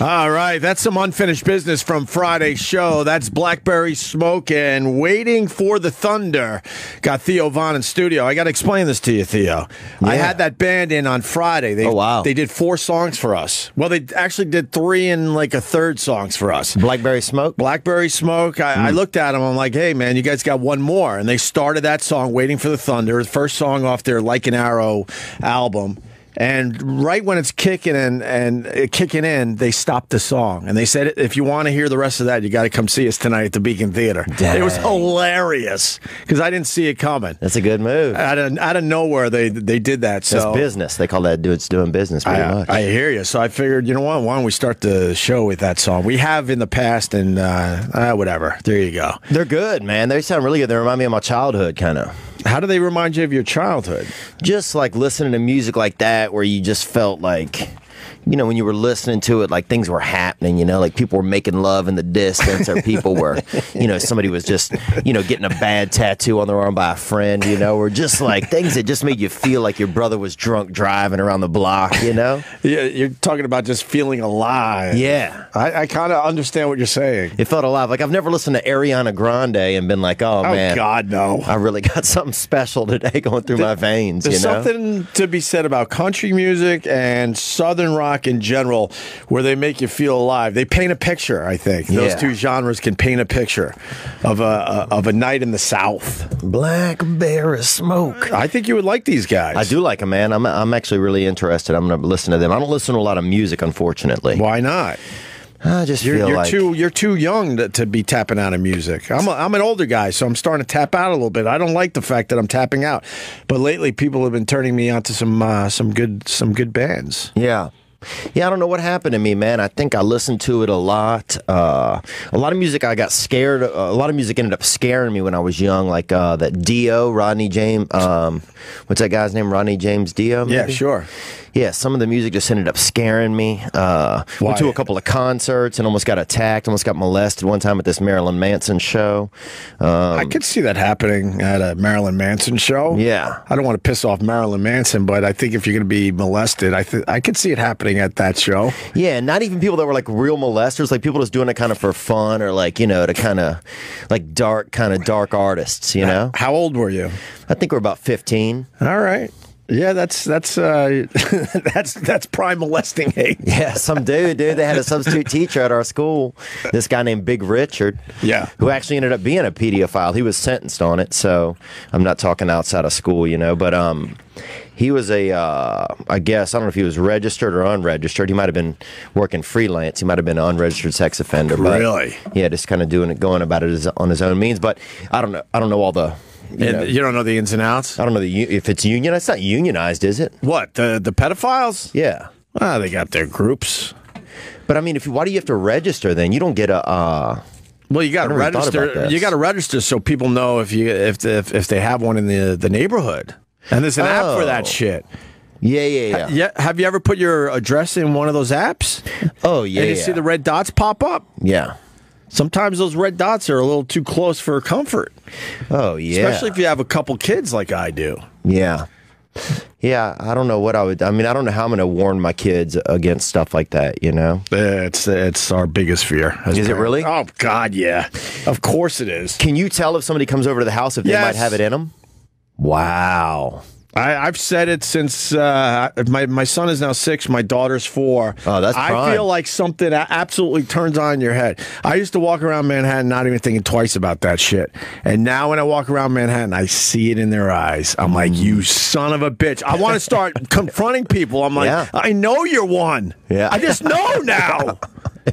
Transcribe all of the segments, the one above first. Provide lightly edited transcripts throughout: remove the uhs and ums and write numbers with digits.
All right, that's some unfinished business from Friday's show. That's Blackberry Smoke and Waiting for the Thunder. Got Theo Von in studio. I got to explain this to you, Theo. Yeah. I had that band in on Friday. They did 4 songs for us. Well, they actually did 3 and like a third songs for us. Blackberry Smoke? Blackberry Smoke. I looked at them. I'm like, hey, man, you guys got one more. And they started that song, Waiting for the Thunder, the first song off their Like an Arrow album. And right when it's kicking in, they stopped the song. And they said, if you want to hear the rest of that, you got to come see us tonight at the Beacon Theater. Dang. It was hilarious because I didn't see it coming. That's a good move. Out of nowhere, they did that. So that's business. They call that dudes doing business pretty much. I hear you. So I figured, you know what? Why don't we start the show with that song? We have in the past, and whatever. There you go. They're good, man. They sound really good. They remind me of my childhood, kind of. How do they remind you of your childhood? Just like listening to music like that where you just felt like, you know, when you were listening to it, like things were happening, you know, like people were making love in the distance or people were, you know, somebody was just, you know, getting a bad tattoo on their arm by a friend, you know, or just like things that just made you feel like your brother was drunk driving around the block, you know? Yeah, you're talking about just feeling alive. Yeah. I kind of understand what you're saying. It felt alive. Like I've never listened to Ariana Grande and been like, oh man. Oh, God, no. I really got something special today going through my veins, There's you know? something to be said about country music and Southern rock in general where they make you feel alive. They paint a picture, I think. Those two genres can paint a picture of a night in the South. Blackberry Smoke. I think you would like these guys. I do like them, man. I'm actually really interested. I'm going to listen to them. I don't listen to a lot of music, unfortunately. Why not? I just feel like you're too young to be tapping out of music. I'm an older guy, so I'm starting to tap out a little bit. I don't like the fact that I'm tapping out, but lately people have been turning me on to some good bands. Yeah. Yeah, I don't know what happened to me, man. I think I listened to it a lot. A lot of music I got scared. A lot of music ended up scaring me when I was young, like that Dio, Rodney James. What's that guy's name? Rodney James Dio? Maybe? Yeah, sure. Yeah, some of the music just ended up scaring me. Went to a couple of concerts and almost got attacked, almost got molested one time at this Marilyn Manson show. I could see that happening at a Marilyn Manson show. Yeah. I don't want to piss off Marilyn Manson, but I think if you're going to be molested, I could see it happening at that show. Yeah, not even people that were like real molesters, like people just doing it kind of for fun or like, you know, to kind of like dark artists, you know? How old were you? I think we're about 15. All right. Yeah, that's prime molesting age. Yeah, some dude. They had a substitute teacher at our school, this guy named Big Richard. Yeah, who actually ended up being a pedophile. He was sentenced on it, so I'm not talking outside of school, you know. But he was I guess I don't know if he was registered or unregistered. He might have been working freelance. He might have been an unregistered sex offender. But really? Yeah, just kind of going about it on his own means. But I don't know all the. You don't know the ins and outs? I don't know if it's union. It's not unionized, is it? What, the pedophiles? Yeah. Well, they got their groups. But I mean, why do you have to register then? You don't get a. Well, you got to register. You got to register so people know if they have one in the neighborhood. And there's an app for that shit. Yeah. Have you ever put your address in one of those apps? Oh yeah. And you see the red dots pop up? Yeah. Sometimes those red dots are a little too close for comfort. Oh, yeah. Especially if you have a couple kids like I do. Yeah. Yeah, I don't know what I mean, I don't know how I'm going to warn my kids against stuff like that, you know? It's our biggest fear. Is it really? Oh, God, yeah. Of course it is. Can you tell if somebody comes over to the house if they might have it in them? Wow. I've said it since my son is now 6, my daughter's 4. Oh, that's prime. I feel like something absolutely turns on your head. I used to walk around Manhattan not even thinking twice about that shit. And now when I walk around Manhattan, I see it in their eyes. I'm like, you son of a bitch. I want to start confronting people. I'm like, I know you're one. Yeah. I just know now.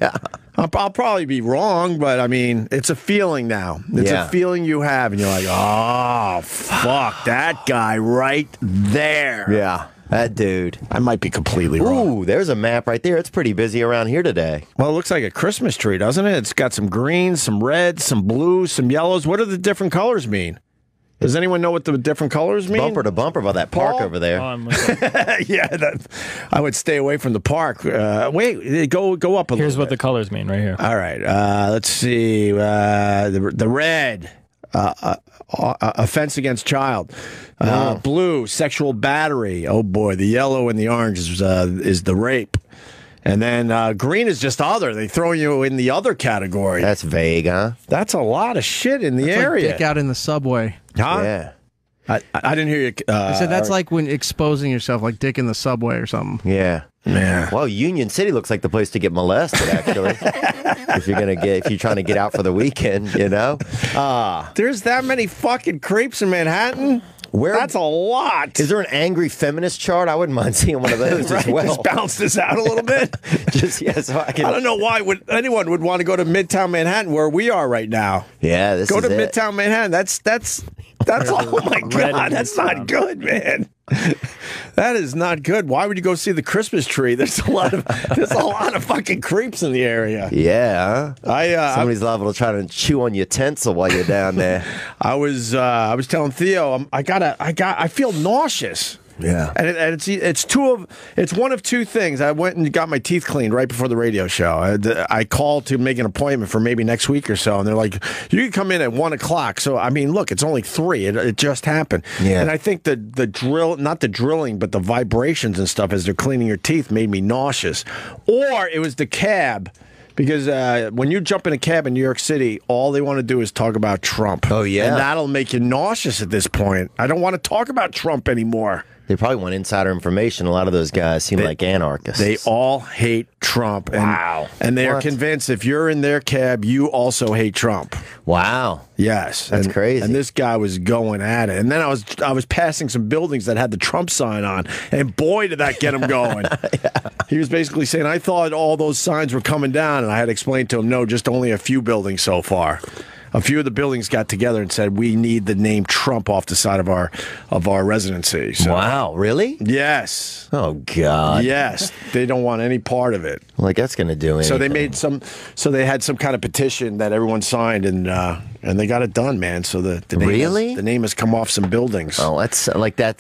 Yeah. I'll probably be wrong, but I mean, it's a feeling now. It's a feeling you have, and you're like, oh, fuck, that guy right there. Yeah, that dude. I might be completely wrong. Ooh, there's a map right there. It's pretty busy around here today. Well, it looks like a Christmas tree, doesn't it? It's got some greens, some reds, some blues, some yellows. What do the different colors mean? Does anyone know what the different colors mean? Bumper to bumper by that park over there. Yeah, I would stay away from the park. Wait, go up a little bit. Here's what the colors mean right here. All right, let's see. The red, offense against child. Blue, sexual battery. Oh boy, the yellow and the orange is the rape. And then green is just other. They throw you in the other category. That's vague, huh? That's a lot of shit in the That's area. like dick out in the subway. Huh? Yeah. I didn't hear you. I said that's like when exposing yourself, like dick in the subway or something. Yeah. Yeah. Well, Union City looks like the place to get molested, actually. if you're trying to get out for the weekend, you know. There's that many fucking creeps in Manhattan. That's a lot. Is there an angry feminist chart? I wouldn't mind seeing one of those as well. Just bounce this out a little bit. So I don't know why anyone would want to go to Midtown Manhattan where we are right now. Yeah, go to Midtown Manhattan. That's oh my God, that's not good, man. That is not good. Why would you go see the Christmas tree? There's a lot of fucking creeps in the area. Yeah, somebody's liable to try to chew on your tinsel while you're down there. I was telling Theo, I feel nauseous. Yeah, and it's one of two things. I went and got my teeth cleaned right before the radio show. I called to make an appointment for maybe next week or so, and they're like, "You can come in at 1 o'clock." So I mean, look, it's only 3. It just happened. Yeah, and I think the drill, not the drilling, but the vibrations and stuff as they're cleaning your teeth made me nauseous. Or it was the cab. Because when you jump in a cab in New York City, all they want to do is talk about Trump. Oh, yeah. And that'll make you nauseous at this point. I don't want to talk about Trump anymore. They probably want insider information. A lot of those guys seem like anarchists. They all hate Trump. Wow. And they are convinced if you're in their cab, you also hate Trump. Wow. Yes. That's crazy. And this guy was going at it. And then I was passing some buildings that had the Trump sign on. And boy, did that get him going. Yeah. He was basically saying, I thought all those signs were coming down. And I had explained to him, no, just only a few buildings so far. A few of the buildings got together and said, we need the name Trump off the side of our residency. So, wow, really? Yes. Oh, God. Yes. They don't want any part of it. Like, that's going to do anything. So they had some kind of petition that everyone signed, and they got it done, man. So the name has come off some buildings. Oh, that's like that.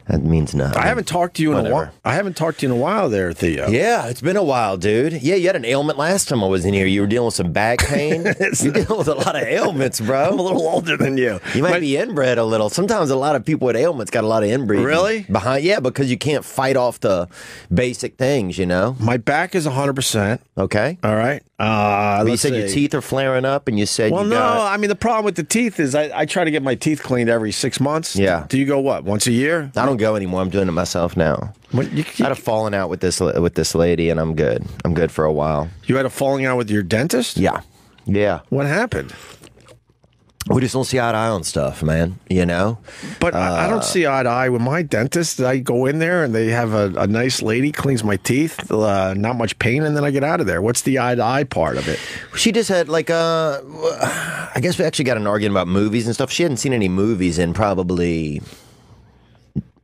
That means nothing. I haven't talked to you in a while. I haven't talked to you in a while there, Theo. Yeah, it's been a while, dude. Yeah, you had an ailment last time I was in here. You were dealing with some back pain. You're dealing with a lot of ailments, bro. I'm a little older than you. You might be inbred a little. Sometimes a lot of people with ailments got a lot of inbreeding. Really? Yeah, because you can't fight off the basic things, you know? My back is 100%. Okay. All right. You said your teeth are flaring up, and you said I mean, the problem with the teeth is I try to get my teeth cleaned every 6 months. Yeah. Do you go, once a year? I don't go anymore. I'm doing it myself now. I had a falling out with this lady, and I'm good. I'm good for a while. You had a falling out with your dentist? Yeah. Yeah. What happened? We just don't see eye to eye on stuff, man, you know? But I don't see eye to eye with my dentist. I go in there and they have a nice lady, cleans my teeth, not much pain, and then I get out of there. What's the eye to eye part of it? She just had I guess we actually got an argument about movies and stuff. She hadn't seen any movies in probably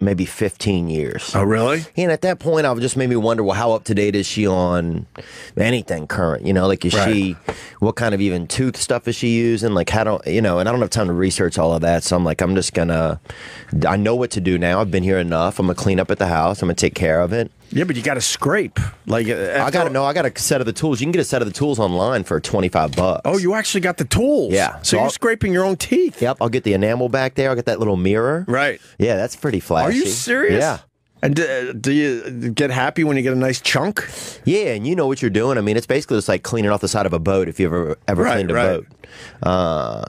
maybe 15 years. Oh, really? And at that point, I just made me wonder, well, how up to date is she on anything current? You know, like, is she, what kind of even tooth stuff is she using? Like, and I don't have time to research all of that. So I'm like, I know what to do now. I've been here enough. I'm going to clean up at the house. I'm going to take care of it. Yeah, but you got to scrape. Like, I got a set of the tools. You can get a set of the tools online for $25. Oh, you actually got the tools. Yeah. So you're scraping your own teeth. Yep. I'll get the enamel back there. I'll get that little mirror. Right. Yeah, that's pretty flashy. Are you serious? Yeah. And do you get happy when you get a nice chunk? Yeah, and you know what you're doing. I mean, it's basically just like cleaning off the side of a boat if you ever cleaned a boat.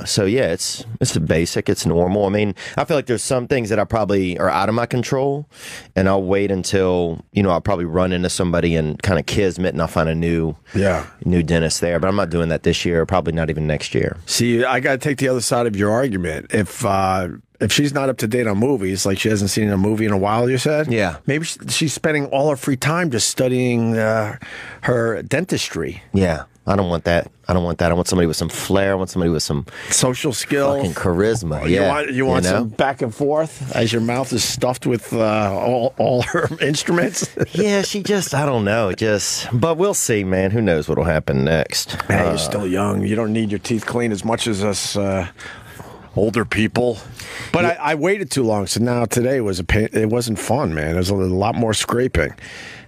So yeah, it's basic. It's normal. I mean, I feel like there's some things that I probably are out of my control, and I'll wait until I'll probably run into somebody and kind of kismet, and I'll find a new dentist there. But I'm not doing that this year. Probably not even next year. See, I got to take the other side of your argument. If she's not up to date on movies, like she hasn't seen a movie in a while, you said? Yeah. Maybe she's spending all her free time just studying her dentistry. Yeah. I don't want that. I want somebody with some flair. I want somebody with some social skill, fucking charisma. You want some back and forth as your mouth is stuffed with all her instruments. Yeah, I don't know. But we'll see, man. Who knows what'll happen next? Hey, you're still young. You don't need your teeth cleaned as much as us older people. But I waited too long, so now today was a pain. It wasn't fun, man. It was a lot more scraping.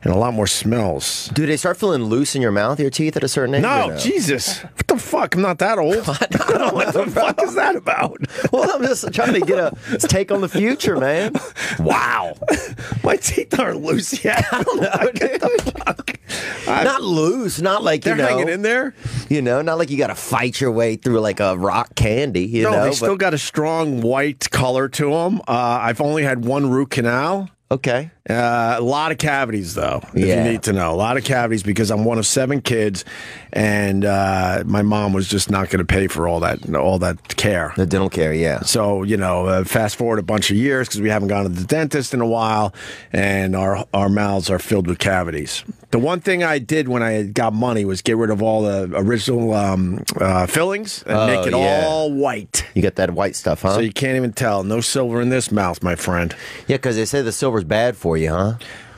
and a lot more smells. Do they start feeling loose in your mouth, your teeth, at a certain age? No, Jesus. What the fuck? I'm not that old. What the fuck is that about? Well, I'm just trying to get a take on the future, man. Wow. My teeth aren't loose yet. I don't know, dude. Not loose, not like, They're hanging in there? You know, not like you got to fight your way through like a rock candy, you know? No, they still got a strong white color to them. I've only had one root canal. Okay. A lot of cavities, though, if you need to know. A lot of cavities because I'm one of 7 kids, and my mom was just not going to pay for all that care. The dental care, yeah. So, you know, fast forward a bunch of years because we haven't gone to the dentist in a while, and our mouths are filled with cavities. The one thing I did when I got money was get rid of all the original fillings and make it all white. You got that white stuff, huh? So you can't even tell. No silver in this mouth, my friend. Yeah, because they say the silver's bad for you, huh?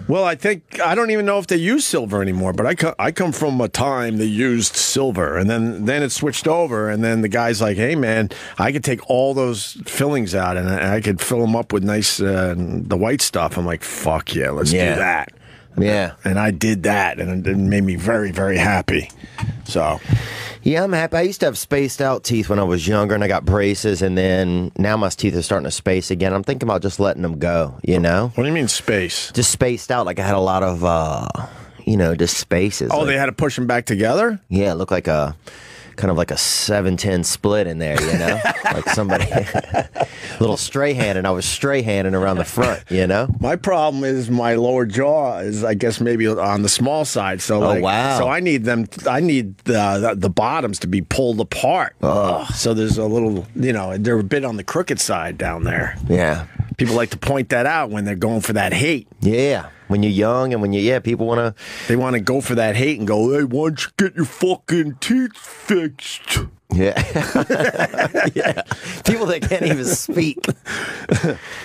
Well, I don't even know if they use silver anymore, but I come from a time they used silver, and then it switched over, and then the guy's like, hey, man, I could take all those fillings out, and I could fill them up with nice, the white stuff. I'm like, fuck yeah, let's do that. Yeah. And I did that, and it made me very, very happy. So... Yeah, I'm happy. I used to have spaced out teeth when I was younger, and I got braces, and then now my teeth are starting to space again. I'm thinking about just letting them go, you know? What do you mean space? Just spaced out. Like I had a lot of, just spaces. Oh, like, they had to push them back together? Yeah, it looked like kind of like a 7-10 split in there, you know? Like somebody, little stray hand, and I was stray handing around the front, you know? My problem is my lower jaw is, I guess, maybe on the small side. So, So I need the bottoms to be pulled apart. So there's a little, they're a bit on the crooked side down there. Yeah. People like to point that out when they're going for that hate. Yeah. When you're young and people want to... They want to go for that hate and go, hey, why don't you get your fucking teeth fixed? Yeah. Yeah. People that can't even speak.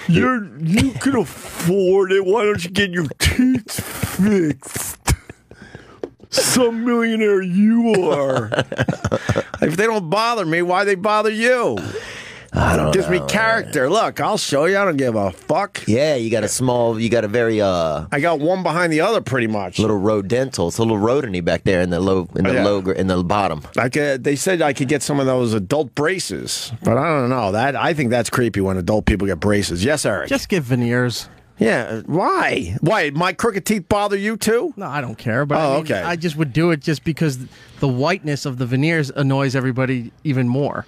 You can afford it. Why don't you get your teeth fixed? Some millionaire you are. If they don't bother me, why they bother you? I don't know. Gives me character. Look, I'll show you. I don't give a fuck. Yeah, you got a very I got one behind the other pretty much. Little rodental. It's a little rodent-y back there in the bottom. They said I could get some of those adult braces, but I don't know. I think that's creepy when adult people get braces. Yes, Eric. Just get veneers. Yeah, why? Why? My crooked teeth bother you too? No, I don't care. But okay. I just would do it just because the whiteness of the veneers annoys everybody even more.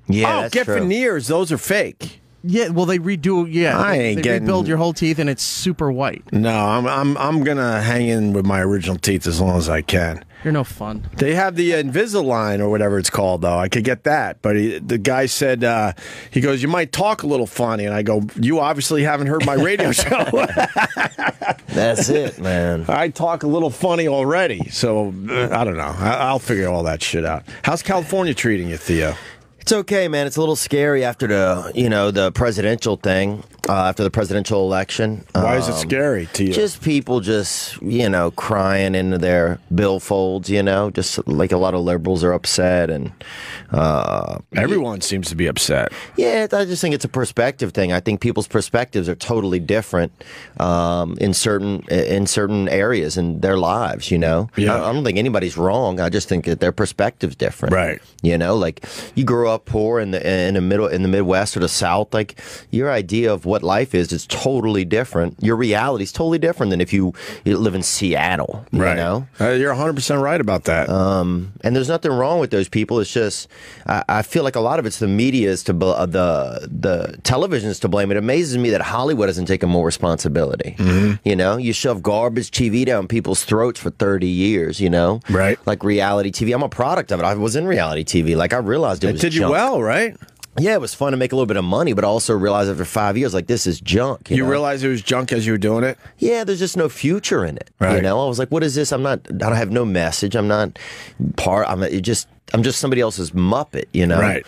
Yeah, get true. veneers. Those are fake. Yeah, well, they redo. Yeah, they rebuild your whole teeth, and it's super white. No, I'm gonna hang in with my original teeth as long as I can. You're no fun. They have the Invisalign or whatever it's called, though. I could get that, but the guy said he goes, "You might talk a little funny," and I go, "You obviously haven't heard my radio show." That's it, man. I talk a little funny already, so I don't know. I'll figure all that shit out. How's California treating you, Theo? It's okay, man. It's a little scary after the presidential thing, after the presidential election. Why is it scary to you? Just people crying into their billfolds, just like a lot of liberals are upset. And everyone seems to be upset. Yeah, I just think it's a perspective thing. I think people's perspectives are totally different in certain areas in their lives, Yeah. I don't think anybody's wrong. I just think that their perspective's different. Right. Like you grew up poor in the Midwest or the South, like your idea of what life is totally different. Your reality is totally different than if you live in Seattle. Right. You're 100% right about that. And there's nothing wrong with those people. It's just I feel like a lot of it's the media is the television is to blame. It amazes me that Hollywood hasn't taken more responsibility. Mm-hmm. You shove garbage TV down people's throats for 30 years. Right. Like reality TV. I'm a product of it. I was in reality TV. Like I realized it was did you junk. well, right? Yeah, it was fun to make a little bit of money, but I also realized after 5 years, like, this is junk. You realized it was junk as you were doing it? Yeah, there's just no future in it. Right. I was like, what is this? I don't have no message. I'm not I'm just somebody else's Muppet, Right.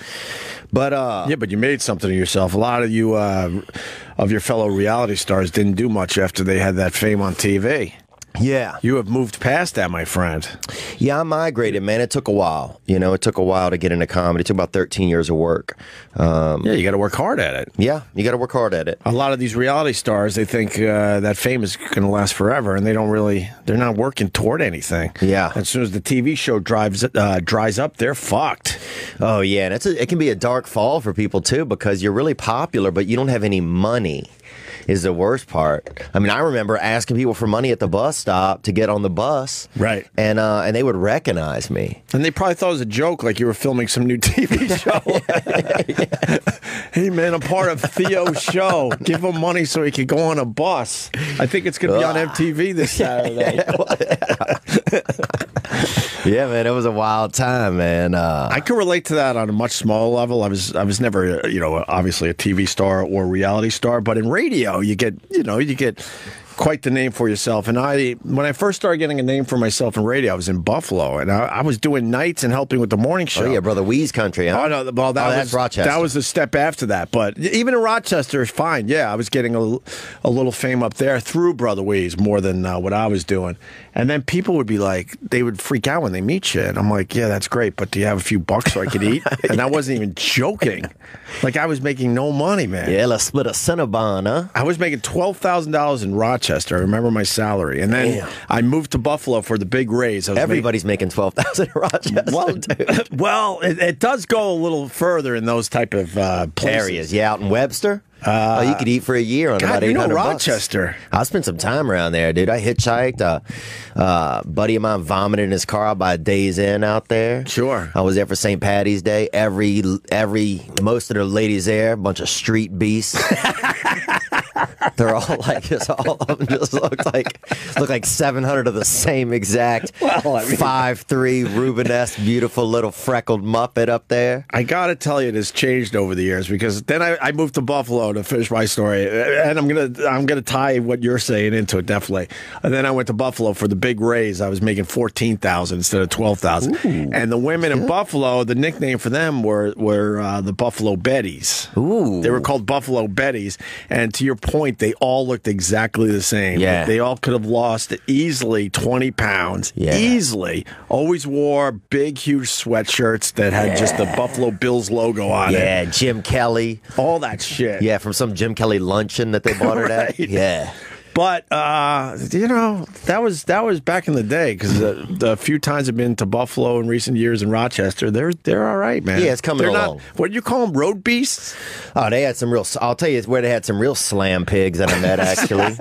But yeah, but you made something of yourself. A lot of you of your fellow reality stars didn't do much after they had that fame on TV. Yeah. You have moved past that, my friend. Yeah, I migrated, man. It took a while. You know, it took a while to get into comedy. It took about 13 years of work. Yeah, you got to work hard at it. Yeah, you got to work hard at it. A lot of these reality stars, they think that fame is going to last forever, and they're not working toward anything. Yeah. As soon as the TV show dries up, they're fucked. Oh, yeah, and it can be a dark fall for people, too, because you're really popular, but you don't have any money. Is the worst part. I mean, I remember asking people for money at the bus stop to get on the bus. Right. And they would recognize me. And they probably thought it was a joke, like you were filming some new TV show. Hey, man, I'm part of Theo's show. Give him money so he can go on a bus. I think it's going to be on MTV this Saturday. Yeah, man, it was a wild time, man. I can relate to that on a much smaller level. I was never, obviously a TV star or reality star, but in radio, you get quite the name for yourself. And when I first started getting a name for myself in radio, I was in Buffalo, and I was doing nights and helping with the morning show. Oh, yeah, Brother Wee's country, huh? Oh, no, well, that's Rochester. That was a step after that. But even in Rochester, it's fine. Yeah, I was getting a little fame up there through Brother Wee's more than what I was doing. And then people would be like, they would freak out when they meet you. And I'm like, yeah, that's great, but do you have a few bucks so I could eat? And I wasn't even joking. Like, I was making no money, man. Yeah, let's split a Cinnabon, huh? I was making $12,000 in Rochester. I remember my salary. And then I moved to Buffalo for the big raise. Everybody's making $12,000 in Rochester. Well, it does go a little further in those type of places. Areas. Yeah, out in Webster. You could eat for a year on about 800 Rochester. I spent some time around there, dude. I hitchhiked. Buddy of mine vomited in his car out by Days Inn out there. Sure. I was there for St. Patty's Day. Most of the ladies there, a bunch of street beasts. They're all like, all of them just look like 700 of the same exact 5'3" Rubenesque, beautiful little freckled Muppet up there. I gotta tell you, it has changed over the years, because then I moved to Buffalo to finish my story, and I'm gonna tie what you're saying into it, definitely. And then I went to Buffalo for the big raise. I was making $14,000 instead of $12,000. And the women in Buffalo, the nickname for them were the Buffalo Betties. Ooh. They were called Buffalo Betties, and to your point, they all looked exactly the same. Yeah. They all could have lost easily 20 pounds. Yeah. Easily. Always wore big, huge sweatshirts that had just the Buffalo Bills logo on it. Yeah, Jim Kelly. All that shit. Yeah, from some Jim Kelly luncheon that they bought it at. Yeah. But that was back in the day, because the few times I've been to Buffalo in recent years in Rochester, they're all right, man. Yeah, it's coming along. What do you call them, road beasts? Oh, they had some real. I'll tell you where they had some real slam pigs that I met. Actually,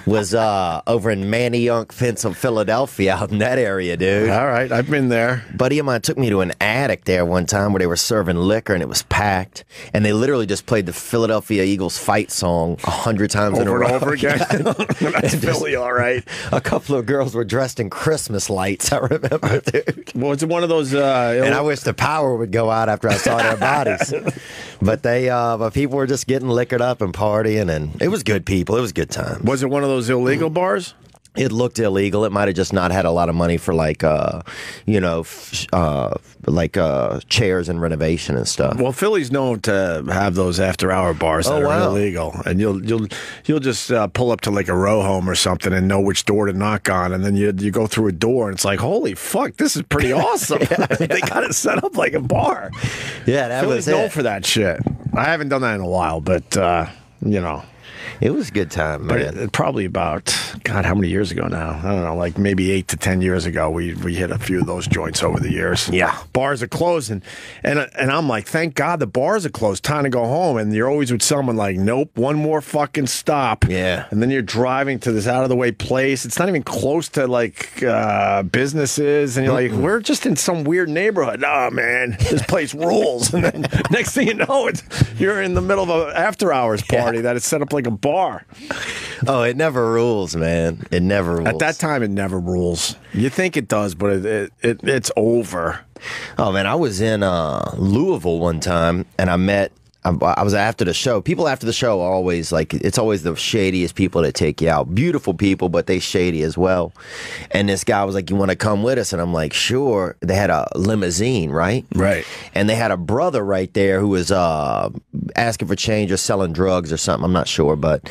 was over in Manayunk, Philadelphia, out in that area, dude. All right, I've been there. Buddy of mine took me to an attic there one time where they were serving liquor and it was packed, and they literally just played the Philadelphia Eagles fight song 100 times in a row. Over again. That's Philly, all right. A couple of girls were dressed in Christmas lights, I remember, dude. Well, it's one of those... and I wish the power would go out after I saw their bodies. But but people were just getting liquored up and partying, and it was good people. It was a good time. Was it one of those illegal bars? It looked illegal. It might have just not had a lot of money for chairs and renovation and stuff. Well, Philly's known to have those after-hour bars that are illegal, and you'll just pull up to like a row home or something and know which door to knock on, and then you go through a door and it's like, holy fuck, this is pretty awesome. They got it set up like a bar. Yeah, that Philly's was known for that shit. I haven't done that in a while, but it was a good time, man. But probably about, God, how many years ago now? I don't know, like maybe 8 to 10 years ago, we hit a few of those joints over the years. Yeah. Bars are closing. And I'm like, thank God the bars are closed. Time to go home. And you're always with someone like, nope, one more fucking stop. Yeah. And then you're driving to this out-of-the-way place. It's not even close to, like, businesses. And you're like, we're just in some weird neighborhood. Oh, man, this place rules. And then next thing you know, you're in the middle of an after-hours party that is set up like a bar. Oh, it never rules, man. It never rules. At that time, it never rules. You think it does, but it's over. Oh, man, I was in Louisville one time, and I met I was after the show. People after the show are always like, it's always the shadiest people that take you out. Beautiful people, but they shady as well. And this guy was like, you want to come with us? And I'm like, sure. They had a limousine, right? Right. And they had a brother right there who was asking for change or selling drugs or something. I'm not sure, but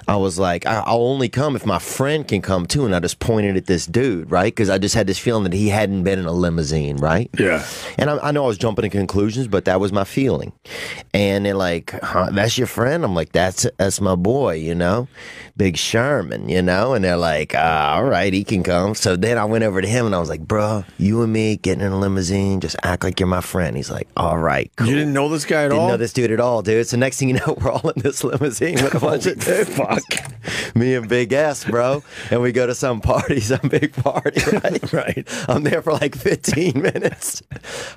I was like, I'll only come if my friend can come too. And I just pointed at this dude, right? Because I just had this feeling that he hadn't been in a limousine, right? Yeah. And I know I was jumping to conclusions, but that was my feeling. And they're like, huh, that's your friend? I'm like, that's my boy, you know, Big Sherman, you know? And they're like, all right, he can come. So then I went over to him and I was like, bro, you and me getting in a limousine, just act like you're my friend. He's like, all right, cool. You didn't know this guy at all? Didn't know this dude at all, dude. So next thing you know, we're all in this limousine with a bunch of dudes. Fuck. Me and Big S, bro. And we go to some party, some big party, right? Right. I'm there for like 15 minutes.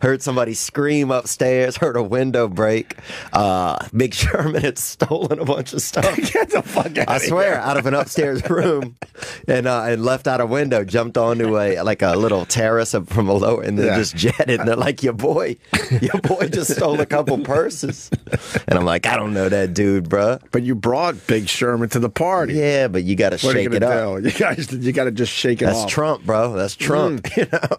Heard somebody scream upstairs, heard a window break. Big Sherman had stolen a bunch of stuff. Get the fuck out I of swear, here. out of an upstairs room, and left out a window, jumped onto a little terrace from a lower, and then just jetted. And they're like, your boy just stole a couple purses. And I'm like, I don't know that dude, bro. But you brought Big Sherman to the party. Yeah, but you got to shake it up. You got to just shake it off. That's Trump, bro. That's Trump. You know.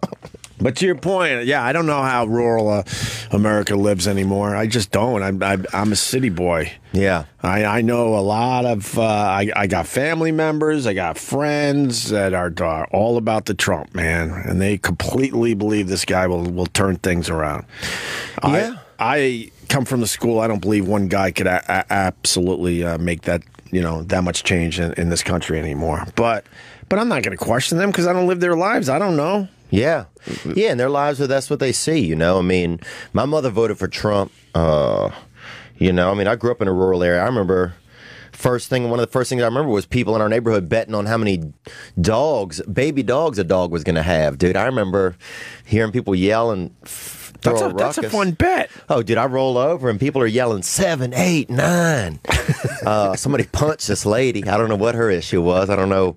But to your point, yeah, I don't know how rural America lives anymore. I just don't. I'm a city boy. Yeah. I know a lot of, I got family members, I got friends that are all about the Trump, man. And they completely believe this guy will turn things around. Yeah. I come from the school, I don't believe one guy could absolutely make that, that much change in this country anymore. But I'm not going to question them because I don't live their lives. I don't know. Yeah. Yeah, in their lives, that's what they see, you know? I mean, my mother voted for Trump. I grew up in a rural area. I remember one of the first things I remember was people in our neighborhood betting on how many baby dogs a dog was going to have, dude. I remember hearing people yell and throw a ruckus. That's a fun bet. Oh, dude, I roll over and people are yelling 7, 8, 9. Somebody punched this lady. I don't know what her issue was. I don't know,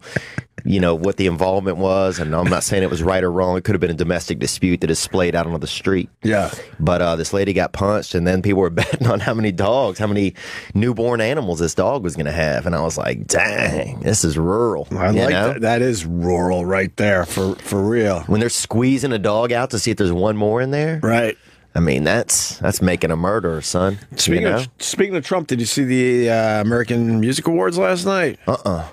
what the involvement was. And I'm not saying it was right or wrong. It could have been a domestic dispute that is splayed out onto the street. Yeah. But this lady got punched, and then people were betting on how many newborn animals this dog was going to have. And I was like, dang, this is rural. I like that. That is rural right there, for real. When they're squeezing a dog out to see if there's one more in there. Right. I mean, that's making a murderer, son. Speaking of Trump, did you see the American Music Awards last night?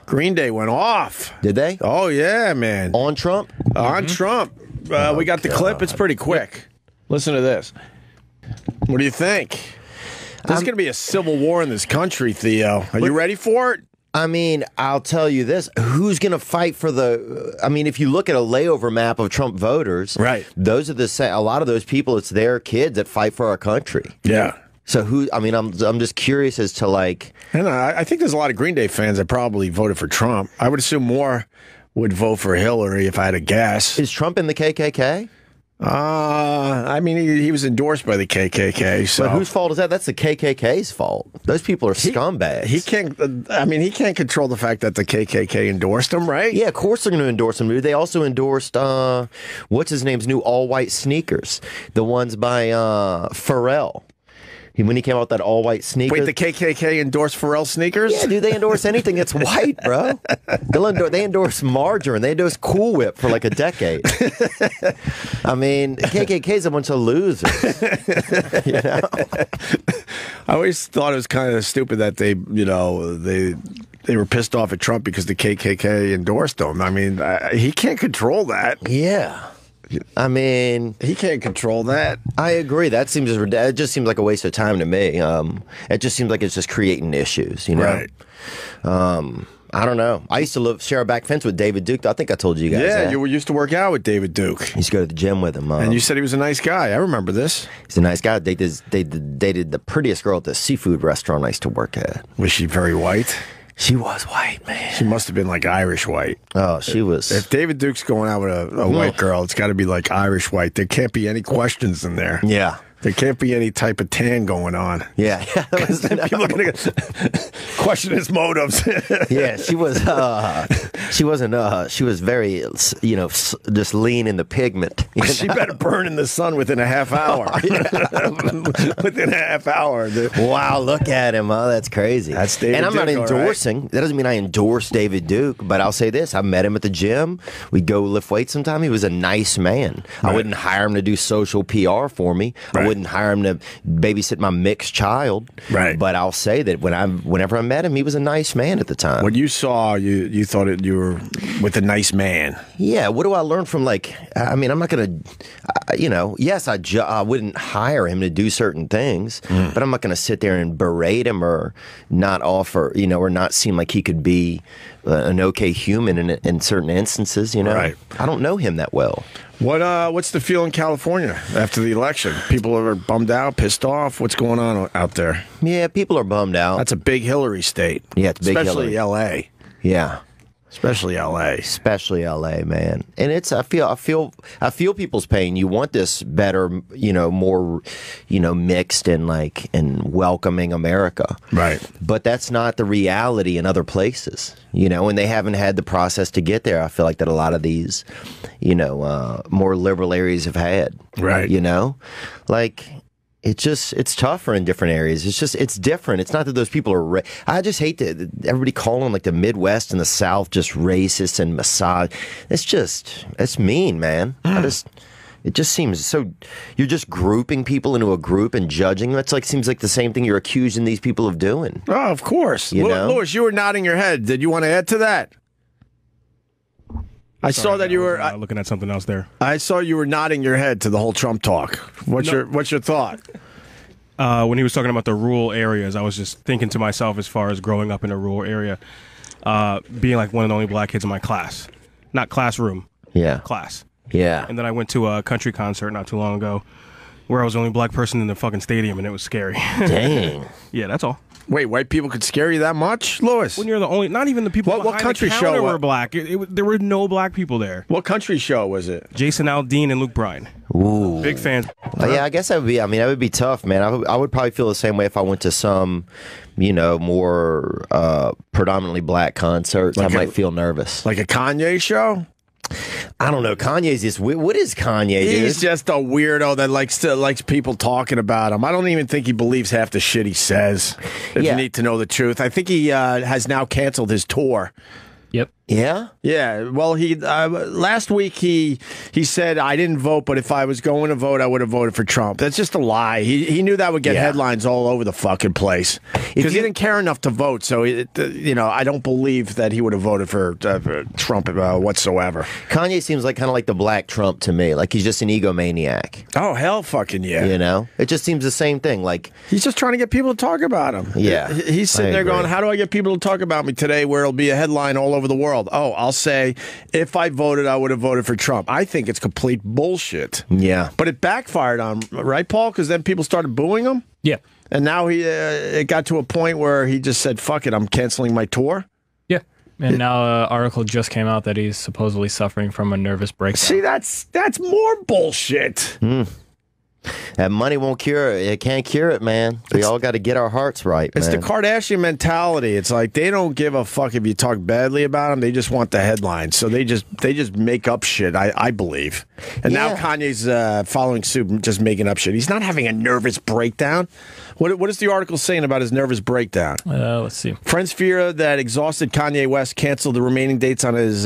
Green Day went off. Did they? Oh, yeah, man. On Trump? On Trump. We got the clip. It's pretty quick. Listen to this. What do you think? There's going to be a civil war in this country, Theo. Are you ready for it? I mean, I'll tell you this. Who's going to fight for if you look at a layover map of Trump voters, right? Those are a lot of those people, it's their kids that fight for our country. Yeah. So I'm just curious as to And I think there's a lot of Green Day fans that probably voted for Trump. I would assume more would vote for Hillary if I had to guess. Is Trump in the KKK? He was endorsed by the KKK. So, but whose fault is that? That's the KKK's fault. Those people are scumbags. He can't control the fact that the KKK endorsed him, right? Yeah, of course they're going to endorse him. They also endorsed what's his name's new all-white sneakers, the ones by Pharrell. When he came out with that all-white sneakers. Wait, the KKK endorsed Pharrell sneakers? Yeah, dude, they endorse anything that's white, bro. They endorse margarine. They endorse Cool Whip for like a decade. I mean, KKK's a bunch of losers. I always thought it was kind of stupid that they were pissed off at Trump because the KKK endorsed him. I mean, he can't control that. Yeah. I mean, he can't control that. I agree. It just seems like a waste of time to me. It just seems like it's just creating issues, Right. I don't know. I used to share a back fence with David Duke. I think I told you guys that. Yeah, you used to work out with David Duke. I used to go to the gym with him. And you said he was a nice guy. I remember this. He's a nice guy. They dated the prettiest girl at the seafood restaurant I used to work at. Was she very white? She was white, man. She must have been like Irish white. Oh, she was. If David Duke's going out with a white girl, it's got to be like Irish white. There can't be any questions in there. Yeah. There can't be any type of tan going on. Yeah. People are going to question his motives. Yeah, she was very, just lean in the pigment. She better burn in the sun within a half hour. Within a half hour. Dude. Wow, look at him. Oh, that's crazy. That's David And I'm Duke, not endorsing. Right? That doesn't mean I endorse David Duke, but I'll say this. I met him at the gym. We'd go lift weights sometime. He was a nice man. Right. I wouldn't hire him to do social PR for me. Right. I wouldn't hire him to babysit my mixed child. Right. But I'll say that whenever I met him, he was a nice man at the time. When you saw, you thought you were with a nice man. Yeah. What do I learn from, I'm not going to, yes, I wouldn't hire him to do certain things, but I'm not going to sit there and berate him or not offer, or not seem like he could be an okay human in certain instances, Right. I don't know him that well. What's the feel in California after the election? People are bummed out, pissed off. What's going on out there? Yeah, people are bummed out. That's a big Hillary state. Yeah, it's big Especially Hillary. L.A. Yeah. Especially LA, man. And I feel people's pain. You want this better, more, mixed and welcoming America. Right. But that's not the reality in other places, and they haven't had the process to get there. I feel like that a lot of these, more liberal areas have had. Right. It's tougher in different areas. It's different. It's not that those people are. I just hate that everybody calling the Midwest and the South just racist and misogynist. It's mean, man. It just seems so. You're just grouping people into a group and judging. That's seems like the same thing you're accusing these people of doing. Oh, of course. Louis, you were nodding your head. Did you want to add to that? I saw that you were looking at something else there. I saw you were nodding your head to the whole Trump talk. What's your thought? When he was talking about the rural areas, I was just thinking to myself, as far as growing up in a rural area, being one of the only black kids in my class, not classroom, class. Yeah. And then I went to a country concert not too long ago, where I was the only black person in the fucking stadium, and it was scary. Dang. Yeah, that's all. Wait, white people could scare you that much, Louis? When you're the only, not even the people behind country the counter show were black. There were no black people there. What country show was it? Jason Aldean and Luke Bryan. Ooh. Big fans. Yeah, I guess that would be. That would be tough, man. I would probably feel the same way if I went to some, more predominantly black concerts. I might feel nervous. Like a Kanye show? I don't know. Kanye's just. What is Kanye? He's dude? just a weirdo that likes people talking about him. I don't even think he believes half the shit he says. If you need to know the truth, I think he has now canceled his tour. Yep. Yeah? Yeah. Well, he last week he said, I didn't vote, but if I was going to vote, I would have voted for Trump. That's just a lie. He knew that would get headlines all over the fucking place because he didn't care enough to vote. So, I don't believe that he would have voted for Trump whatsoever. Kanye seems kind of like the black Trump to me. He's just an egomaniac. Oh, hell fucking yeah. It just seems the same thing. He's just trying to get people to talk about him. Yeah. He's sitting there going, how do I get people to talk about me today where it'll be a headline all over the world? Oh, I'll say, if I voted, I would have voted for Trump. I think it's complete bullshit. Yeah. But it backfired on him, right, Paul? Because then people started booing him? Yeah. And now it got to a point where he just said, fuck it, I'm canceling my tour? Yeah. And now an article just came out that he's supposedly suffering from a nervous breakdown. See, that's more bullshit. That money won't cure it. It can't cure it, man. We all got to get our hearts right, man. It's the Kardashian mentality. It's like they don't give a fuck if you talk badly about them. They just want the headlines. So they just make up shit, I believe. And now Kanye's following suit, just making up shit. He's not having a nervous breakdown. What is the article saying about his nervous breakdown? Let's see. Friends fear that exhausted Kanye West canceled the remaining dates on his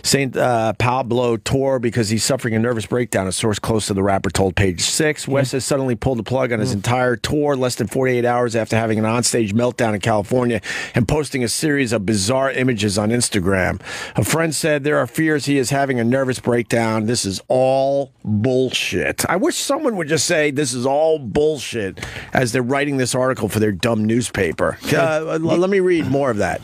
St. Pablo tour because he's suffering a nervous breakdown, a source close to the rapper told Page 6. West has suddenly pulled the plug on his entire tour less than 48 hours after having an onstage meltdown in California and posting a series of bizarre images on Instagram. A friend said there are fears he is having a nervous breakdown. This is all bullshit. I wish someone would just say this is all bullshit as they're writing this article for their dumb newspaper. Let me read more of that.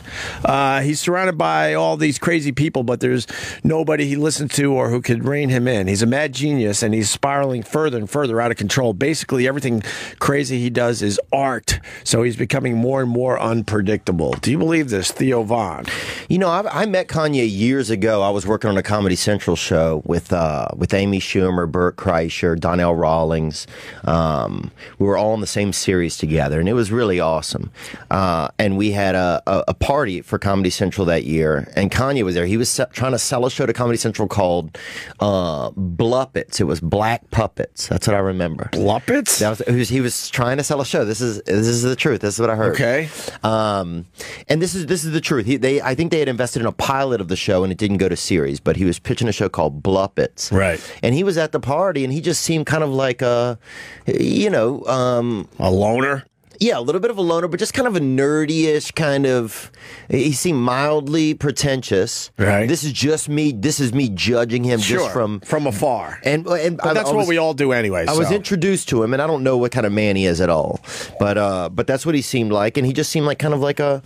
He's surrounded by all these crazy people, but there's nobody he listens to or who could rein him in. He's a mad genius, and he's spiraling further and further out out of control. Basically, everything crazy he does is art, so he's becoming more and more unpredictable. Do you believe this, Theo Von? You know, I met Kanye years ago. I was working on a Comedy Central show with Amy Schumer, Burt Kreischer, Donnell Rawlings. We were all in the same series together, and it was really awesome. And we had a party for Comedy Central that year, and Kanye was there. He was trying to sell a show to Comedy Central called Bluppets. It was Black Puppets. That's what I remember. Bluppets? He was trying to sell a show. This is the truth. This is what I heard. Okay. And this is the truth. I think they had invested in a pilot of the show, and it didn't go to series, but he was pitching a show called Bluppets. Right. And he was at the party, and he just seemed kind of like a loner? Yeah, a little bit of a loner, but just kind of a nerdy-ish kind of... He seemed mildly pretentious. Right. This is just me. This is me judging him just from afar. And but that's what we all do anyway. I was introduced to him, and I don't know what kind of man he is at all. But that's what he seemed like, and he just seemed like kind of a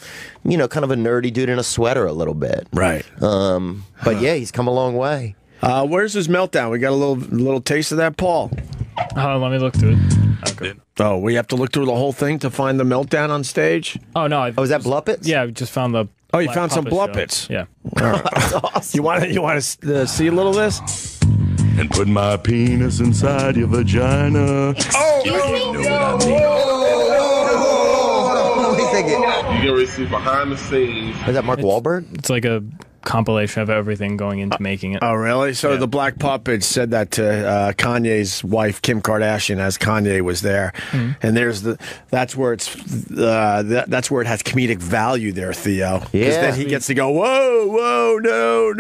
nerdy dude in a sweater a little bit. Right. But yeah, he's come a long way. Where's his meltdown? We got a little taste of that, Paul. Let me look through it. Okay. Oh, we have to look through the whole thing to find the meltdown on stage? Oh, no. Was that Bluppets? Yeah, I just found the... Oh, you found some Bluppets? Yeah. That's awesome. You want to see a little of this? And put my penis inside your vagina. Oh! You can receive behind the scenes. Is that Mark Wahlberg? It's like a compilation of everything going into making it. Oh, really? So the Black Puppets said that to Kanye's wife, Kim Kardashian, as Kanye was there. And that's where it has comedic value there, Theo. Because then he gets to go, whoa, no.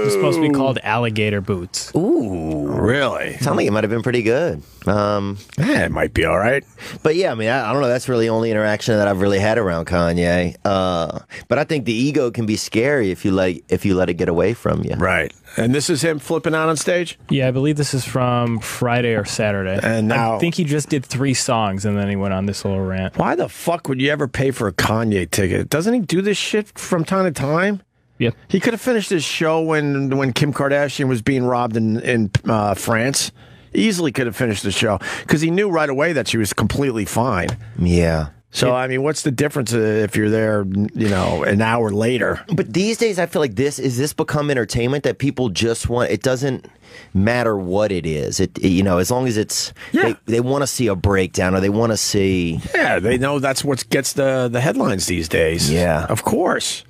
It's supposed to be called Alligator Boots. Ooh. Really? Sounds like it might have been pretty good. It might be all right. But yeah, I mean, I don't know. That's really the only interaction that I've really had around Kanye. But I think the ego can be scary if you let it get away from you. Right. And this is him flipping out on stage? Yeah, I believe this is from Friday or Saturday. And now, I think he just did 3 songs, and then he went on this little rant. Why the fuck would you ever pay for a Kanye ticket? Doesn't he do this shit from time to time? Yep. He could have finished his show when Kim Kardashian was being robbed in France. Easily could have finished the show because he knew right away that she was completely fine. Yeah. So, I mean, what's the difference if you're there, an hour later? But these days, I feel like this become entertainment that people just want. It doesn't matter what it is. As long as it's, they want to see a breakdown or they want to see. Yeah, they know that's what gets the headlines these days. Yeah. Of course.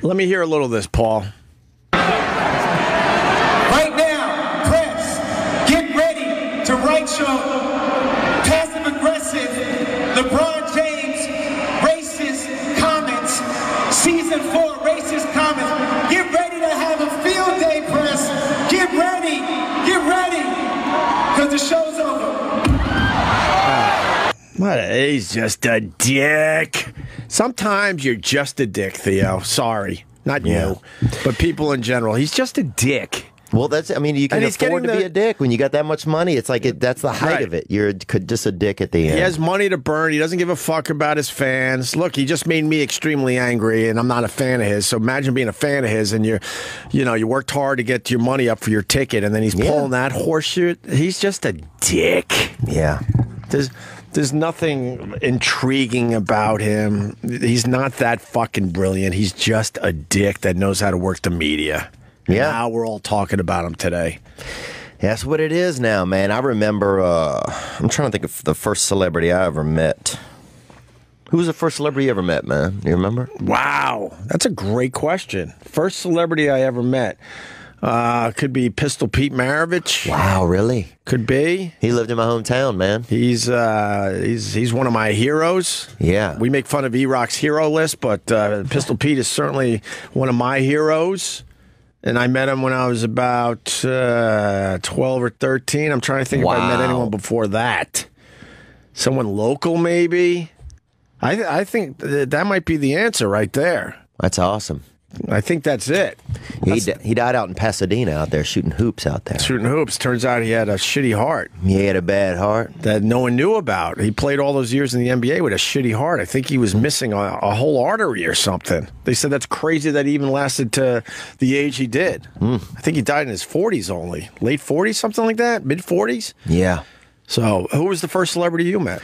Let me hear a little of this, Paul. Right now, press, get ready to write your passive-aggressive LeBron James racist comments, season 4 racist comments. Get ready to have a field day, press. Get ready, because the show's over. He's just a dick. Sometimes you're just a dick, Theo. Sorry. Not you, but people in general. He's just a dick. Well, you can afford to be a dick when you got that much money. It's like that's the height of it. You're just a dick at the end. He has money to burn. He doesn't give a fuck about his fans. Look, he just made me extremely angry, and I'm not a fan of his. So imagine being a fan of his, and you worked hard to get your money up for your ticket, and then he's pulling that horseshit. He's just a dick. Yeah. There's nothing intriguing about him. He's not that fucking brilliant. He's just a dick that knows how to work the media. Yeah. Now we're all talking about him today. That's what it is now, man. I remember, I'm trying to think of the first celebrity I ever met. Who was the first celebrity you ever met, man? You remember? Wow. That's a great question. First celebrity I ever met. Could be Pistol Pete Maravich. Wow, really? Could be. He lived in my hometown, man. He's one of my heroes. Yeah. We make fun of E-Rock's hero list, but Pistol Pete is certainly one of my heroes. And I met him when I was about 12 or 13. I'm trying to think if I met anyone before that. Someone local, maybe? I think that might be the answer right there. That's awesome. I think that's it. He died out in Pasadena out there shooting hoops out there. Shooting hoops. Turns out he had a shitty heart. He had a bad heart. That no one knew about. He played all those years in the NBA with a shitty heart. I think he was missing a whole artery or something. They said that's crazy that he even lasted to the age he did. I think he died in his 40s only. Late 40s, something like that? Mid-40s? Yeah. So, who was the first celebrity you met?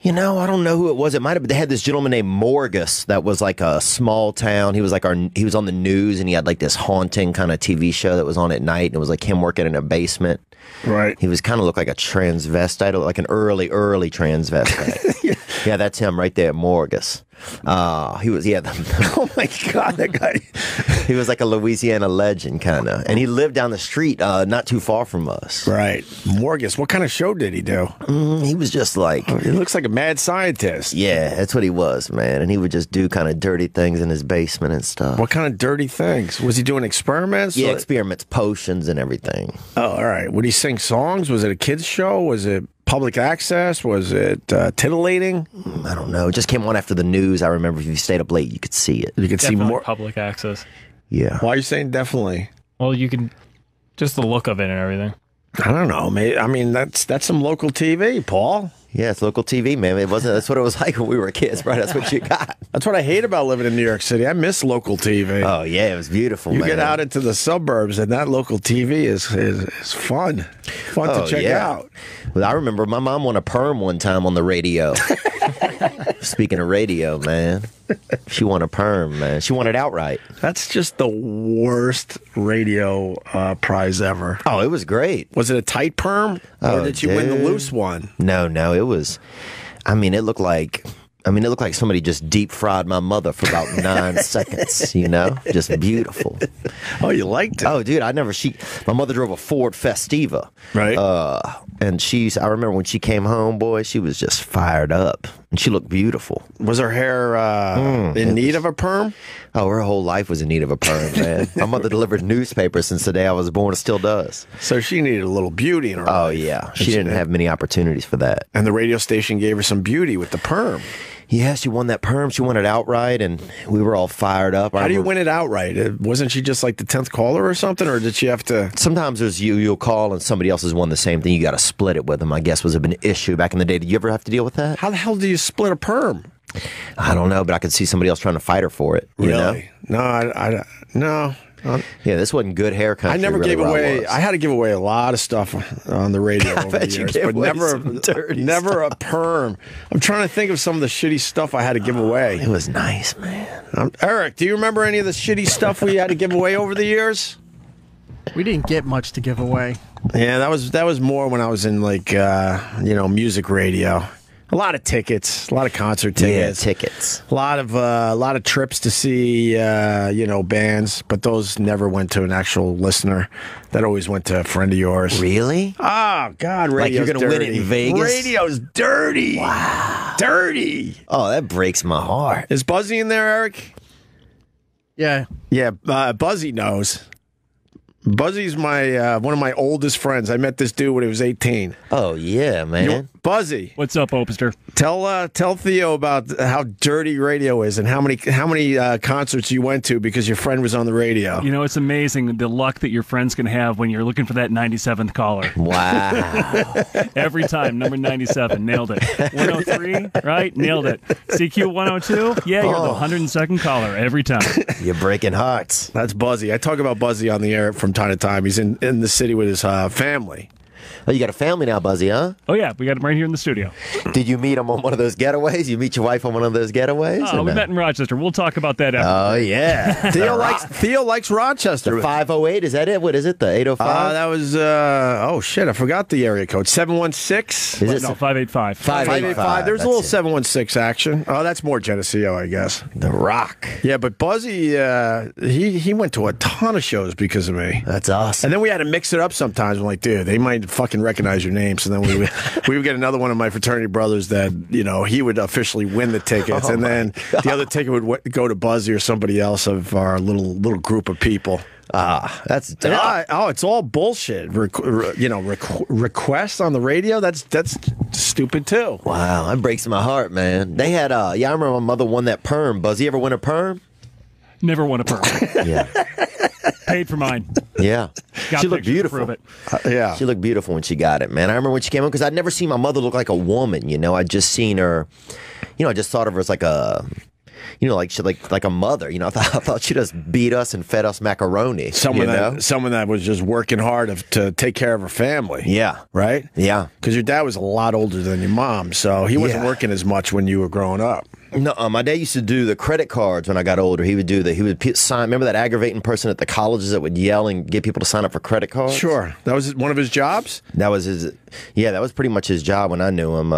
You know, I don't know who it was. It might have. They had this gentleman named Morgus that was like a small town. He was like he was on the news, and he had like this haunting kind of TV show that was on at night, and it was like him working in a basement. Right. He was kind of looked like a transvestite, like an early transvestite. Yeah, that's him right there, Morgus. He was, oh my God, that guy. He was like a Louisiana legend, kind of. And he lived down the street, not too far from us. Right. Morgus, what kind of show did he do? He was just like... He looks like a mad scientist. Yeah, that's what he was, man. And he would just do kind of dirty things in his basement and stuff. What kind of dirty things? Was he doing experiments? Yeah, experiments, potions and everything. Oh, all right. Would he sing songs? Was it a kid's show? Was it public access? Was it titillating? I don't know. It just came on after the news. I remember if you stayed up late, you could see it. You could Definitely see more public access. Yeah. Why are you saying definitely? Well, you can just the look of it and everything. I don't know. I mean, that's some local TV, Paul. Yeah, it's local TV, man. It wasn't. That's what it was like when we were kids, right? That's what you got. That's what I hate about living in New York City. I miss local TV. Oh yeah, it was beautiful. You man. get out into the suburbs, and that local TV is fun to check out. Well, I remember my mom won a perm one time on the radio. Speaking of radio, man, she won a perm, man. She won it outright. That's just the worst radio prize ever. Oh, it was great. Was it a tight perm, or did you win the loose one? No, it was. I mean, it looked like somebody just deep fried my mother for about 9 seconds. You know, just beautiful. Oh, you liked it? Oh, dude, my mother drove a Ford Festiva, right? And I remember when she came home, boy, she was just fired up, and she looked beautiful. Was her hair in need of a perm? Oh, her whole life was in need of a perm, man. My mother delivered newspapers since the day I was born, and still does. So she needed a little beauty in her life. Oh, yeah. She didn't have many opportunities for that. And the radio station gave her some beauty with the perm. Yeah, she won that perm. She won it outright, and we were all fired up. How do you win it outright? Wasn't she just like the 10th caller or something, or did she have to... Sometimes there's you'll call and somebody else has won the same thing. You got to split it with them, I guess, was an issue back in the day. Did you ever have to deal with that? How the hell do you split a perm? I don't know, but I could see somebody else trying to fight her for it. You know? No, no. Yeah, this wasn't good hair country. I never really gave away. I had to give away a lot of stuff on the radio over the years, but never a perm. I'm trying to think of some of the shitty stuff I had to give away. It was nice, man. Eric, do you remember any of the shitty stuff we had to give away over the years? We didn't get much to give away. Yeah, that was more when I was in like music radio. A lot of tickets, a lot of concert tickets. Yeah, tickets. A lot of trips to see bands, but those never went to an actual listener. That always went to a friend of yours. Really? Oh God, radio's like you're gonna dirty. win it in Vegas? Radio's dirty. Wow, dirty. Oh, that breaks my heart. Is Buzzy in there, Eric? Yeah. Yeah, Buzzy knows. Buzzy's my one of my oldest friends. I met this dude when he was 18. Oh yeah, man. Buzzy, what's up, Opester? Tell Theo about how dirty radio is and how many concerts you went to because your friend was on the radio. You know, it's amazing the luck that your friends can have when you're looking for that 97th caller. Wow. Every time, number 97, nailed it. 103, right? Nailed it. CQ 102, yeah, you're the 102nd caller every time. You're breaking hearts. That's Buzzy. I talk about Buzzy on the air from time to time. He's in the city with his family. Oh, you got a family now, Buzzy, huh? Oh, yeah. We got him right here in the studio. Did you meet him on one of those getaways? You meet your wife on one of those getaways? Oh, we met in Rochester. We'll talk about that after. Oh, yeah. Theo likes Rochester. The 508, is that it? What is it, the 805? That was, oh, shit, I forgot the area code. 716? Is it? No, 585. 585. There's a little 716 action. Oh, that's more Geneseo, I guess. The Rock. Yeah, but Buzzy, he went to a ton of shows because of me. That's awesome. And then we had to mix it up sometimes. I'm like, dude, they might fucking recognize your name. So then we would get another one of my fraternity brothers that, he would officially win the tickets. And then the other ticket would go to Buzzy or somebody else of our little group of people. That's it's all bullshit. Requests on the radio. That's stupid too. Wow, that breaks my heart, man. They had I remember my mother won that perm. Buzz, you ever win a perm? Never won a perm. Yeah. Paid for mine. Yeah. Got she looked beautiful. Yeah. She looked beautiful when she got it, man. I remember when she came home because I'd never seen my mother look like a woman, I'd just seen her, I just thought of her as like a like a mother. I thought she just beat us and fed us macaroni. Someone that was just working hard to take care of her family. Yeah. Right? Yeah. Because your dad was a lot older than your mom, so he wasn't working as much when you were growing up. No, my dad used to do the credit cards when I got older. He would sign. Remember that aggravating person at the colleges that would yell and get people to sign up for credit cards? Sure. That was one of his jobs? That was that was pretty much his job when I knew him.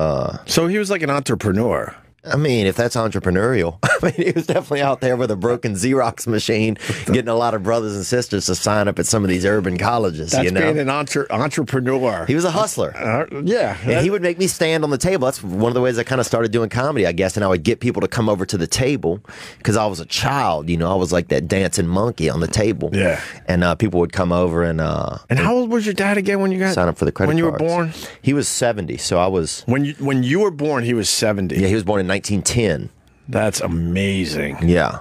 So he was like an entrepreneur. I mean, if that's entrepreneurial, I mean, he was definitely out there with a broken Xerox machine, getting a lot of brothers and sisters to sign up at some of these urban colleges. That's being an entrepreneur. He was a hustler. Yeah. And he would make me stand on the table. That's one of the ways I kind of started doing comedy, I guess. And I would get people to come over to the table because I was a child. I was like that dancing monkey on the table. Yeah. And people would come over and. And how old was your dad again when you got sign up for the credit cards? When you were born? He was 70. So I was. When you were born, he was 70. Yeah, he was born in 1910. That's amazing. Yeah.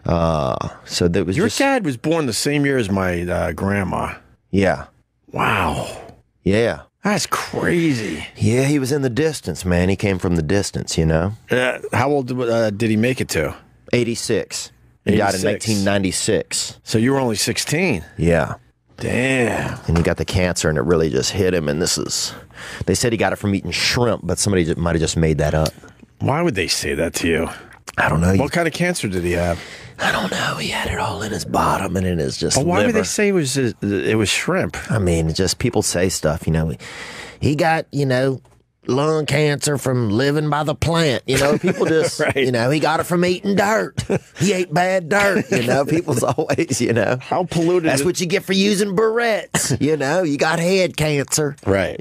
So that was your dad was born the same year as my grandma. Yeah. Wow. Yeah. That's crazy. Yeah, he was in the distance, man. He came from the distance, How old did he make it to? 86. He died in 1996. So you were only 16. Yeah. Damn. And he got the cancer, and it really just hit him. And they said he got it from eating shrimp, but somebody might have just made that up. Why would they say that to you? I don't know. What kind of cancer did he have? I don't know. He had it all in his bottom and in his just liver. Why would they say it was shrimp? I mean, just people say stuff, He got, lung cancer from living by the plant. People just, right. He got it from eating dirt. He ate bad dirt. People's always, How polluted. That's what you get for using barrettes. You got head cancer. Right.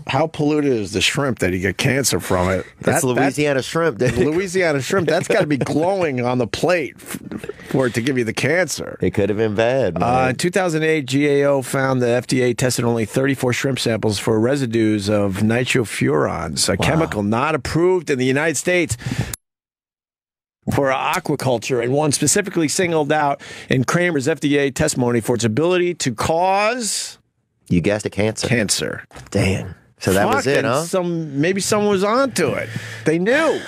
How polluted is the shrimp that you get cancer from it? That's Louisiana shrimp. Louisiana shrimp. That's got to be glowing on the plate for it to give you the cancer. It could have been bad, man. In 2008, GAO found the FDA tested only 34 shrimp samples for residues of nitrofurans, a chemical not approved in the United States for aquaculture, and one specifically singled out in Kramer's FDA testimony for its ability to cause... You guessed it, cancer. Cancer. Damn. So that was it, huh? Maybe someone was onto it. They knew.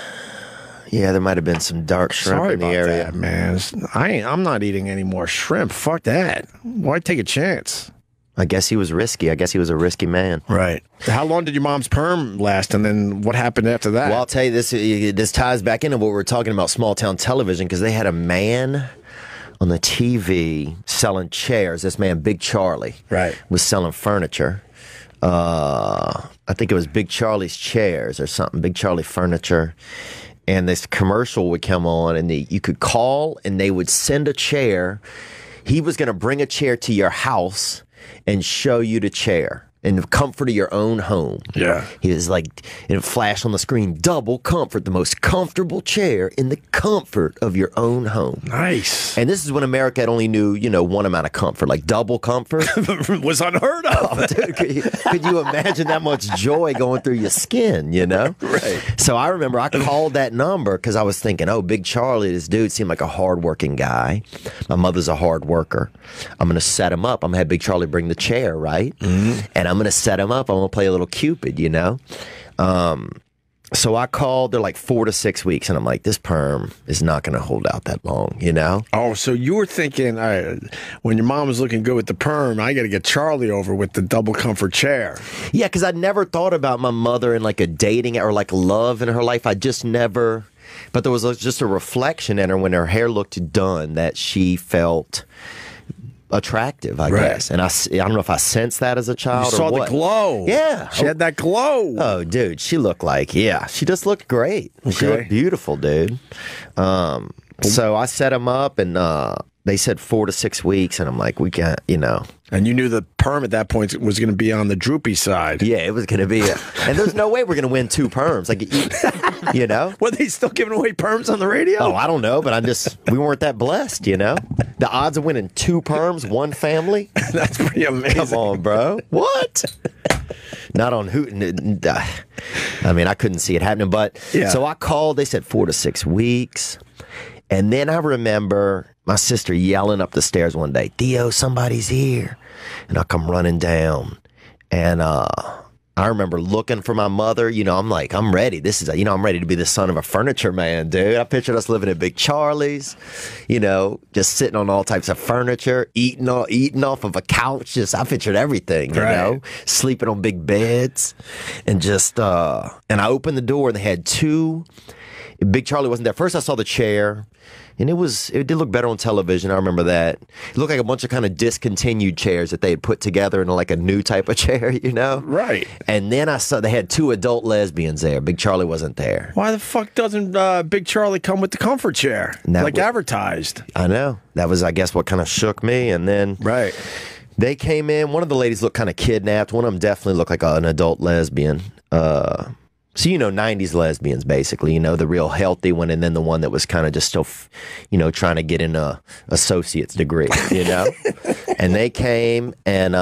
Yeah, there might have been some dark shrimp in the area. That, man. I'm not eating any more shrimp. Fuck that. Why take a chance? I guess he was risky. I guess he was a risky man. Right. How long did your mom's perm last, and then what happened after that? Well, I'll tell you, this ties back into what we were talking about, small town television, because they had a man on the TV selling chairs. This man, Big Charlie, was selling furniture. I think it was Big Charlie's Chairs or something, Big Charlie Furniture. And this commercial would come on, and you could call, and they would send a chair. He was going to bring a chair to your house and show you the chair in the comfort of your own home. Yeah. He was like, it flashed on the screen, double comfort, the most comfortable chair in the comfort of your own home. Nice. And this is when America only knew, one amount of comfort, like double comfort. Was unheard of. Oh, dude, could you imagine that much joy going through your skin, Right. So I remember I called that number because I was thinking, Big Charlie, this dude seemed like a hardworking guy. My mother's a hard worker. I'm going to set him up. I'm going to have Big Charlie bring the chair, right? Mm-hmm. And I'm going to set him up. I'm going to play a little Cupid, So I called. They're like 4 to 6 weeks, and I'm like, this perm is not going to hold out that long, Oh, so you were thinking, when your mom was looking good with the perm, I got to get Charlie over with the double comfort chair. Yeah, because I never thought about my mother and like a dating or like love in her life. I just never. But there was just a reflection in her when her hair looked done that she felt attractive, I guess. And I don't know if I sensed that as a child or what. You saw the glow. Yeah. She had that glow. Oh, dude, she looked like, she just looked great. Okay. She looked beautiful, dude. So I set him up, and they said 4 to 6 weeks, and I'm like, we can't, And you knew the perm at that point was going to be on the droopy side. Yeah, it was going to be. And there's no way we're going to win 2 perms. Like, Were they still giving away perms on the radio? Oh, I don't know, but we weren't that blessed, The odds of winning 2 perms, 1 family? That's pretty amazing. Come on, bro. What? Not on who. I mean, I couldn't see it happening, but so I called. They said 4 to 6 weeks. And then I remember my sister yelling up the stairs one day, Theo, somebody's here. And I come running down. And I remember looking for my mother. You know, I'm like, I'm ready. This is, I'm ready to be the son of a furniture man, dude. I pictured us living at Big Charlie's, just sitting on all types of furniture, eating off of a couch. I pictured everything, you know, sleeping on big beds, and and I opened the door and they had two. Big Charlie wasn't there. First, I saw the chair. And it did look better on television. I remember that. It looked like a bunch of kind of discontinued chairs that they had put together into like a new type of chair, Right. And then I saw they had two adult lesbians there. Big Charlie wasn't there. Why the fuck doesn't Big Charlie come with the comfort chair like advertised? I know. That was, I guess, what kind of shook me. And then they came in. One of the ladies looked kind of kidnapped. One of them definitely looked like an adult lesbian. So, 90s lesbians, basically, the real healthy one, and then the one that was kind of just still, trying to get an associate's degree, And they came and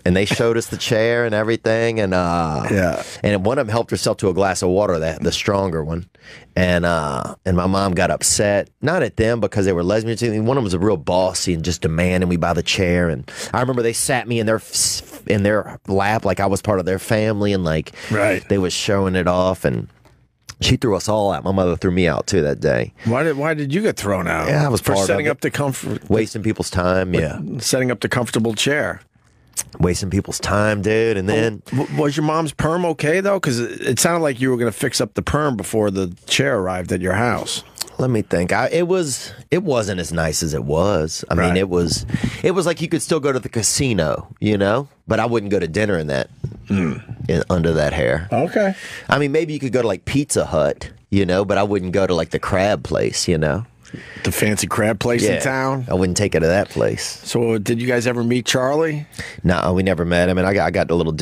they showed us the chair and everything. And and one of them helped herself to a glass of water, the stronger one. And my mom got upset, not at them because they were lesbians. One of them was a real bossy and just demanding we buy the chair. And I remember they sat me in their lap like I was part of their family, and like they was showing it off, and she threw us all out. My mother threw me out too that day. Why did you get thrown out? Yeah, I was for part setting of up the comfort, wasting people's time. Setting up the comfortable chair. Wasting people's time, dude. And then was your mom's perm okay though? Because it sounded like you were going to fix up the perm before the chair arrived at your house. Let me think. It wasn't as nice as it was. I mean, it was like you could still go to the casino, but I wouldn't go to dinner in that under that hair. Okay. I mean, maybe you could go to like Pizza Hut, but I wouldn't go to like the crab place, The fancy crab place in town? I wouldn't take her to that place. So did you guys ever meet Charlie? No, we never met him, and I got a little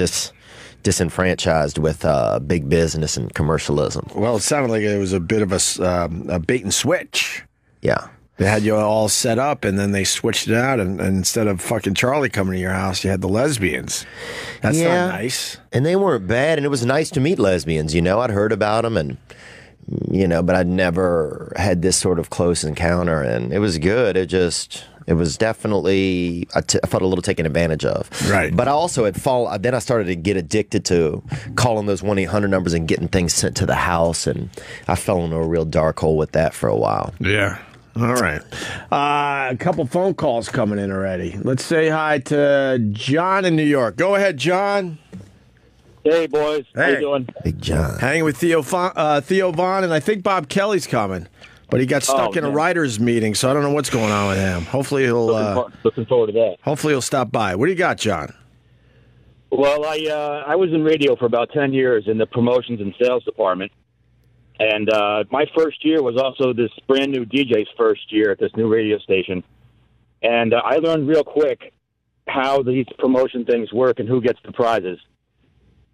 disenfranchised with big business and commercialism. Well, it sounded like it was a bit of a bait and switch. Yeah. They had you all set up, and then they switched it out, and instead of fucking Charlie coming to your house, you had the lesbians. That's not nice. And they weren't bad, and it was nice to meet lesbians, I'd heard about them, and but I'd never had this sort of close encounter, and it was good. It was definitely, I felt a little taken advantage of. Right. But I also then I started to get addicted to calling those 1-800 numbers and getting things sent to the house, and I fell into a real dark hole with that for a while. Yeah. All right. A couple phone calls coming in already. Let's say hi to John in New York. Go ahead, John. Hey, boys. How you doing? Big John. Hanging with Theo Vaughn, and I think Bob Kelly's coming. But he got stuck in a writers' meeting, so I don't know what's going on with him. Hopefully he'll looking forward to that. Hopefully he'll stop by. What do you got, John? Well, I was in radio for about 10 years in the promotions and sales department. And my first year was also this brand new DJ's first year at this new radio station. And I learned real quick how these promotion things work and who gets the prizes.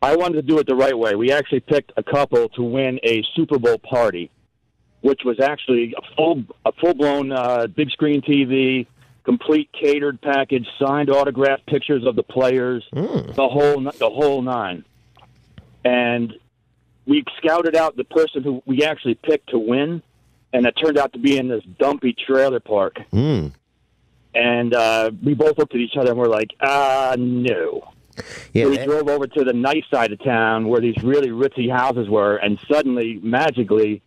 I wanted to do it the right way. We actually picked a couple to win a Super Bowl party, which was actually a full-blown big screen TV, complete catered package, signed autographed pictures of the players, the whole nine. And we scouted out the person who we actually picked to win, and it turned out to be in this dumpy trailer park. And we both looked at each other and we're like, no. Yeah, so we drove over to the nice side of town where these really ritzy houses were, and suddenly, magically,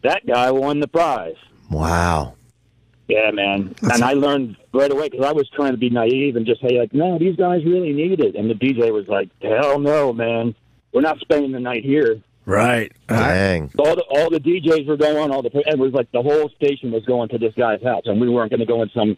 that guy won the prize. Wow. Yeah, man. And I learned right away because I was trying to be naive and just say, like, no, these guys really need it. And the DJ was like, hell no, man. We're not spending the night here. Right. Dang. All the DJs were going, it was like the whole station was going to this guy's house, and we weren't going to go in some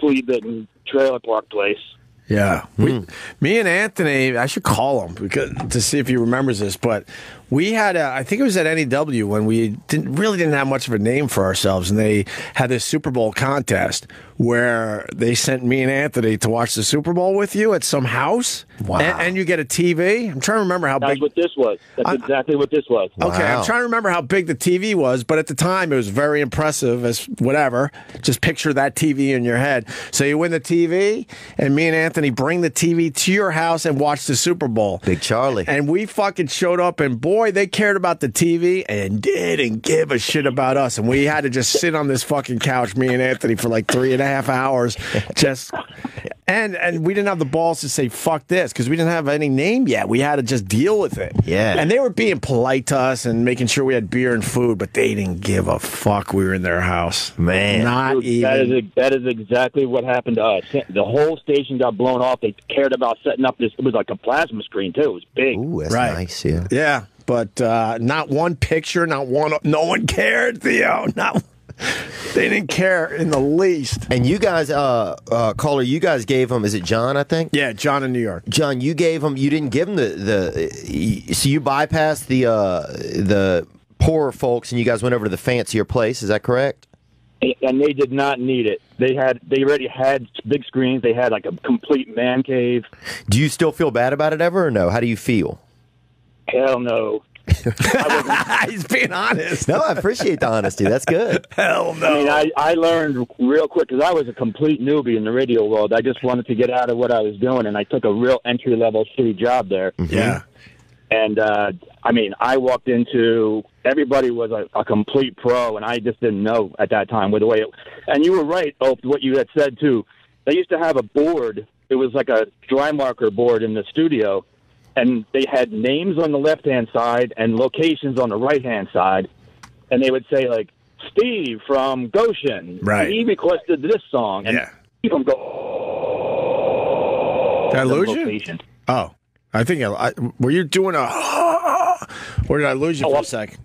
flea-bitten trailer park place. Yeah. Me and Anthony, I should call him to see if he remembers this, but we had I think it was at NEW when we didn't have much of a name for ourselves, and they had this Super Bowl contest where they sent me and Anthony to watch the Super Bowl with you at some house. Wow. And you get a TV. I'm trying to remember how big. That's what this was. That's exactly what this was. Okay, Wow. I'm trying to remember how big the TV was, but at the time it was very impressive as whatever. Just picture that TV in your head. So you win the TV, and me and Anthony bring the TV to your house and watch the Super Bowl. Big Charlie. And we fucking showed up, and boy, they cared about the TV and didn't give a shit about us. And we had to just sit on this fucking couch, me and Anthony, for like 3.5 hours. And we didn't have the balls to say, fuck this, because we didn't have any name yet. We had to just deal with it. Yeah. And they were being polite to us and making sure we had beer and food, but they didn't give a fuck we were in their house. Man. Not Dude, even. That is exactly what happened to us. The whole station got blown off. They cared about setting up this. It was like a plasma screen, too. It was big. Ooh, that's Right. nice, yeah. Yeah, but not one picture, not one. No one cared, Theo. They didn't care in the least. And you guys, caller, you guys gave him, is it John, I think? Yeah, John in New York. John, you didn't give him so you bypassed the poorer folks and you guys went over to the fancier place, is that correct? And they did not need it. They already had big screens. They had like a complete man cave. Do you still feel bad about it ever or no? How do you feel? Hell no. He's being honest. No, I appreciate the honesty. That's good. Hell no. I mean, I learned real quick because I was a complete newbie in the radio world. I just wanted to get out of what I was doing, and I took a real entry-level shitty job there. Mm-hmm. Yeah. And, I mean, I walked into – everybody was a complete pro, and I just didn't know at that time with the way it – and you were right, what you had said, too. They used to have a board. It was like a dry marker board in the studio, and they had names on the left-hand side and locations on the right-hand side. And they would say, like, Steve from Goshen. Right. He requested this song. And Steve from Goshen. Did I lose you? Oh. I think were you doing or did I lose you for a second?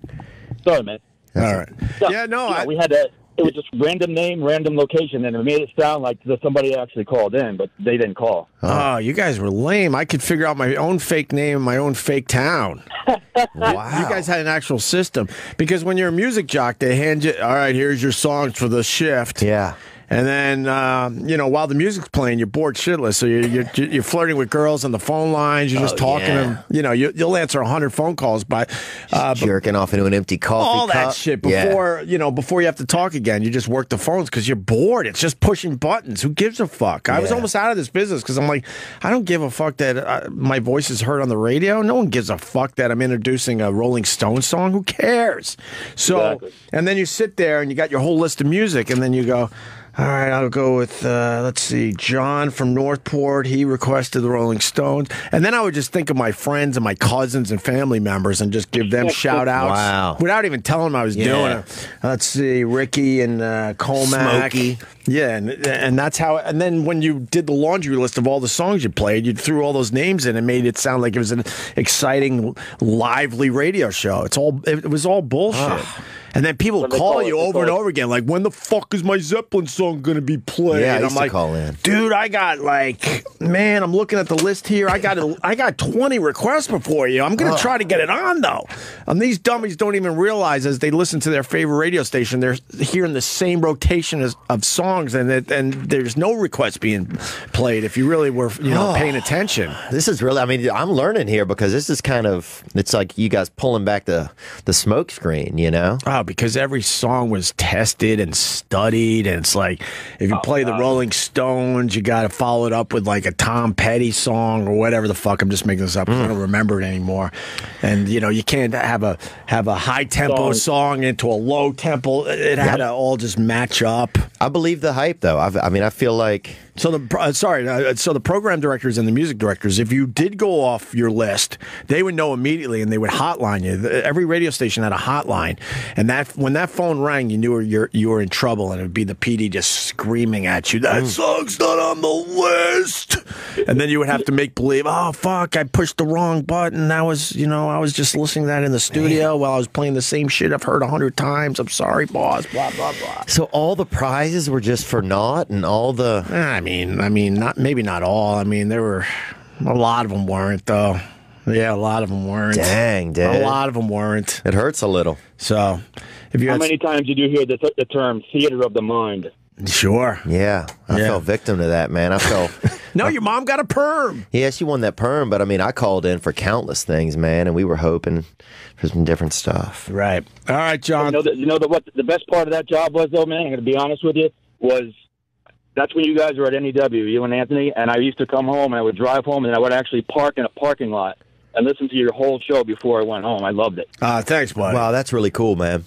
Sorry, man. All right. So, yeah, no. We had that. It was just random name, random location, and it made it sound like somebody actually called in, but they didn't call. Oh, you guys were lame. I could figure out my own fake name in my own fake town. Wow. You guys had an actual system. Because when you're a music jock, they hand you, all right, here's your songs for the shift. Yeah. And then, while the music's playing, you're bored shitless. So you're flirting with girls on the phone lines. You're just talking to them. You'll answer 100 phone calls by jerking off into an empty coffee all cup. that shit before you have to talk again. You just work the phones because you're bored. It's just pushing buttons. Who gives a fuck? I was almost out of this business because I'm like, I don't give a fuck that my voice is heard on the radio. No one gives a fuck that I'm introducing a Rolling Stones song. Who cares? So, and then you sit there and you got your whole list of music, and then you go, all right, I'll go with, let's see, John from Northport. He requested the Rolling Stones. And then I would just think of my friends and my cousins and family members and just give them shout-outs. Wow. Without even telling them I was doing it. Let's see, Ricky and Colmac. Smokey. Yeah, and that's how. And then when you did the laundry list of all the songs you played, you threw all those names in and made it sound like it was an exciting, lively radio show. It was all bullshit. And then people would call you over and over again, like, when the fuck is my Zeppelin song going to be played? Yeah, I and used I'm like, to call in. Dude, I got I'm looking at the list here. I got 20 requests before you. I'm going to try to get it on, though. And these dummies don't even realize as they listen to their favorite radio station, they're hearing the same rotation of songs, and there's no requests being played if you really were paying attention. This is really, I mean, I'm learning here because this is it's like you guys pulling back the smoke screen, you know? Oh, because every song was tested and studied, and it's like if you play the Rolling Stones, you got to follow it up with like a Tom Petty song or whatever the fuck. I'm just making this up. I don't remember it anymore. And you can't have a high tempo song into a low tempo. It had to all just match up. I believe the hype, though. I feel like. So the program directors and the music directors, if you did go off your list, they would know immediately and they would hotline you. Every radio station had a hotline, and when that phone rang, you knew you were in trouble, and it would be the PD just screaming at you, "That song's not on the list," and then you would have to make believe, "Oh fuck, I pushed the wrong button. I was just listening to that in the studio while I was playing the same shit I've heard 100 times. I'm sorry, boss." Blah blah blah. So all the prizes were just for naught, and all the. I mean, not all. I mean, there were a lot of them weren't, though. Yeah, a lot of them weren't. Dang, dude. A lot of them weren't. It hurts a little. So, how many times did you hear the term theater of the mind? Sure. Yeah, I fell victim to that, man. I fell. No, your mom got a perm. Yeah, she won that perm, but I mean, I called in for countless things, man, and we were hoping for some different stuff. Right. All right, John. What the best part of that job was, though, man? I'm going to be honest with you. That's when you guys were at NEW, you and Anthony, and I used to come home, and I would drive home, and I would actually park in a parking lot and listen to your whole show before I went home. I loved it. Thanks, buddy. Wow, that's really cool, man.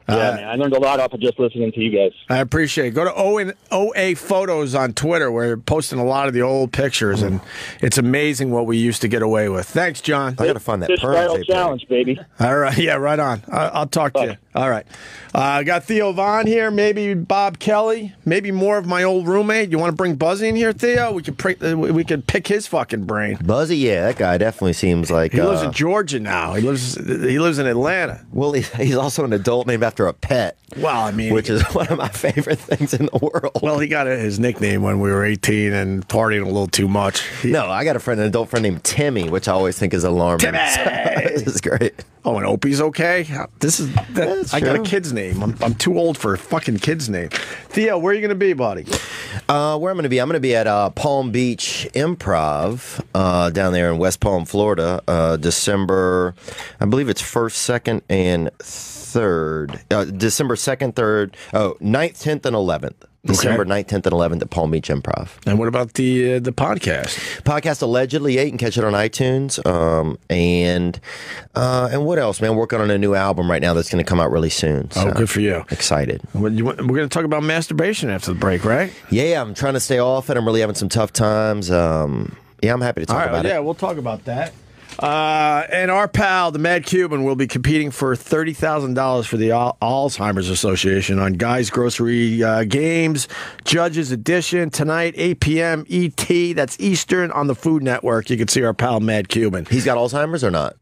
Yeah, man, I learned a lot off of just listening to you guys. I appreciate it. Go to OA Photos on Twitter. We're posting a lot of the old pictures, and it's amazing what we used to get away with. Thanks, John. I got to find that Style challenge, baby. All right. Yeah, right on. I'll talk to you. All right. I got Theo Vaughn here, maybe Bob Kelly, maybe more of my old roommate. You want to bring Buzzy in here, Theo? We could pick his fucking brain. Buzzy, yeah, that guy definitely seems like... He lives in Georgia now. He lives in Atlanta. Well, he's also an adult named after a pet. Well, I mean... Which is one of my favorite things in the world. Well, he got his nickname when we were 18 and partying a little too much. No, I got an adult friend named Timmy, which I always think is alarming. Timmy! This is great. Oh, and Opie's okay? I got a kid's name. I'm too old for a fucking kid's name. Theo, where are you going to be, buddy? Where I'm going to be? I'm going to be at Palm Beach Improv down there in West Palm, Florida, December, I believe it's 1st, 2nd, and 3rd. December 2nd, 3rd, 9th, 10th, and 11th. December 9th, 10th, and 11th at Palm Beach Improv. And what about the podcast? Podcast allegedly, you can catch it on iTunes. And what else, man? Working on a new album right now that's going to come out really soon. So good for you. Excited. We're going to talk about masturbation after the break, right? Yeah, I'm trying to stay off it. I'm really having some tough times. I'm happy to talk about it. Yeah, we'll talk about that. And our pal, the Mad Cuban, will be competing for $30,000 for the Alzheimer's Association on Guy's Grocery Games Judges Edition tonight, 8 p.m. ET. That's Eastern on the Food Network. You can see our pal Mad Cuban. He's got Alzheimer's or not?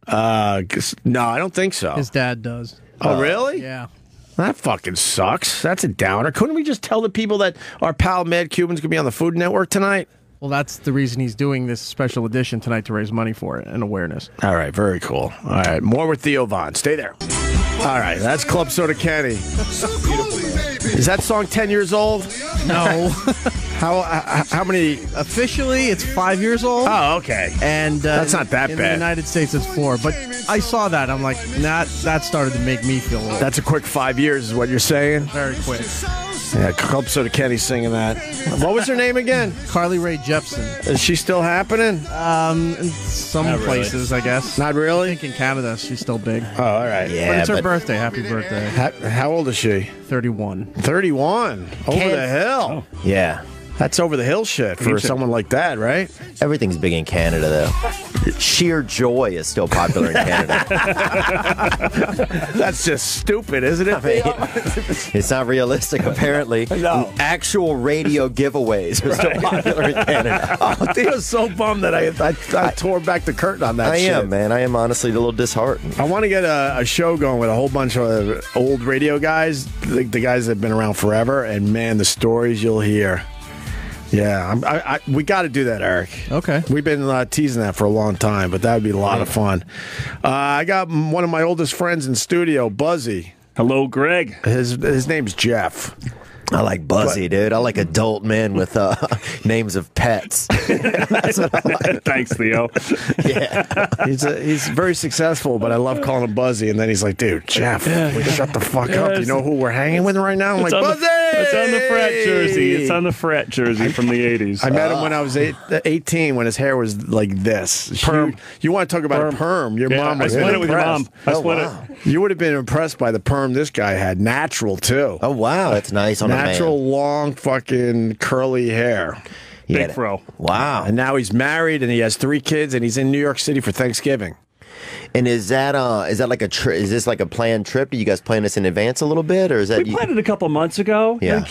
No, I don't think so. His dad does. Oh, really? Yeah. That fucking sucks. That's a downer. Couldn't we just tell the people that our pal Mad Cuban's going to be on the Food Network tonight? Well, that's the reason he's doing this special edition tonight, to raise money for it and awareness. All right, very cool. All right, more with Theo Vaughn. Stay there. All right, that's Club Soda Kenny. Is that song 10 years old? No. How many? Officially, it's 5 years old. Oh, okay. And that's not that in bad. In the United States, it's 4. But I saw that. I'm like, that started to make me feel old. That's a quick 5 years is what you're saying? Very quick. Yeah, Club Soda Kenny singing that. What was her name again? Carly Rae Jepsen. Is she still happening? In some places, I guess. Not really? I think in Canada, she's still big. Oh, all right. Yeah, but it's her birthday. Happy birthday. How old is she? 31. 31? Over the hill. Oh. Yeah. That's over the hill shit for someone like that, right? Everything's big in Canada, though. Sheer Joy is still popular in Canada. That's just stupid, isn't it? I mean, it's not realistic, apparently. No. Actual radio giveaways are still popular in Canada. Oh, Theo's so bummed that I tore back the curtain on that shit. I am, man. I am honestly a little disheartened. I want to get a show going with a whole bunch of old radio guys, the guys that have been around forever, and man, the stories you'll hear. Yeah, we got to do that, Eric. Okay. We've been teasing that for a long time, but that would be a lot of fun. I got one of my oldest friends in studio, Buzzy. Hello, Greg. His name's Jeff. I like Buzzy, dude. I like adult men with names of pets. That's what I like. Thanks, Theo. Yeah. He's very successful, but I love calling him Buzzy. And then he's like, dude, Jeff, shut the fuck up. You know who we're hanging with right now? I'm like, Buzzy! It's on the frat jersey. It's on the frat jersey from the 80s. I met him when I was 18, when his hair was like this. Perm. You want to talk about a perm. Your mom was I split it with your mom. I split it. You would have been impressed by the perm this guy had. Natural, too. Oh, wow. That's nice on a man. Natural, long, fucking curly hair. Big fro. Wow. And now he's married and he has 3 kids and he's in New York City for Thanksgiving. And is that like is this like a planned trip? Do you guys plan this in advance a little bit, or is that we planned it a couple months ago? Yeah.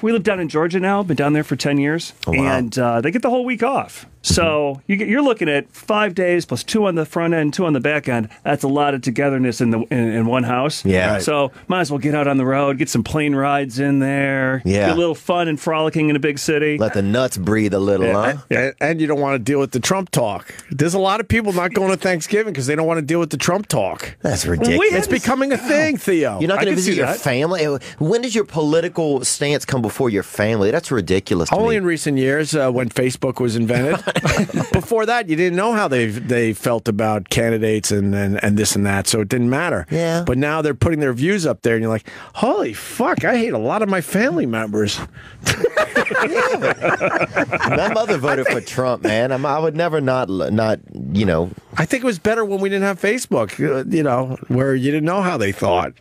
We live down in Georgia now. Been down there for 10 years, and they get the whole week off. So you're looking at 5 days plus 2 on the front end, 2 on the back end. That's a lot of togetherness in one house. Yeah. Right. So might as well get out on the road, get some plane rides in there. Yeah. Get a little fun and frolicking in a big city. Let the nuts breathe a little, huh? And you don't want to deal with the Trump talk. There's a lot of people not going to Thanksgiving because they don't want to deal with the Trump talk. That's ridiculous. It's becoming a thing, Theo. You're not going to visit your family? When does your political stance come before your family? That's ridiculous to Only me. in recent years when Facebook was invented. Before that, you didn't know how they felt about candidates and this and that, so it didn't matter. Yeah. But now they're putting their views up there, and you're like, holy fuck, I hate a lot of my family members. My mother voted for Trump, man. I would never not I think it was better when we didn't have Facebook, where you didn't know how they thought.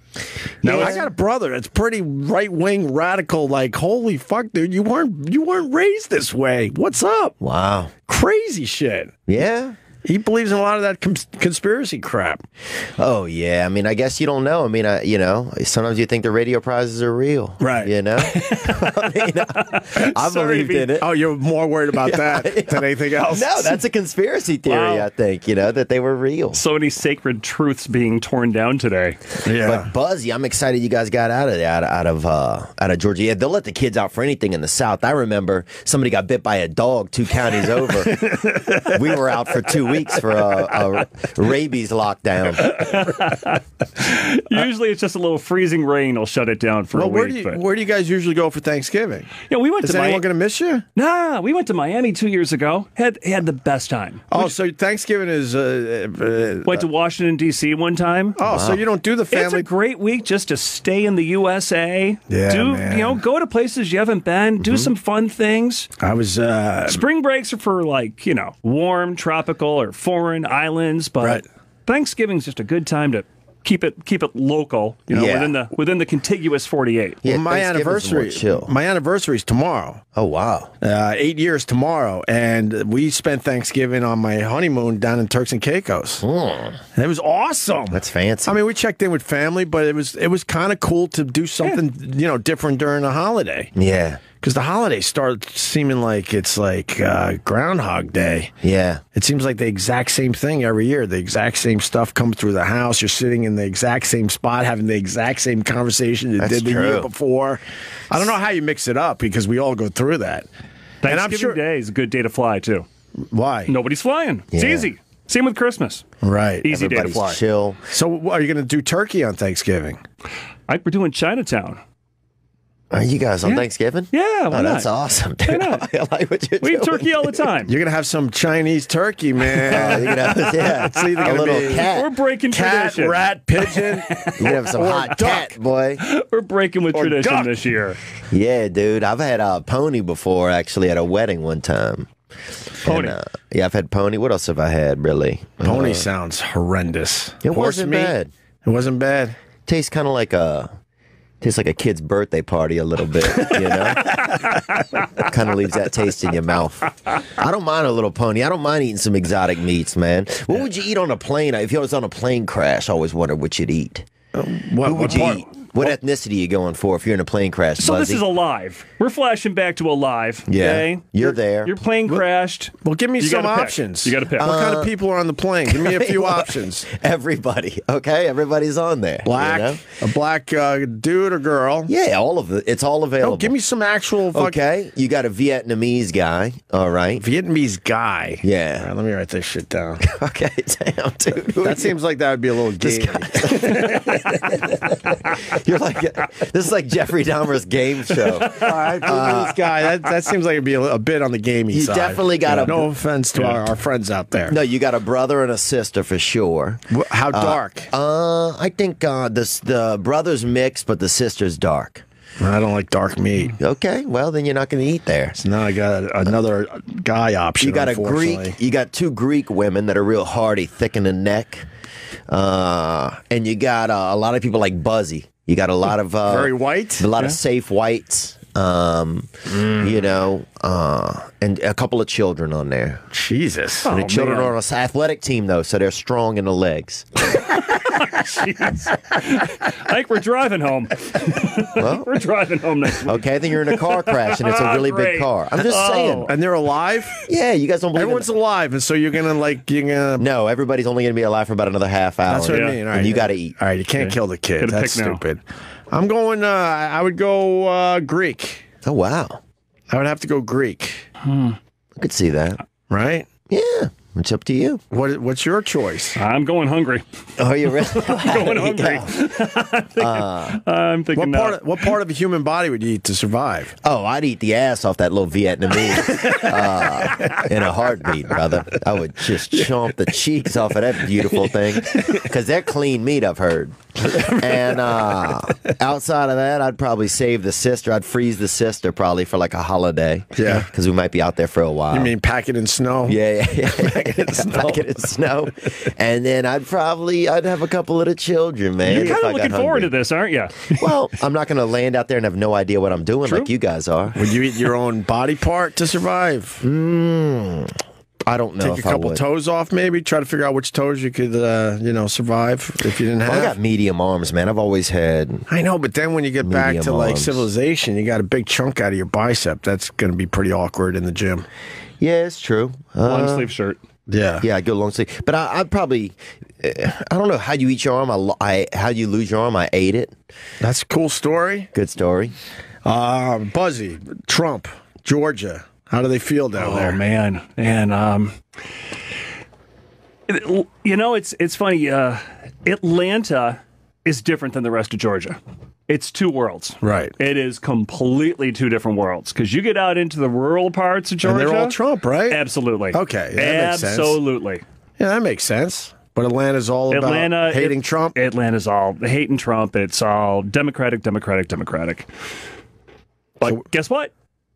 Now, I got a brother that's pretty right-wing, radical, like, holy fuck, dude, you weren't raised this way. What's up? Wow. Crazy shit. Yeah. He believes in a lot of that conspiracy crap. Oh, yeah. I mean, I guess you don't know. I mean, sometimes you think the radio prizes are real. Right. I believed in it. Oh, you're more worried about that than anything else? No, that's a conspiracy theory, I think, that they were real. So many sacred truths being torn down today. Yeah. But Buzzy, I'm excited you guys got out of Georgia. Yeah, they'll let the kids out for anything in the South. I remember somebody got bit by a dog 2 counties over. We were out for 2 weeks for a rabies lockdown. Usually it's just a little freezing rain will shut it down for a week. Where do you guys usually go for Thanksgiving? We went Is anyone going to miss you? Nah, we went to Miami 2 years ago. Had the best time. So Thanksgiving is... went to Washington, D.C. one time. Oh, wow. So you don't do the family... It's a great week just to stay in the USA. Yeah, man. Go to places you haven't been. Do some fun things. I was... Spring breaks are for, warm, tropical, or foreign islands, but Thanksgiving's just a good time to keep it local, within the contiguous 48. Yeah, well, my anniversary's tomorrow. Oh, wow. 8 years tomorrow, and we spent Thanksgiving on my honeymoon down in Turks and Caicos. And it was awesome. That's fancy. I mean, we checked in with family, but it was kind of cool to do something different during the holiday. Yeah. Because the holidays start seeming like it's like Groundhog Day. Yeah. It seems like the exact same thing every year. The exact same stuff comes through the house. You're sitting in the exact same spot, having the exact same conversation you did the year before. I don't know how you mix it up because we all go through that. Thanksgiving Day is a good day to fly, too. Why? Nobody's flying. It's easy. Same with Christmas. Right. Easy day to fly. Chill. So are you going to do turkey on Thanksgiving? We're doing Chinatown. Are you guys on Thanksgiving? Yeah, why not? That's awesome, dude. I like what you're doing. We eat turkey all the time. You're going to have some Chinese turkey, man. You're gonna have, It's either a little be cat. We're breaking tradition. Rat, pigeon. You're going to have some hot cat, boy. We're breaking with tradition duck. this year. Yeah, dude. I've had a pony before, actually, at a wedding one time. Pony. And, I've had pony. What else have I had, really? Pony sounds horrendous. It wasn't bad. It wasn't bad. Tastes kind of like a kid's birthday party a little bit, kind of leaves that taste in your mouth. I don't mind a little pony. I don't mind eating some exotic meats, man. What would you eat on a plane? If you was on a plane crash, I always wondered what you'd eat. What would you eat? What ethnicity are you going for if you're in a plane crash? So Buzzy? this is alive. We're flashing back to alive. Yeah, okay? you're there. Your plane crashed. Well, give me some options. You got to pick. What kind of people are on the plane? Give me a few options. Everybody. Okay, everybody's on there. Black, a black dude or girl? Yeah, all of it. It's all available. Oh, give me some actual. Okay, you got a Vietnamese guy. All right, Vietnamese guy. Yeah. All right, let me write this shit down. Okay, damn, dude. That seems like that would be a little gay. You're like, this is like Jeffrey Dahmer's game show. All right, Vietnamese guy. That seems like it'd be a bit on the gamey side. You definitely got a. No offense to our friends out there. No, you got a brother and a sister for sure. How dark? I think the brother's mixed, but the sister's dark. I don't like dark meat. Okay, well then you're not going to eat there. So now I got another guy option. You got a Greek. You got 2 Greek women that are real hardy, thick in the neck, and you got a lot of people like Buzzy. You got a lot of very white, a lot of safe whites. And a couple of children on there. Jesus. And the children are on an athletic team, though, so they're strong in the legs. I think we're driving home. Well, we're driving home next week. Okay, then you're in a car crash, and it's a really big car. I'm just saying. And they're alive? Yeah, you guys don't believe everyone's alive, and so you're going to, No, everybody's only going to be alive for about another half hour. That's what I mean. All right, and you got to eat. All right, you can't kill the kid. That's stupid. I'm going, I would go Greek. Oh, wow. I would have to go Greek. I could see that. Right? Yeah. It's up to you. What's your choice? I'm going hungry. Oh, you really? I'm going hungry. I'm thinking. What part of a human body would you eat to survive? Oh, I'd eat the ass off that little Vietnamese in a heartbeat, brother. I would just chomp the cheeks off of that beautiful thing because they're clean meat, I've heard. And outside of that, I'd probably save the sister. I'd freeze the sister probably for like a holiday. Yeah, because we might be out there for a while. You mean pack it in snow? Yeah. bucket of snow. And then I'd have a couple of the children, man. You're kind of looking forward to this, aren't you? Well, I'm not going to land out there and have no idea what I'm doing like you guys are. Would you eat your own body part to survive? I don't know. Take a couple toes off, maybe. Try to figure out which toes you could, survive if you didn't have. I got medium arms, man. I've always had. I know, but then when you get back to like civilization, you got a big chunk out of your bicep. That's going to be pretty awkward in the gym. Yeah, it's true. Long sleeve shirt. Yeah, I go long sleeve. But I'd probably. I don't know how you eat your arm. How you lose your arm? I ate it. That's a cool story. Good story. Buzzy, Trump, Georgia. How do they feel down there? Oh, man. And, it's funny. Atlanta is different than the rest of Georgia. It's two worlds. Right. It is completely two different worlds. Because you get out into the rural parts of Georgia. And they're all Trump, right? Absolutely. Okay. That makes sense. Absolutely. Yeah, that makes sense. But Atlanta's all about hating Trump? Atlanta's all hating Trump. It's all Democratic. But guess what?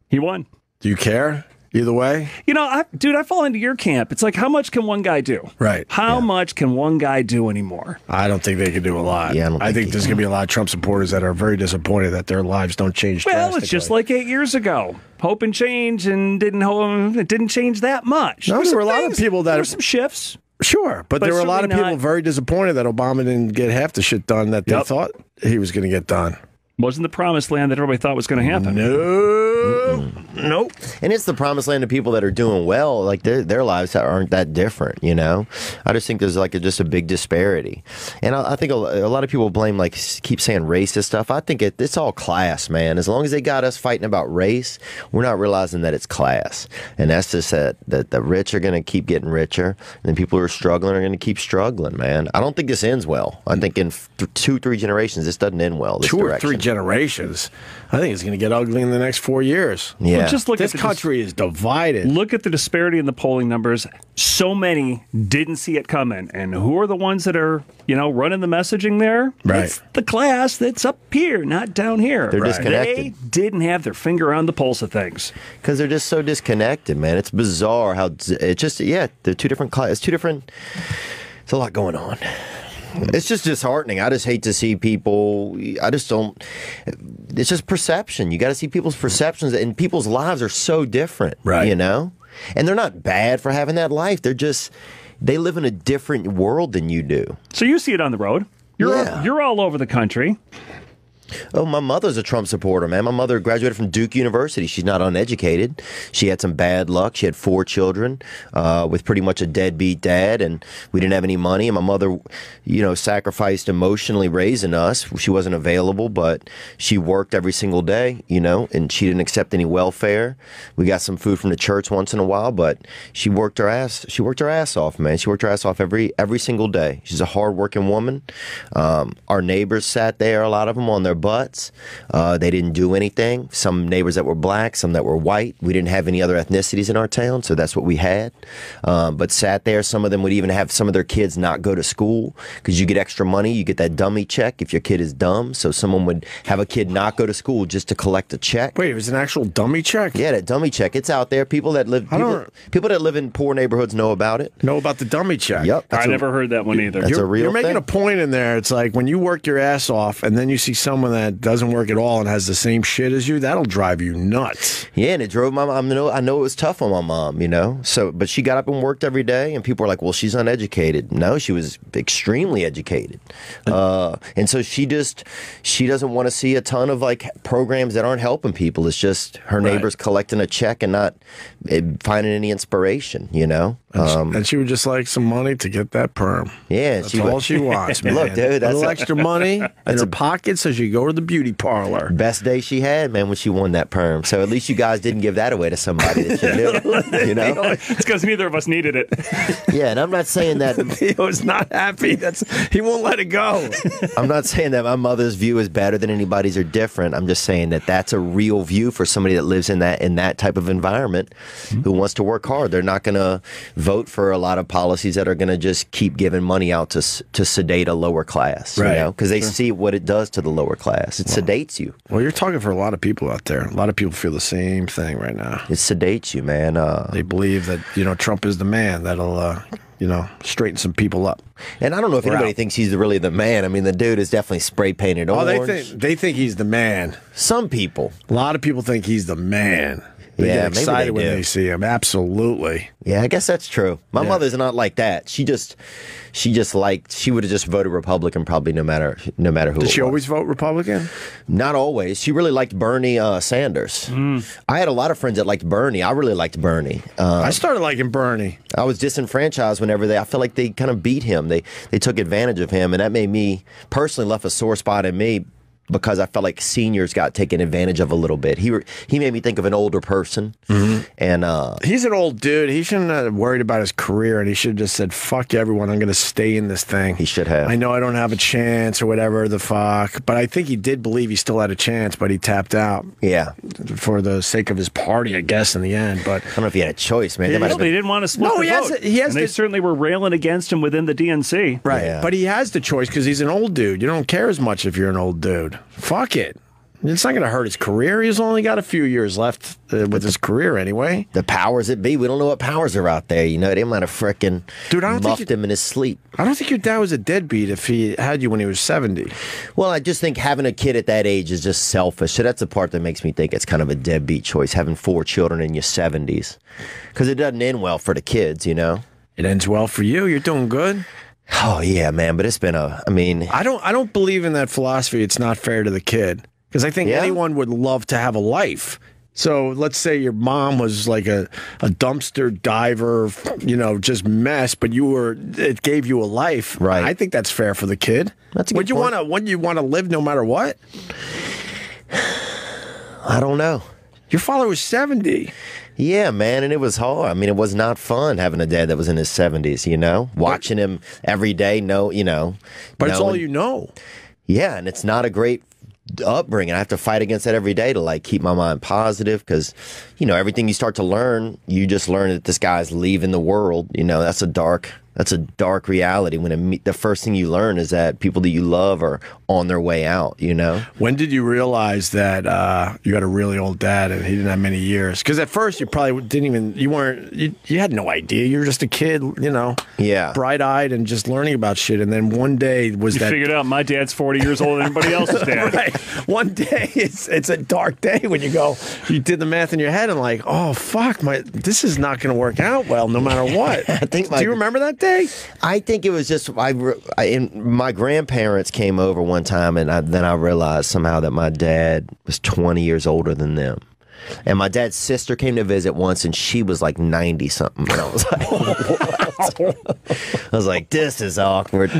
He won. Do you care either way? I fall into your camp. It's like, how much can one guy do? Right. How much can one guy do anymore? I don't think they can do a lot. Yeah, I think there's going to be a lot of Trump supporters that are very disappointed that their lives don't change drastically. Well, it's just like 8 years ago. Hope and change, and it didn't change that much. No, there were a lot of people that... There were some shifts. Sure, but there were a lot of people very disappointed that Obama didn't get half the shit done that they thought he was going to get done. Wasn't the promised land that everybody thought was going to happen. No. Nope. And it's the promised land of people that are doing well. Like their lives aren't that different, you know? I just think there's just a big disparity. And I think a lot of people blame, keep saying racist stuff. I think it's all class, man. As long as they got us fighting about race, we're not realizing that it's class. And that's just that the rich are going to keep getting richer, and then people who are struggling are going to keep struggling, man. I don't think this ends well. I think in 2-3 generations, this doesn't end well. This 2 or direction. 3 generations. I think it's going to get ugly in the next 4 years. Yeah. Well, just look this country is divided. Look at the disparity in the polling numbers. So many didn't see it coming. And who are the ones that are, running the messaging there? Right. It's the class that's up here, not down here. They're disconnected. They didn't have their finger on the pulse of things. Because they're just so disconnected, man. It's bizarre how they're two different classes. It's a lot going on. It's just disheartening. I just hate to see people. It's just perception. You got to see people's perceptions, and people's lives are so different, right? And they're not bad for having that life. They live in a different world than you do. So you see it on the road. You're all over the country. Oh, my mother's a Trump supporter, man. My mother graduated from Duke University. She's not uneducated. She had some bad luck. She had 4 children with pretty much a deadbeat dad, and we didn't have any money. And my mother, sacrificed emotionally raising us. She wasn't available, but she worked every single day, and she didn't accept any welfare. We got some food from the church once in a while, but she worked her ass. She worked her ass off, man. She worked her ass off every single day. She's a hardworking woman. Our neighbors sat there, a lot of them, on their butts. They didn't do anything. Some neighbors that were black, some that were white. We didn't have any other ethnicities in our town, so that's what we had. But sat there. Some of them would even have some of their kids not go to school because you get extra money. You get that dummy check if your kid is dumb. So someone would have a kid not go to school just to collect a check. Wait, it was an actual dummy check? Yeah, that dummy check. It's out there. People that live in poor neighborhoods know about it. Know about the dummy check. Yep. I never heard that one either. That's a real You're making thing. a point in there. It's like when you work your ass off and then you see someone that doesn't work at all and has the same shit as you, that'll drive you nuts. Yeah, and it drove my mom. I know it was tough on my mom, So, but she got up and worked every day, and people were like, well, she's uneducated. No, she was extremely educated. And so she doesn't want to see a ton of programs that aren't helping people. It's just her neighbors collecting a check and not finding any inspiration, And she would just like some money to get that perm. Yeah, that's all she wants, man. Look, dude, that's a little extra money in her pocket so she go to the beauty parlor. Best day she had, man, when she won that perm. So at least you guys didn't give that away to somebody that you knew. It's because neither of us needed it. Yeah, and I'm not saying that Theo's not happy. He won't let it go. I'm not saying that my mother's view is better than anybody's or different. I'm just saying that that's a real view for somebody that lives in that type of environment who wants to work hard. They're not going to vote for a lot of policies that are going to just keep giving money out to sedate a lower class, right? You know, because they see what it does to the lower class. It sedates you. Well, you're talking for a lot of people out there. A lot of people feel the same thing right now. It sedates you, man. They believe that, you know, Trump is the man that'll, you know, straighten some people up. And I don't know if anybody thinks he's really the man. I mean, the dude is definitely spray painted orange. They think he's the man. Some people. A lot of people think he's the man. They get excited when they see him. Absolutely. Yeah, I guess that's true. My mother's not like that. She would have just voted Republican probably no matter who. Did she always vote Republican? Not always. She really liked Bernie Sanders. I had a lot of friends that liked Bernie. I really liked Bernie. I started liking Bernie. I was disenfranchised whenever I feel like they kind of beat him. They took advantage of him, and that made me personally left a sore spot in me, because I felt like seniors got taken advantage of a little bit. He made me think of an older person. And he's an old dude. He shouldn't have worried about his career, and he should have just said, fuck everyone, I'm going to stay in this thing. He should have. I know I don't have a chance or whatever the fuck, but I think he did believe he still had a chance, but he tapped out. Yeah. For the sake of his party, I guess, in the end. But I don't know if he had a choice, man. They didn't want to split the vote. And they certainly were railing against him within the DNC. Right. Yeah. But he has the choice because he's an old dude. You don't care as much if you're an old dude. Fuck it. It's not going to hurt his career. He's only got a few years left with his career anyway. The powers that be, we don't know what powers are out there. You know, they might have frickin' muffed him in his sleep. I don't think your dad was a deadbeat if he had you when he was 70. Well, I just think having a kid at that age is just selfish. So that's the part that makes me think it's kind of a deadbeat choice, having 4 children in your 70s. Because it doesn't end well for the kids, you know? It ends well for you. You're doing good. Oh, yeah, man. But it's been I don't believe in that philosophy. It's not fair to the kid. Because I think anyone would love to have a life. So let's say your mom was like a dumpster diver, you know, just mess, but it gave you a life. Right. I think that's fair for the kid. That's a good point. Wouldn't you want to live no matter what? I don't know. Your father was 70. Yeah, man, and it was hard. I mean, it was not fun having a dad that was in his 70s, you know? Watching him every day, you know. But it's all you know. Yeah, and it's not a great upbringing. I have to fight against that every day to like keep my mind positive, because you know, everything you start to learn, you just learn that this guy's leaving the world. You know, that's a dark reality when the first thing you learn is that people that you love are on their way out, you know? When did you realize that you had a really old dad and he didn't have many years? Because at first you probably you had no idea. You were just a kid, you know? Yeah. Bright-eyed and just learning about shit. And then one day you figured out my dad's 40 years older than anybody else's dad. Right. One day it's a dark day when you did the math in your head and like, oh, fuck, this is not going to work out well no matter what. Do you remember that day? I think it was just my grandparents came over one time, and then I realized somehow that my dad was 20 years older than them. And my dad's sister came to visit once, and she was like 90 something. And I was like, what? I was like, this is awkward.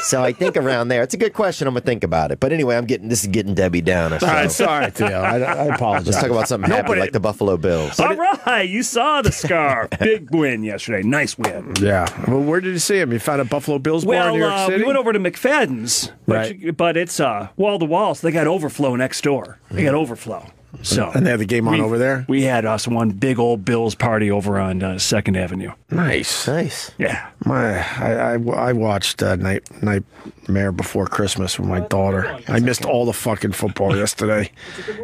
So I think around there, it's a good question. I'm gonna think about it. But anyway, this is getting Debbie Downer. So. All right, sorry, Theo. I apologize. Let's talk about something happy like the Buffalo Bills. All right, you saw the scarf. Big win yesterday. Nice win. Yeah. Well, where did you see him? You found a Buffalo Bills bar in New York City? We went over to McFadden's, but it's wall to wall, so they got overflow next door. They got overflow. So and they had the game on over there? We had us one big old Bills party over on 2nd Avenue. Nice. Yeah. I watched Nightmare Before Christmas with my daughter. I missed all the fucking football yesterday.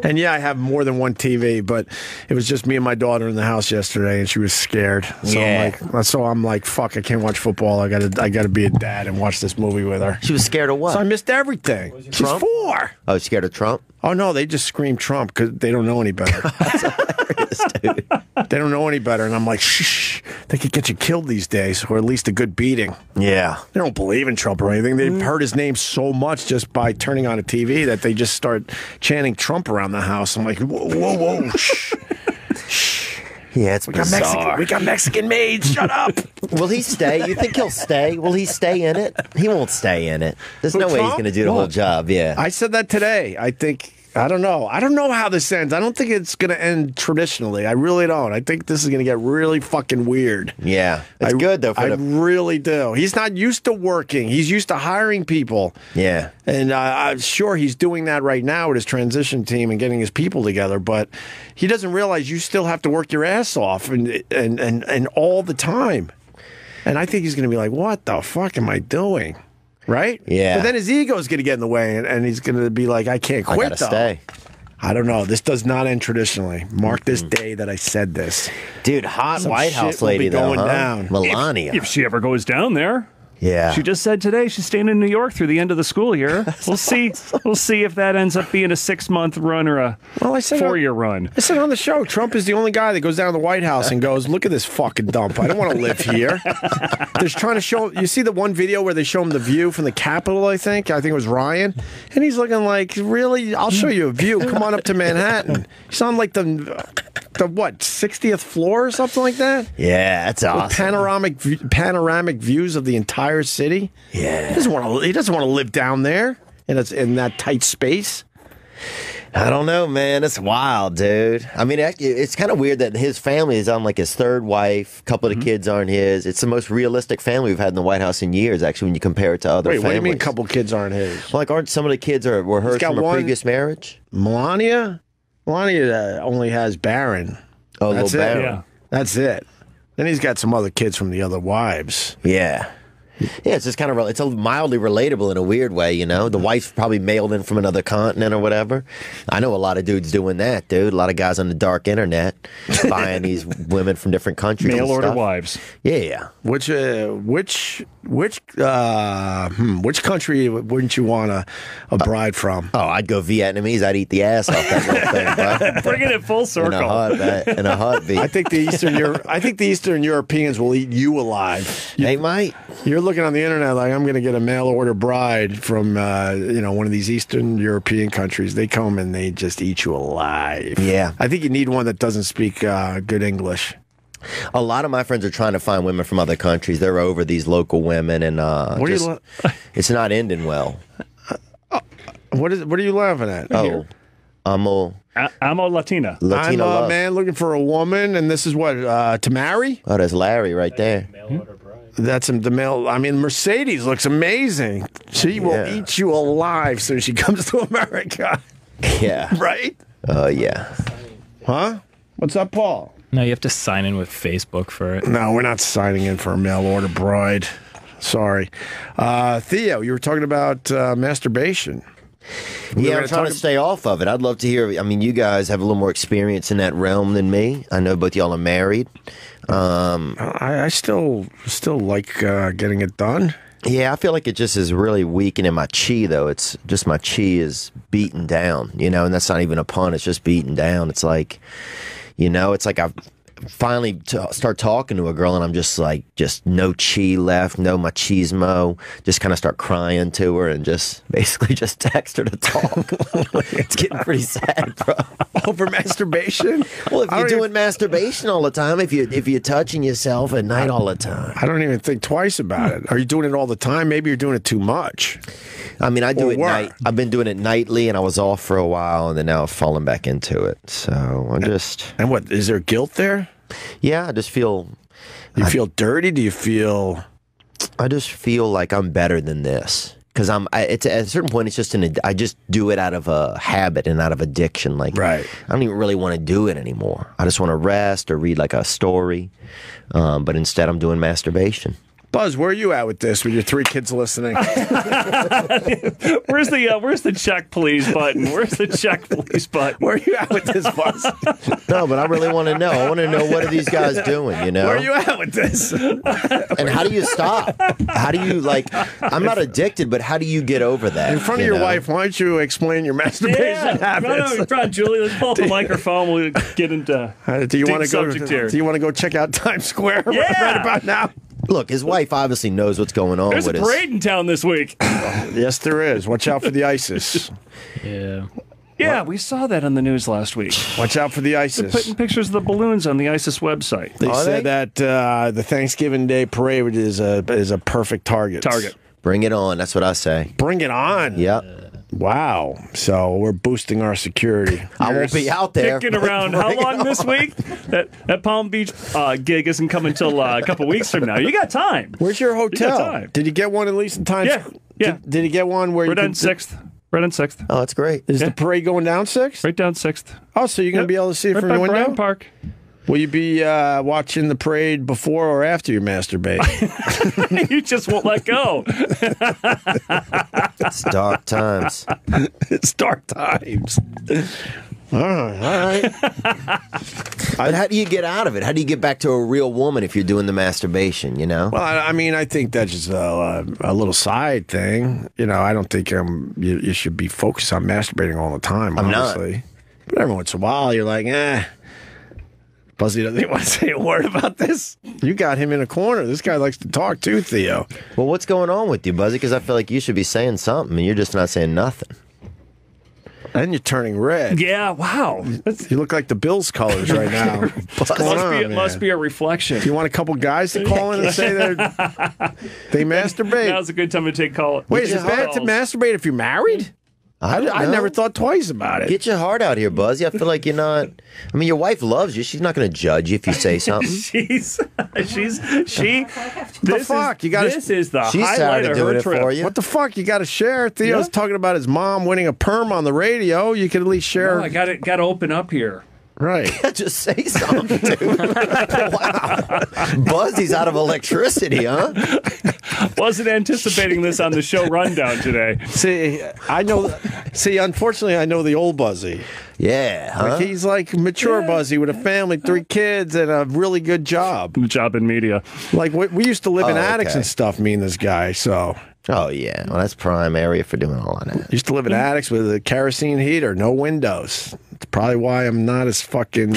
And yeah, I have more than one TV, but it was just me and my daughter in the house yesterday, and she was scared. So I'm like, fuck, I can't watch football. I gotta be a dad and watch this movie with her. She was scared of what? So I missed everything. She's 4. Oh, scared of Trump? Oh, no, they just scream Trump because they don't know any better. That's hilarious, dude. They don't know any better. And I'm like, shh, they could get you killed these days, or at least a good beating. Yeah. They don't believe in Trump or anything. They've heard his name so much just by turning on a TV that they just start chanting Trump around the house. I'm like, whoa, shh. Yeah, it's bizarre. We got Mexican maids. Shut up. Will he stay? You think he'll stay? Will he stay in it? He won't stay in it. There's no way he's going to do the whole job. Yeah. I said that today. I think I don't know. I don't know how this ends. I don't think it's going to end traditionally. I really don't. I think this is going to get really fucking weird. Yeah. It's good, though. I really do. He's not used to working. He's used to hiring people. Yeah. And I'm sure he's doing that right now with his transition team and getting his people together. But he doesn't realize you still have to work your ass off and all the time. And I think he's going to be like, what the fuck am I doing? Right? Yeah. But then his ego's going to get in the way, and he's going to be like, I can't quit, I gotta stay. I don't know. This does not end traditionally. Mark this day that I said this. Dude, hot Some White shit House will be lady, though, going huh? down. Melania. If she ever goes down there. Yeah. She just said today she's staying in New York through the end of the school year. We'll see. We'll see if that ends up being a 6-month run or a 4-year run. I said on the show, Trump is the only guy that goes down to the White House and goes, look at this fucking dump. I don't want to live here. They're trying to show, you see the one video where they show him the view from the Capitol, I think it was Ryan, and he's looking like, really? I'll show you a view. Come on up to Manhattan. He's on like the what, 60th floor or something like that? Yeah, that's awesome. With panoramic views of the entire city. Yeah. He doesn't want to live down there in that tight space. I don't know, man. It's wild, dude. I mean, it's kind of weird that his family is on like his third wife. A couple of the kids aren't his. It's the most realistic family we've had in the White House in years, actually, when you compare it to other families. What do you mean a couple kids aren't his? Well, like, aren't some of the kids were hers from a previous marriage? Melania only has Barron. Oh, that's little it. Barron. Yeah. That's it. Then he's got some other kids from the other wives. Yeah. Yeah, it's just kind of it's mildly relatable in a weird way, you know. The wife's probably mailed in from another continent or whatever. I know a lot of dudes doing that, dude. A lot of guys on the dark internet buying these women from different countries. Mail order stuff. wives. Yeah. Which country wouldn't you want a bride from? Oh, I'd go Vietnamese. I'd eat the ass off that little thing, bro. Bringing it full circle. In a heartbeat. I think the Eastern Europeans will eat you alive. They might. You're looking on the internet like, I'm going to get a mail order bride from one of these Eastern European countries. They come and they just eat you alive. Yeah. I think you need one that doesn't speak good English. A lot of my friends are trying to find women from other countries. They're over these local women, and it's not ending well. What are you laughing at? Oh, I'm a Latina. I'm a man looking for a woman, and this is what to marry. Oh, there's Larry right there. That's the male. I mean, Mercedes looks amazing. She will eat you alive soon as she comes to America. Yeah. Right? Oh, yeah. Huh? What's up, Paul? No, you have to sign in with Facebook for it. No, we're not signing in for a mail order bride. Sorry. Theo, you were talking about masturbation. Yeah, I'm trying to stay off of it. I'd love to hear. I mean, you guys have a little more experience in that realm than me. I know both y'all are married. I still like getting it done. Yeah, I feel like it just is really weakening my chi, though. It's just my chi is beaten down, and that's not even a pun. It's just beaten down. It's like, it's like I've finally start talking to a girl and I'm just no chi left, no machismo, just kind of start crying to her and just basically just text her to talk. It's getting pretty sad, bro. Over masturbation? Well, if you're doing masturbation all the time, if you're touching yourself at night all the time. I don't even think twice about it. Are you doing it all the time? Maybe you're doing it too much. I mean, I do it night. I've been doing it nightly, and I was off for a while, and then now I've fallen back into it. So I just... And what, is there guilt there? Yeah, I just feel... Do you feel dirty? Do you feel... I just feel like I'm better than this. Because it's at a certain point, it's just I just do it out of a habit and out of addiction. Like, right. I don't even really want to do it anymore. I just want to rest or read like a story. But instead, I'm doing masturbation. Buzz, where are you at with this? With your 3 kids listening? Where's the check please button? Where's the check please button? Where are you at with this, Buzz? No, but I really want to know. I want to know, what are these guys doing? Where are you at with this? And how do you stop? How do you I'm not addicted, but how do you get over that? In front of your wife, why don't you explain your masturbation habits? No, in front, Julie. Let's pull up the microphone. We'll get into. Do you want to go check out Times Square right about now? Look, his wife obviously knows what's going on. There's with a parade in town this week. Yes, there is. Watch out for the ISIS. Yeah. Yeah, we saw that on the news last week. Watch out for the ISIS. They're putting pictures of the balloons on the ISIS website. They said that the Thanksgiving Day parade is a perfect target. Bring it on. That's what I say. Bring it on. Yep. Wow. So we're boosting our security. I won't be out there. Kicking around how long this week? That Palm Beach gig isn't coming until a couple weeks from now. You got time. Where's your hotel? Did you get one at least in Times? Yeah. Did you get one where Right on 6th? Right on 6th. Oh, that's great. Is the parade going down 6th? Right down 6th. Oh, so you're going to be able to see it right from by your window? Bryant Park. Will you be watching the parade before or after you masturbate? You just won't let go. It's dark times. It's dark times. All right. But how do you get out of it? How do you get back to a real woman if you're doing the masturbation, you know? Well, I mean, I think that's just a little side thing. You know, I don't think you should be focused on masturbating all the time, honestly. Not. But every once in a while, you're like, Buzzy doesn't even want to say a word about this. You got him in a corner. This guy likes to talk too, Theo. Well, what's going on with you, Buzzy? Because I feel like you should be saying something, and you're just not saying nothing. And you're turning red. Yeah, wow. You look like the Bills colors right now. What's going on, It must be a reflection. Do you want a couple guys to call in and say they masturbate? Now's a good time to take call. Wait, is it bad to masturbate if you're married? I never thought twice about it. Get your heart out here, Buzzy. I feel like you're not. I mean, your wife loves you. She's not going to judge you if you say something. The fuck? This is the she's highlight of her trip. for you. What the fuck? You got to share. Theo's talking about his mom winning a perm on the radio. You can at least share. No, I got to open up here. Right. Just say something, dude. Wow. Buzzy's out of electricity, huh? Wasn't anticipating this on the show rundown today. See, unfortunately, I know the old Buzzy. Yeah, huh? Like he's like mature Buzzy with a family, 3 kids, and a really good job. Job in media. Like we used to live in attics and stuff, me and this guy, so. Oh, yeah. Well, that's prime area for doing all of that. Used to live in attics with a kerosene heater, no windows. It's probably why I'm not as fucking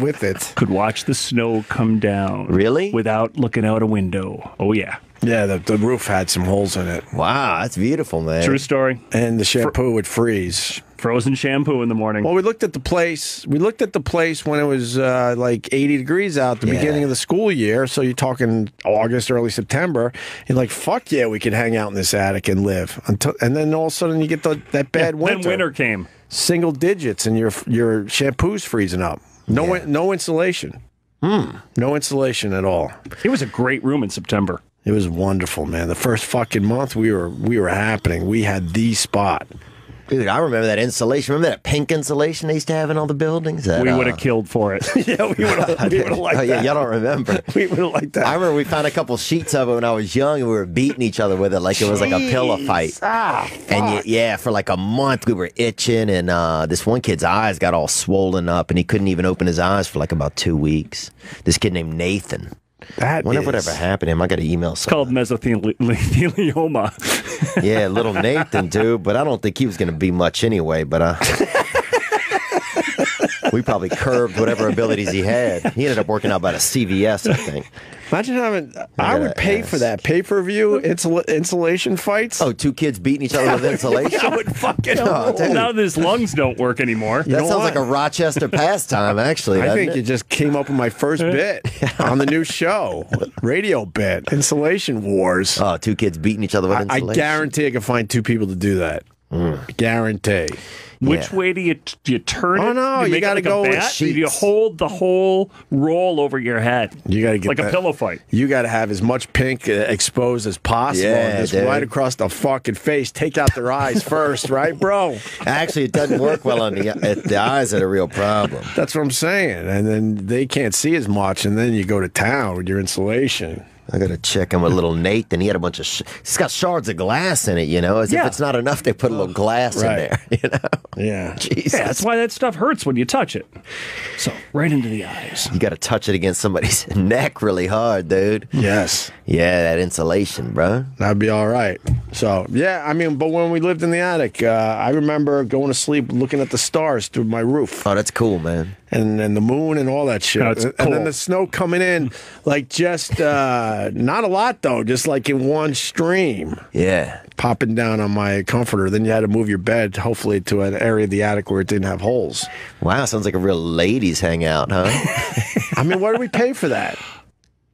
with it. Could watch the snow come down. Really? Without looking out a window. Oh, yeah. Yeah, the roof had some holes in it. Wow, that's beautiful, man. True story. And the shampoo would freeze. Frozen shampoo in the morning. Well, we looked at the place. We looked at the place when it was like 80 degrees out the beginning of the school year. So you're talking August, early September. You're like, fuck yeah, we could hang out in this attic and live. And then all of a sudden you get that bad winter. Then winter came. Single digits and your shampoo's freezing up. No insulation. No insulation at all. It was a great room in September. It was wonderful, man. The first fucking month we were happening. We had the spot. Dude, I remember that insulation. Remember that pink insulation they used to have in all the buildings? We would have killed for it. Yeah, we would have liked that. Yeah, y'all don't remember. We would have liked that. I remember we found a couple sheets of it when I was young, and we were beating each other with it like it was like a pillow fight. And for like a month we were itching, and this one kid's eyes got all swollen up, and he couldn't even open his eyes for like about 2 weeks. This kid named Nathan. Wonder whatever happened to him. I got to email someone. It's called mesothelioma. Yeah, little Nathan, dude. But I don't think he was going to be much anyway. But we probably curbed whatever abilities he had. He ended up working out by a CVS, I think. Imagine having. I would pay for that pay-per-view insulation fights. Oh, 2 kids beating each other with insulation. I would fucking. Now his lungs don't work anymore. That sounds like a Rochester pastime, actually. I think you just came up with my first bit on the new show, radio bit, insulation wars. Oh, 2 kids beating each other with insulation. I guarantee I can find 2 people to do that. Guarantee. Which way do you turn it? Oh no, you got to go with sheets. Do you hold the whole roll over your head? You got to get like a pillow fight. You got to have as much pink exposed as possible. Yeah, just right across the fucking face. Take out their eyes first, right, bro? Actually, it doesn't work well on the eyes. Are a real problem. That's what I'm saying. And then they can't see as much, and then you go to town with your insulation. I got to check him with little Nathan. He had a bunch of. He's got shards of glass in it, you know. As if it's not enough, they put a little glass in there, you know. Yeah, Jesus. Yeah, that's why that stuff hurts when you touch it. So right into the eyes. You got to touch it against somebody's neck really hard, dude. Yes. Yeah, that insulation, bro. That'd be all right. So yeah, I mean, but when we lived in the attic, I remember going to sleep looking at the stars through my roof. Oh, that's cool, man. And the moon and all that shit. That's and cool. then the snow coming in, like just not a lot though, just like in one stream. Yeah. Popping down on my comforter. Then you had to move your bed, hopefully, to an area of the attic where it didn't have holes. Wow, sounds like a real ladies hangout, huh? I mean, what do we pay for that?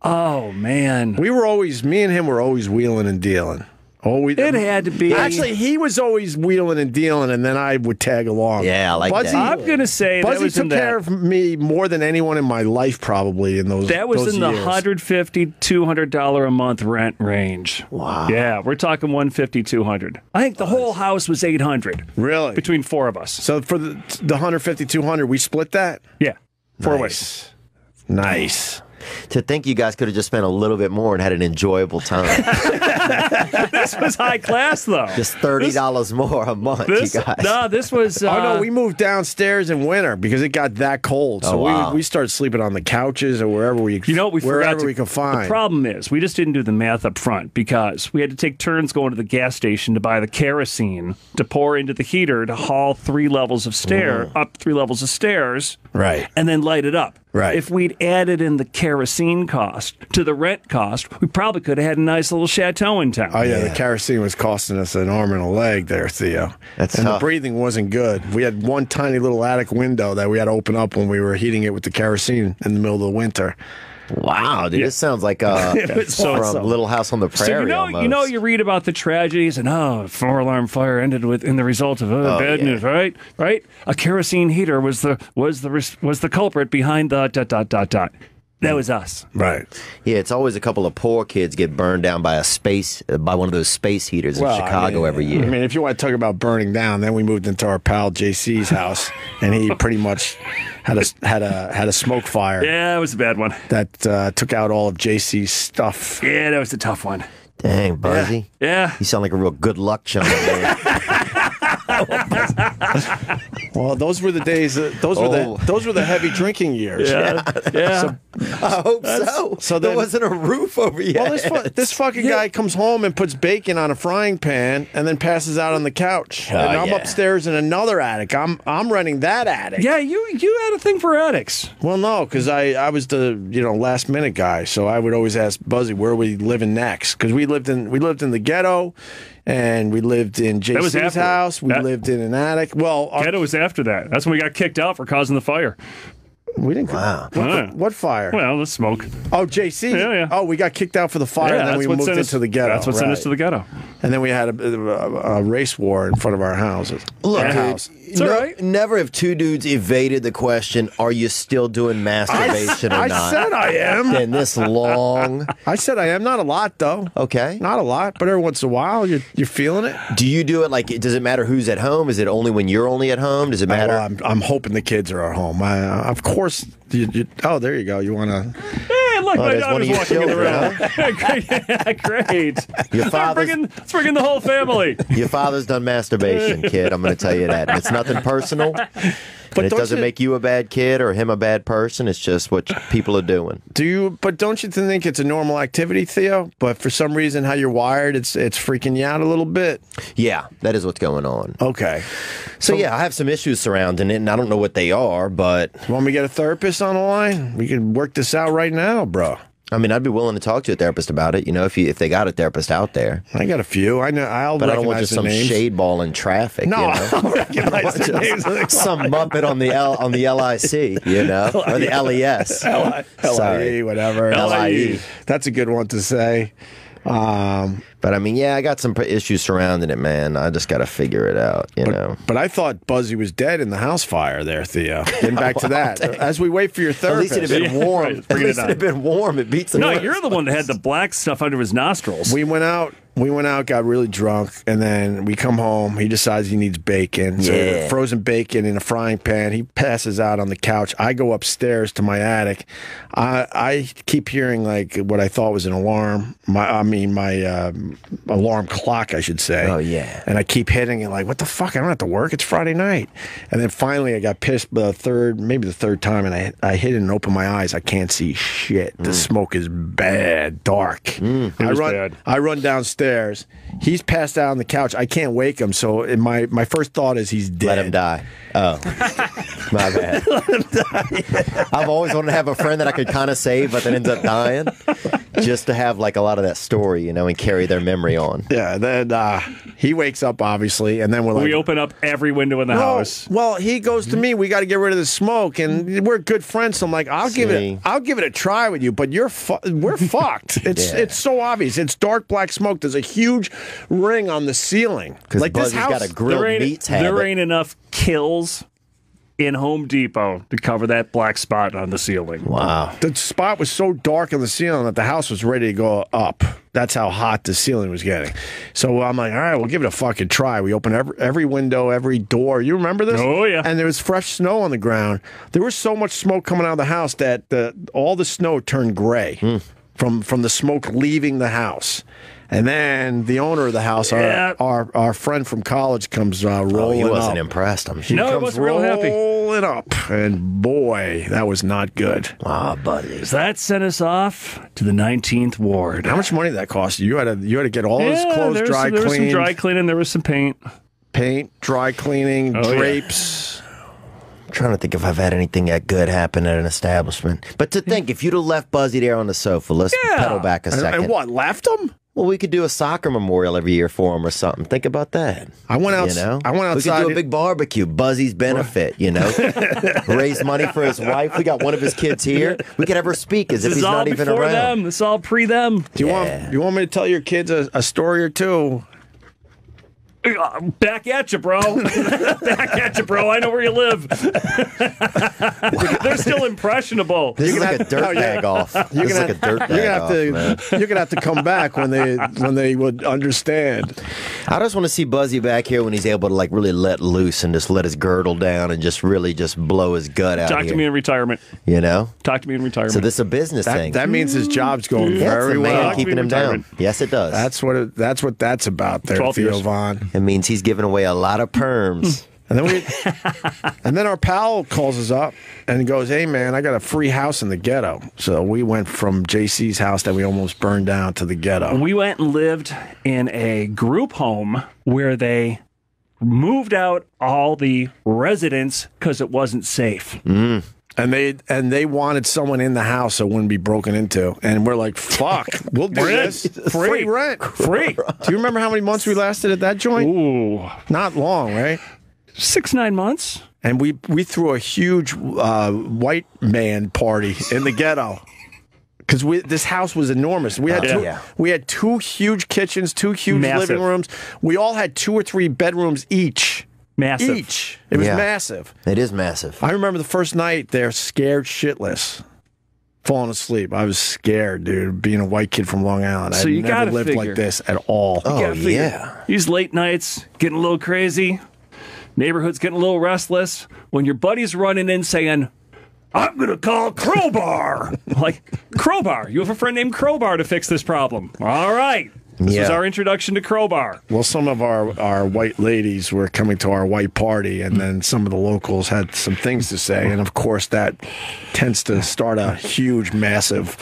Oh man, me and him were always wheeling and dealing. It had to be. Actually, he was always wheeling and dealing, and then I would tag along. Yeah, I like Buzzy, that. I'm going to say that Buzzy was took in care of me more than anyone in my life, probably, in those That was those in the years. $150, $200 a month rent range. Wow. Yeah, we're talking $150, $200. I think the whole house was $800. Really? Between four of us. So for the $150, $200, we split that? Yeah. Four Nice. ways. Nice. To think you guys could have just spent a little bit more and had an enjoyable time. This was high class, though. Just $30 more a month, you guys. No, this was. Oh no, we moved downstairs in winter because it got that cold. So wow. we started sleeping on the couches or wherever we wherever we could find. The problem is we just didn't do the math up front because we had to take turns going to the gas station to buy the kerosene to pour into the heater to haul up 3 levels of stairs, Right. and then light it up. Right. If we'd added in the kerosene cost to the rent cost, we probably could have had a nice little chateau in town. Oh yeah, the kerosene was costing us an arm and a leg there, Theo. That's and tough. the breathing wasn't good. We had one tiny little attic window that we had to open up when we were heating it with the kerosene in the middle of the winter. Wow, dude, this sounds like It was from awesome. Little House on the Prairie. So you read about the tragedies and 4-alarm fire ended in the result of bad news, right? Right? A kerosene heater was the culprit behind the ... That was us. Right. Yeah, it's always a couple of poor kids get burned down by one of those space heaters in Chicago every year. I mean, if you want to talk about burning down, then we moved into our pal JC's house, and he pretty much had a smoke fire. Yeah, it was a bad one. That took out all of JC's stuff. Yeah, that was a tough one. Dang, Buzzy. Yeah. You sound like a real good luck charm, man. Well, those were the days. Those were the heavy drinking years. Yeah. So, I hope so. So there then- wasn't a roof over yet. well, this fucking guy comes home and puts bacon on a frying pan and then passes out on the couch. And I'm upstairs in another attic. I'm renting that attic. Yeah, you had a thing for attics. Well, no, because I was the last minute guy, so I would always ask Buzzy where we living next because we lived in the ghetto. And we lived in JC's house. We lived in an attic. Well, ghetto was after that. That's when we got kicked out for causing the fire. We didn't. Wow. What fire? Well, the smoke. Oh, JC. Yeah. Oh, we got kicked out for the fire, and then we moved into the ghetto. That's what sent us to the ghetto. And then we had a race war in front of our houses. Look, house. It's all right. Never have two dudes evaded the question, are you still doing masturbation or not? I said I am. Been this long. I said I am. Not a lot, though. Okay. Not a lot, but every once in a while, you're feeling it. Do you do it does it matter who's at home? Is it only when you're only at home? Does it matter? Well, I'm hoping the kids are at home. Of course. Oh, there you go. You want to... Hey, look, my there's one daughter's of your walking in the children, room. Great. Your father's, Let's bring in the whole family. your father's done masturbation, kid. I'm going to tell you that. And it's nothing personal. But it doesn't make you a bad kid or him a bad person. It's just what people are doing. But don't you think it's a normal activity, Theo? But for some reason, how you're wired, it's freaking you out a little bit. Yeah, that is what's going on. Okay. So yeah, I have some issues surrounding it, and I don't know what they are, but... Want me to get a therapist on the line? We can work this out right now, bro. I mean, I'd be willing to talk to a therapist about it, if they got a therapist out there. I got a few. I know. But I don't want just some shade ball in traffic. No, I don't recognize the names. Some muppet on the LIC, or the LES. LIE, whatever. LIE. That's a good one to say. But I mean, yeah, I got some issues surrounding it, man. I just got to figure it out, But I thought Buzzy was dead in the house fire there, Theo. Getting back to that. As we wait for your therapist. At least it had been warm. At least it had been warm. It beats the No, you're the one that had the black stuff under his nostrils. We went out, got really drunk, and then we come home. He decides he needs bacon. So frozen bacon in a frying pan. He passes out on the couch. I go upstairs to my attic. I keep hearing what I thought was an alarm. My alarm clock, I should say. Oh, yeah. And I keep hitting it what the fuck? I don't have to work. It's Friday night. And then finally I got pissed the third time, and I hit it and opened my eyes. I can't see shit. The smoke is bad, dark. I run downstairs. He's passed out on the couch. I can't wake him, so my first thought is he's dead. Let him die. Oh, my bad. I've always wanted to have a friend that I could kind of save, but then ends up dying. just to have like a lot of that story, you know, and carry their memory on. Yeah, then he wakes up, obviously, and then we're like... We open up every window in the house. Well, he goes to me, we got to get rid of the smoke, and we're good friends, so I'm like, I'll give it a try with you, but we're fucked. It's so obvious. It's dark black smoke. There's a huge ring on the ceiling. Because like Buzzy's got a grilled meats habit. There ain't enough kills in Home Depot to cover that black spot on the ceiling. Wow. The spot was so dark on the ceiling that the house was ready to go up. That's how hot the ceiling was getting. So I'm like, all right, we'll give it a fucking try. We open every window, every door. You remember this? Oh, yeah. And there was fresh snow on the ground. There was so much smoke coming out of the house that all the snow turned gray from the smoke leaving the house. And then the owner of the house, our friend from college, comes rolling up. He wasn't impressed, I'm sure. No, he wasn't real happy. Rolling up. And boy, that was not good. Ah, buddy. So that sent us off to the 19th Ward. How much money did that cost you? You had to get all his clothes dry cleaned. There was some dry cleaning. There was some paint. Paint, dry cleaning, drapes. I'm trying to think if I've had anything that good happen at an establishment. But to think, if you'd have left Buzzy there on the sofa, let's pedal back a second. And what, left him? Well, we could do a soccer memorial every year for him or something. Think about that. I went out. You know? I went outside. We could do a big barbecue, Buzzy's benefit. You know, raise money for his wife. We got one of his kids here. We could have her speak as if he's not even around. Them. This is all pre them. Do you want me to tell your kids a story or two? Back at you, bro. Back at you, bro. I know where you live. They're still impressionable. This is like a dirt bag off. You're gonna have to come back when they would understand. I just want to see Buzzy back here when he's able to like really let loose and just let his girdle down and just really just blow his gut out. Talk to me in retirement. You know? Talk to me in retirement. So this is a business thing. That means his job's going very well. Keeping him down. Yes, it does. That's what that's about there, Theo Von. It means he's giving away a lot of perms. And then our pal calls us up and goes, hey, man, I got a free house in the ghetto. So we went from JC's house that we almost burned down to the ghetto. We went and lived in a group home where they moved out all the residents because it wasn't safe. And they wanted someone in the house so it wouldn't be broken into. And we're like, fuck, we'll do this. Free rent. Free. Do you remember how many months we lasted at that joint? Ooh. Not long, right? 6-9 months. And we threw a huge white man party in the ghetto. Because this house was enormous. We had two huge kitchens, two huge living rooms. We all had 2 or 3 bedrooms each. Massive. It was massive. It is massive. I remember the first night there, scared shitless, falling asleep. I was scared, dude, being a white kid from Long Island. So I never lived like this at all. Oh, yeah. These late nights, getting a little crazy, neighborhood's getting a little restless, when your buddy's running in saying, I'm going to call Crowbar. Like, Crowbar? You have a friend named Crowbar to fix this problem. All right. This was our introduction to Crowbar. Well, some of our white ladies were coming to our white party, and then some of the locals had some things to say. And, of course, that tends to start a huge, massive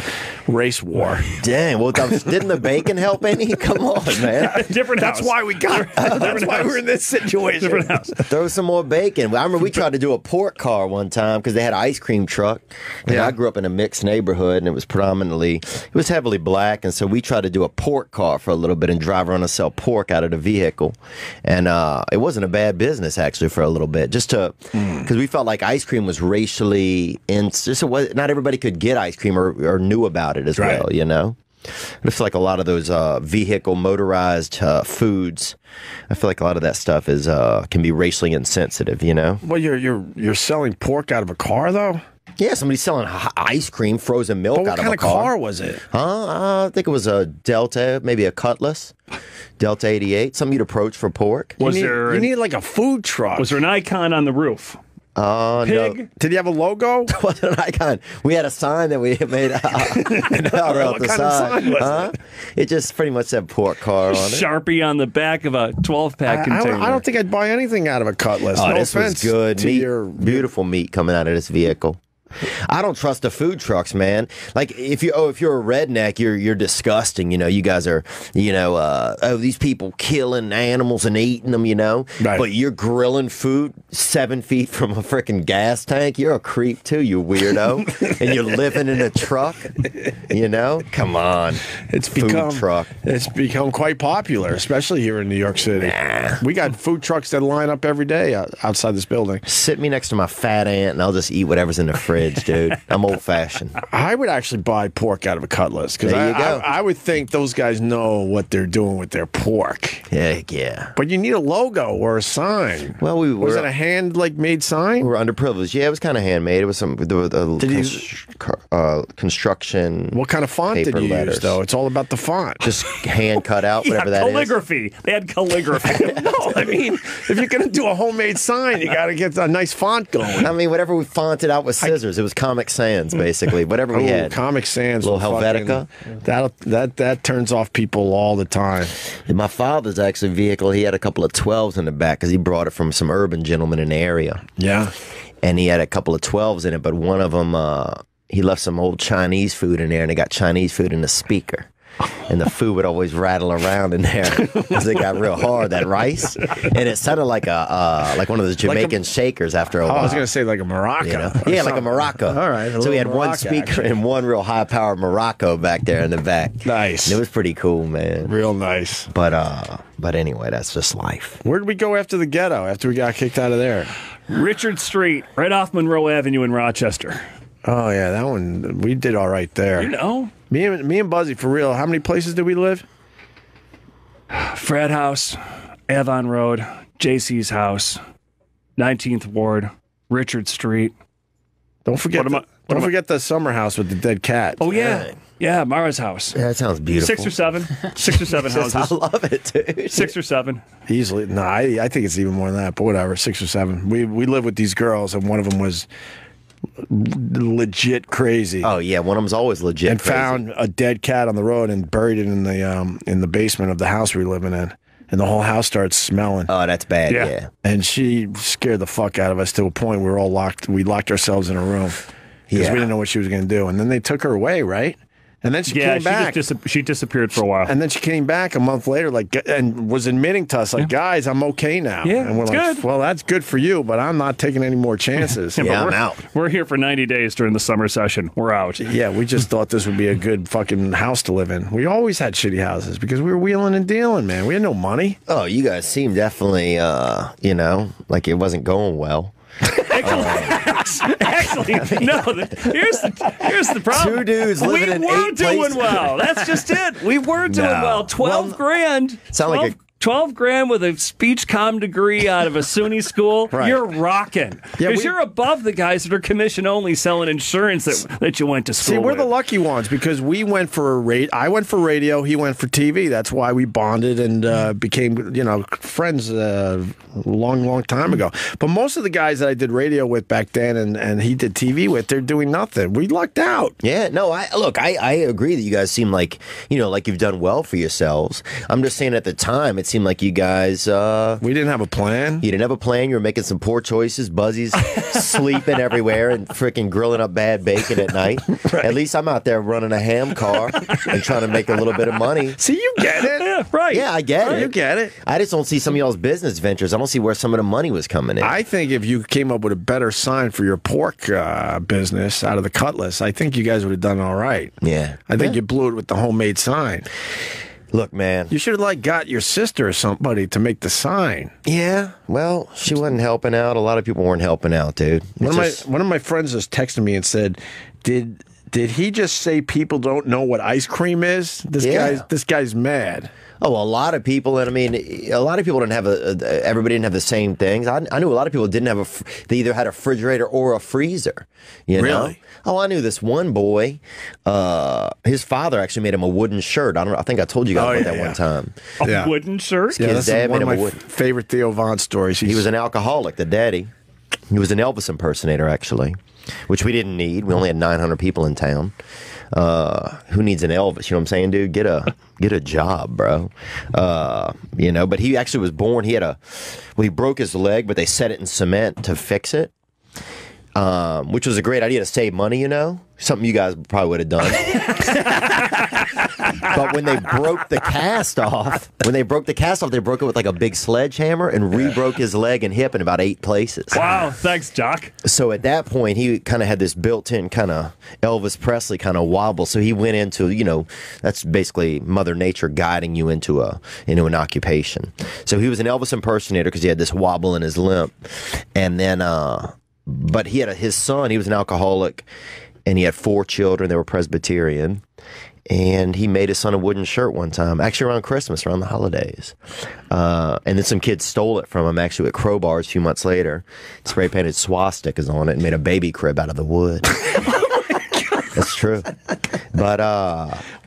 race war. Dang. Well, didn't the bacon help any? Come on, man. Different house. That's why we got That's why we're in this situation. Different house. Throw some more bacon. I remember we tried to do a pork car one time because they had an ice cream truck. And I grew up in a mixed neighborhood, and it was heavily black. And so we tried to do a pork car for a little bit and drive around and sell pork out of the vehicle. And it wasn't a bad business, actually, for a little bit. Just to, because we felt like ice cream was racially, not everybody could get ice cream or knew about it as well, you know? I feel like a lot of those vehicle motorized foods, I feel like a lot of that stuff is can be racially insensitive, you know? Well, you're selling pork out of a car, though? Yeah, somebody's selling ice cream, frozen milk out of a car. What kind of car was it? I think it was a Delta, maybe a Cutlass. Delta 88, something you'd approach for pork. You need like a food truck. Was there an icon on the roof? No. Did he have a logo? It wasn't an icon. We had a sign that we made out the side. It just pretty much said pork car on it. Sharpie on the back of a 12-pack container. I don't think I'd buy anything out of a Cutlass. Oh, no this offense was good. to Beautiful meat coming out of this vehicle. I don't trust the food trucks, man. Like if you're a redneck, you're disgusting. You know, you guys are, these people killing animals and eating them. You know, right. But you're grilling food 7 feet from a freaking gas tank. You're a creep too, you weirdo. And you're living in a truck. You know, come on. It's become quite popular, especially here in New York City. Nah. We got food trucks that line up every day outside this building. Sit me next to my fat aunt, and I'll just eat whatever's in the fridge, dude. I'm old fashioned. I would actually buy pork out of a Cutlass because I would think those guys know what they're doing with their pork. Heck yeah. But you need a logo or a sign. Well, was it a hand made sign? We were underprivileged. Yeah, it was kind of handmade. It was construction. What kind of font did you use, though? It's all about the font. Just hand cut out, whatever that calligraphy. They had calligraphy. No, I mean, if you're going to do a homemade sign, you got to get a nice font going. I mean, whatever we fonted out with scissors. It was Comic Sans, basically. Whatever we had. Comic Sans. A little Helvetica. That turns off people all the time. In my father's actually vehicle, he had a couple of 12s in the back because he brought it from some urban gentleman in the area. Yeah. And he had a couple of 12s in it, but one of them, he left some old Chinese food in there, and they got Chinese food in the speaker. And the food would always rattle around in there because it got real hard, that rice. And it sounded like one of those Jamaican shakers after a while. I was going to say like a maraca. You know? Yeah, like a maraca. All right. So we had one speaker and one real high-powered maraca back there in the back. Nice. And it was pretty cool, man. Real nice. But anyway, that's just life. Where did we go after the ghetto, after we got kicked out of there? Richard Street, right off Monroe Avenue in Rochester. Oh, yeah, that one, we did all right there. You know? Me and Buzzy, for real, how many places did we live? Fred House, Avon Road, JC's house, 19th Ward, Richard Street. Don't forget the summer house with the dead cat. Oh, yeah. Yeah, Mara's house. Yeah, that sounds beautiful. 6 or 7 houses. I love it, dude. 6 or 7. Easily. No, I think it's even more than that, but whatever, 6 or 7. We lived with these girls, and one of them was legit crazy. Oh yeah, one of them's always legit and crazy. Found a dead cat on the road and buried it in the basement of the house we were living in, and the whole house started smelling. Oh, that's bad. Yeah. And she scared the fuck out of us to a point we were all locked. We locked ourselves in a room because we didn't know what she was going to do. And then they took her away, right? And then she came back. She disappeared for a while. And then she came back a month later, and was admitting to us, guys, I'm okay now. Yeah, and we're good. Well, that's good for you, but I'm not taking any more chances. I'm out. We're here for 90 days during the summer session. We're out. Yeah, we just thought this would be a good fucking house to live in. We always had shitty houses because we were wheeling and dealing, man. We had no money. Oh, you guys seem definitely, like it wasn't going well. Actually, no. Here's the problem. Two dudes living in 8 places. We were doing well. That's just it. We were doing well. 12 grand. Sound like a 12 grand with a speech comm degree out of a SUNY school, right. You're rocking. Because you're above the guys that are commission only selling insurance that you went to school See, we're with. the lucky ones because we went for I went for radio, he went for TV. That's why we bonded and became, friends a long time ago. But most of the guys that I did radio with back then and he did TV with, they're doing nothing. We lucked out. Yeah, no, I agree that you guys seem like, like you've done well for yourselves. I'm just saying at the time, it seemed like you guys... we didn't have a plan. You didn't have a plan. You were making some poor choices. Buzzy's sleeping everywhere and freaking grilling up bad bacon at night. Right. At least I'm out there running a ham car and trying to make a little bit of money. See, you get it. Yeah, right. Yeah, I get it. You get it. I just don't see some of y'all's business ventures. I don't see where some of the money was coming in. I think if you came up with a better sign for your pork business out of the Cutlass, I think you guys would have done all right. Yeah. I think you blew it with the homemade sign. Look, man. You should have got your sister or somebody to make the sign. Yeah. Well, she wasn't helping out. A lot of people weren't helping out, dude. One of my friends just texted me and said, Did he just say people don't know what ice cream is? This guy's mad. Oh, a lot of people, and I mean, a lot of people didn't have everybody didn't have the same things. I knew a lot of people didn't have they either had a refrigerator or a freezer. Really? Know? Oh, I knew this one boy. His father actually made him a wooden shirt. I think I told you guys about that one time. A wooden shirt? Yeah, his that's dad one of made him my favorite Theo Von stories. He was an alcoholic, the daddy. He was an Elvis impersonator, actually, which we didn't need. We only had 900 people in town. Who needs an Elvis? You know what I'm saying, dude? Get a job, bro. But he actually was born. He broke his leg, but they set it in cement to fix it. which was a great idea to save money, something you guys probably would have done. But when they broke the cast off, they broke it with like a big sledgehammer and re-broke his leg and hip in about 8 places. Wow, thanks, Doc. So at that point, he kind of had this built-in kind of Elvis Presley kind of wobble. So he went into, that's basically Mother Nature guiding you into an occupation. So he was an Elvis impersonator because he had this wobble in his limp. And then, but he had his son, he was an alcoholic, and he had 4 children. They were Presbyterian. And he made his son a wooden shirt one time, actually around Christmas, around the holidays. And then some kids stole it from him, actually, with crowbars a few months later. Spray painted swastikas on it and made a baby crib out of the wood. That's true. But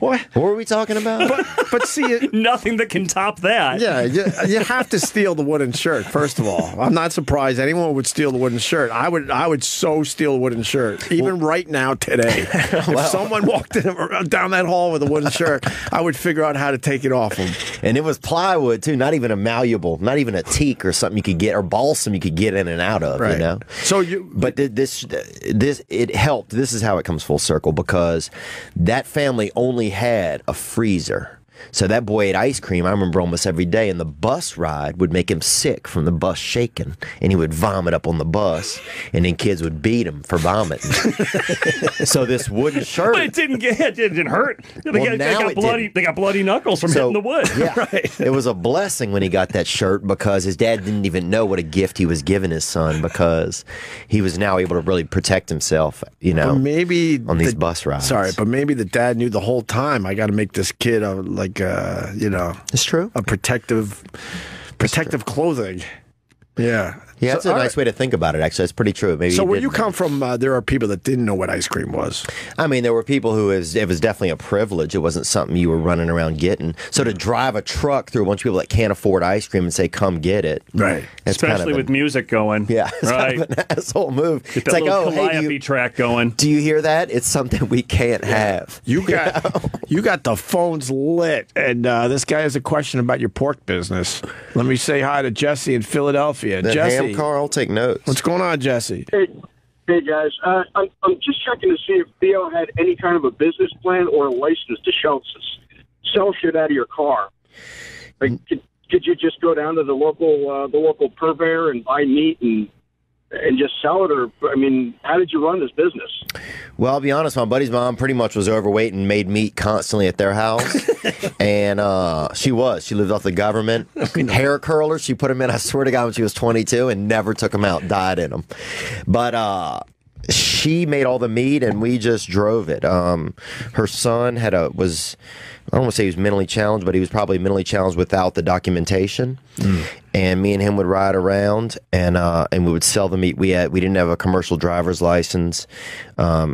what were we talking about? But see, nothing that can top that. Yeah, you have to steal the wooden shirt. First of all, I'm not surprised anyone would steal the wooden shirt. I would so steal a wooden shirt, even right now today. If someone walked down that hall with a wooden shirt, I would figure out how to take it off them. And it was plywood too, not even a malleable, not even a teak or something you could get, or balsam you could get in and out of. Right. So but this it helped. This is how it comes full circle, because that family only had a freezer. So that boy ate ice cream, I remember, almost every day, and the bus ride would make him sick from the bus shaking, and he would vomit up on the bus, and then kids would beat him for vomiting. So this wooden shirt... But it didn't hurt. They got bloody knuckles from hitting the wood. Yeah, right. It was a blessing when he got that shirt, because his dad didn't even know what a gift he was giving his son, because he was now able to really protect himself, on these bus rides. Sorry, but maybe the dad knew the whole time, I got to make this kid it's true. A protective clothing. Yeah. Yeah, that's a nice way to think about it, actually. It's pretty true. Maybe so where you come from, there are people that didn't know what ice cream was. I mean, there were people who it was definitely a privilege. It wasn't something you were running around getting. So to drive a truck through a bunch of people that can't afford ice cream and say, come get it. Right. Especially with music going. Yeah. It's right. kind of an asshole move. Get that little Calliope track going. Do you hear that? It's something we can't have. You got the phones lit. And this guy has a question about your pork business. Let me say hi to Jesse in Philadelphia. Jesse. Car, I'll take notes. What's going on, Jesse? Hey guys. I'm just checking to see if Theo had any kind of a business plan or a license to sell shit out of your car. Like, could you just go down to the local purveyor and buy meat and just sell it? Or, I mean, how did you run this business? Well, I'll be honest, my buddy's mom pretty much was overweight and made meat constantly at their house. And she lived off the government. Hair curlers, she put them in, I swear to God, when she was 22, and never took them out, died in them. But she made all the meat, and we just drove it. Her son I don't want to say he was mentally challenged, but he was probably mentally challenged without the documentation. And me and him would ride around, and we would sell the meat. We didn't have a commercial driver's license.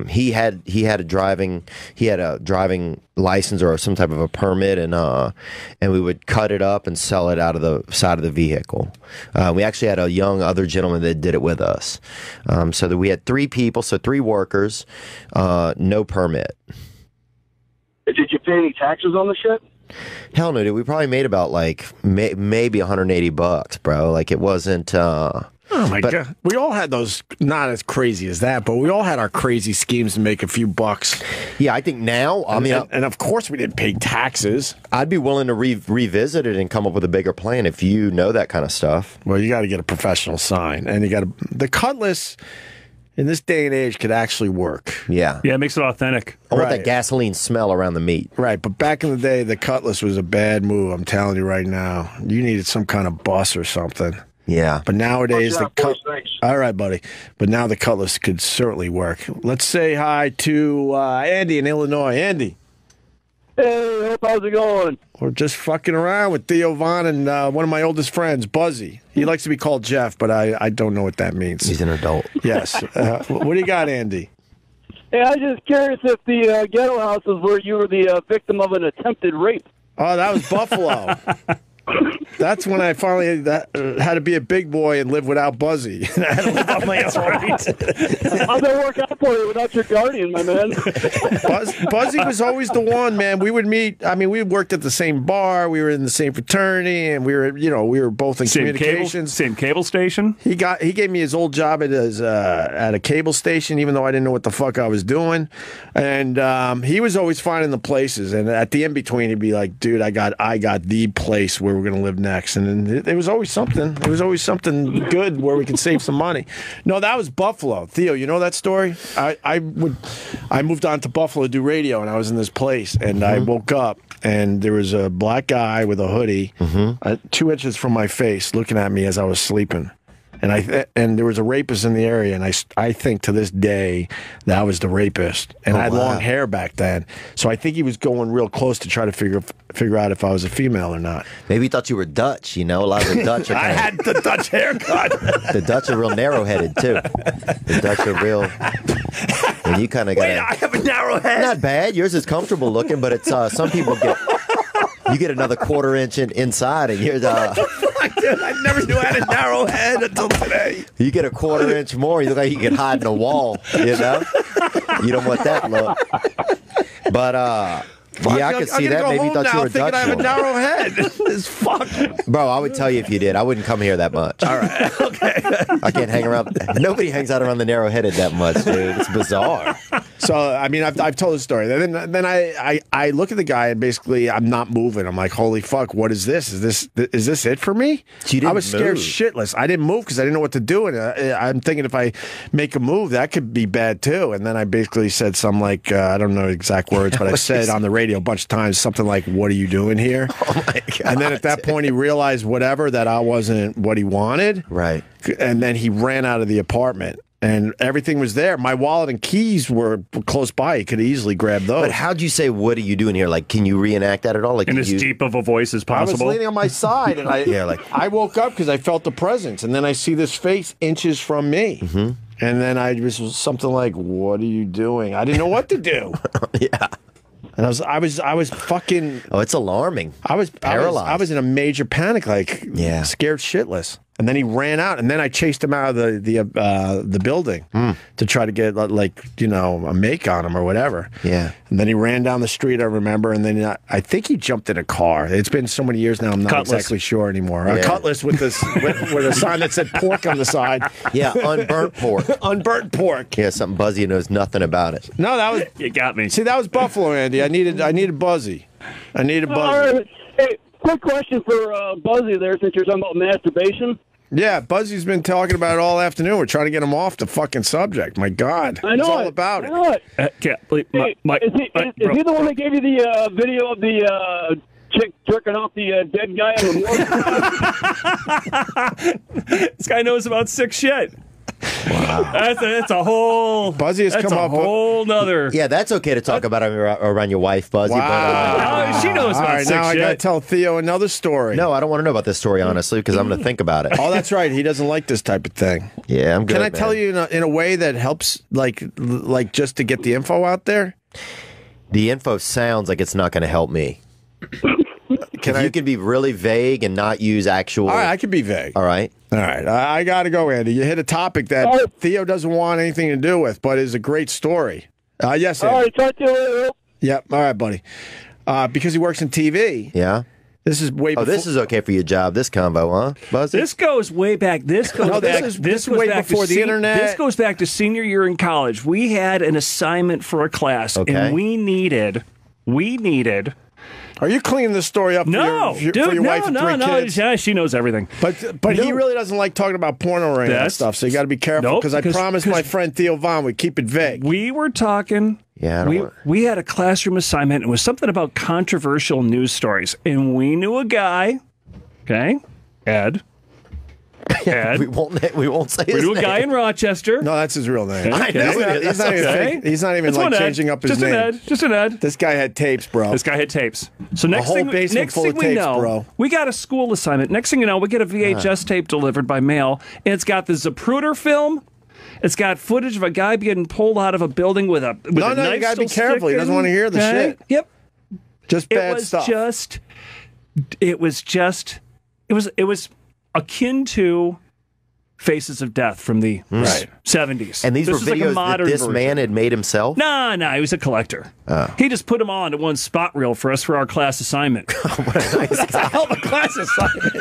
He had a driving license or some type of a permit, and we would cut it up and sell it out of the side of the vehicle. We actually had a young other gentleman that did it with us. So that we had 3 people, so 3 workers, no permit. Did you pay any taxes on the shit? Hell no, dude. We probably made about maybe $180, bro. Like, it wasn't. Oh my God. We all had those, not as crazy as that, but we all had our crazy schemes to make a few bucks. Yeah, I think now, and of course we didn't pay taxes. I'd be willing to revisit it and come up with a bigger plan if you know that kind of stuff. Well, you got to get a professional sign, and the Cutlass in this day and age could actually work. Yeah. Yeah, it makes it authentic. I want that gasoline smell around the meat. Right, but back in the day, the Cutlass was a bad move, I'm telling you right now. You needed some kind of bus or something. Yeah. But nowadays, all right, buddy. But now the Cutlass could certainly work. Let's say hi to Andy in Illinois. Andy. Hey, how's it going? We're just fucking around with Theo Von and one of my oldest friends, Buzzy. He likes to be called Jeff, but I don't know what that means. He's an adult. Yes. What do you got, Andy? Hey, I was just curious if the ghetto house was where you were the victim of an attempted rape. Oh, that was Buffalo. That's when I finally had to be a big boy and live without Buzzy. I had to live on my own. How'd that work out for you without your guardian, my man? Buzzy was always the one, man. We would meet. I mean, we worked at the same bar. We were in the same fraternity, and we were both in communications. Same cable station. He gave me his old job at a cable station, even though I didn't know what the fuck I was doing. And he was always finding the places. And at the in between, he'd be like, "Dude, I got the place where we're gonna live next." And then there was always something. There was always something good where we could save some money. No, that was Buffalo. Theo, you know that story? I moved on to Buffalo to do radio, and I was in this place, and I woke up, and there was a black guy with a hoodie, 2 inches from my face, looking at me as I was sleeping. And there was a rapist in the area, and I think to this day that was the rapist. And I had long hair back then, so I think he was going real close to try to figure out if I was a female or not. Maybe he thought you were Dutch. You know, a lot of the Dutch are I had the Dutch haircut. The Dutch are real narrow-headed too. The Dutch are real. And you kind of got. Wait, I have a narrow head. Not bad. Yours is comfortable looking, but it's some people get. You get another quarter-inch inside, and you're Dude, I never knew I had a narrow head until today. You get a quarter-inch more, you look like you can hide in a wall. You know, you don't want that look. But yeah, I could see that. Maybe you thought you were Dutch. I have a narrow head. It's fucked. Bro, I would tell you if you did. I wouldn't come here that much. All right, okay. I can't hang around. Nobody hangs out around the narrow-headed that much, dude. It's bizarre. So, I mean, I've told the story. Then I look at the guy, and basically I'm not moving. I'm like, holy fuck, what is this? Is this it for me? I was scared shitless. I didn't move because I didn't know what to do. And I'm thinking if I make a move, that could be bad too. And then I basically said something like, I don't know exact words, but I said on the radio a bunch of times something like, what are you doing here? Oh my God. And then at that point he realized that I wasn't what he wanted. Right. And then he ran out of the apartment. And everything was there. My wallet and keys were close by. He could easily grab those. But how'd you say, what are you doing here? Like, can you reenact that at all? Like, in as deep of a voice as possible? I was leaning on my side, and I woke up because I felt the presence. And then I see this face inches from me. And then I was something like, what are you doing? I didn't know what to do. Yeah. And I was fucking. Oh, it's alarming. I was paralyzed. I was in a major panic, like scared shitless. And then he ran out, and then I chased him out of the building to try to get a make on him or whatever. Yeah. And then he ran down the street. I remember, and then I think he jumped in a car. It's been so many years now. I'm not exactly sure anymore. A cutlass with this with a sign that said pork on the side. Yeah, unburnt pork. Unburnt pork. Yeah, something Buzzy knows nothing about it. No, that was you got me. See, that was Buffalo, Andy. I needed Buzzy. I needed Buzzy. All right. Hey, quick question for Buzzy there, since you're talking about masturbation. Yeah, Buzzy's been talking about it all afternoon. We're trying to get him off the fucking subject. My God. I know it's all about it. I know it. Is he the one that gave you the video of the chick jerking off the dead guy on the morgue? This guy knows about sick shit. Wow. That's a whole. Buzzy has come up with a whole nother. Yeah, that's okay to talk about around your wife, Buzzy. Wow. But, she knows about sick now shit. I got to tell Theo another story. No, I don't want to know about this story, honestly, because I'm going to think about it. Oh, that's right. He doesn't like this type of thing. Yeah, I'm good. Can I tell you in a way that helps, like just to get the info out there? The info sounds like it's not going to help me. You can be really vague and not use actual. All right, I can be vague. All right. All right. I got to go, Andy. You hit a topic that Theo doesn't want anything to do with, but is a great story. Yes, Andy. All right, talk to you later. Yep. All right, buddy. Because he works in TV. Yeah. This is way before. Oh, this is okay for your job, this combo, huh, Buzzy? This goes way back. This goes way before the internet. This goes back to senior year in college. We had an assignment for a class, and we needed. Are you cleaning this story up for your wife and three kids? Yeah, she knows everything. But he really doesn't like talking about porno or any of that stuff, so you got to be careful, because I promised my friend Theo Vaughn we'd keep it vague. We were talking. Yeah, we had a classroom assignment. It was something about controversial news stories, and we knew a guy. Okay, Ed. we won't say his name. We knew a guy in Rochester. No, that's his real name. Okay. He's not even like changing up his name. Just an Ed. This guy had tapes, bro. So next thing we know, bro. We got a school assignment. Next thing you know, we get a VHS tape delivered by mail, and it's got the Zapruder film. It's got footage of a guy being pulled out of a building with a knife. You gotta be careful. He doesn't want to hear the shit. Yep. Just bad stuff. It was just it was akin to Faces of Death from the 70s. And these were was like a videos that modern this version. man had made himself? No, he was a collector. He just put them all into one spot reel for us for our class assignment. That's a hell of a class assignment.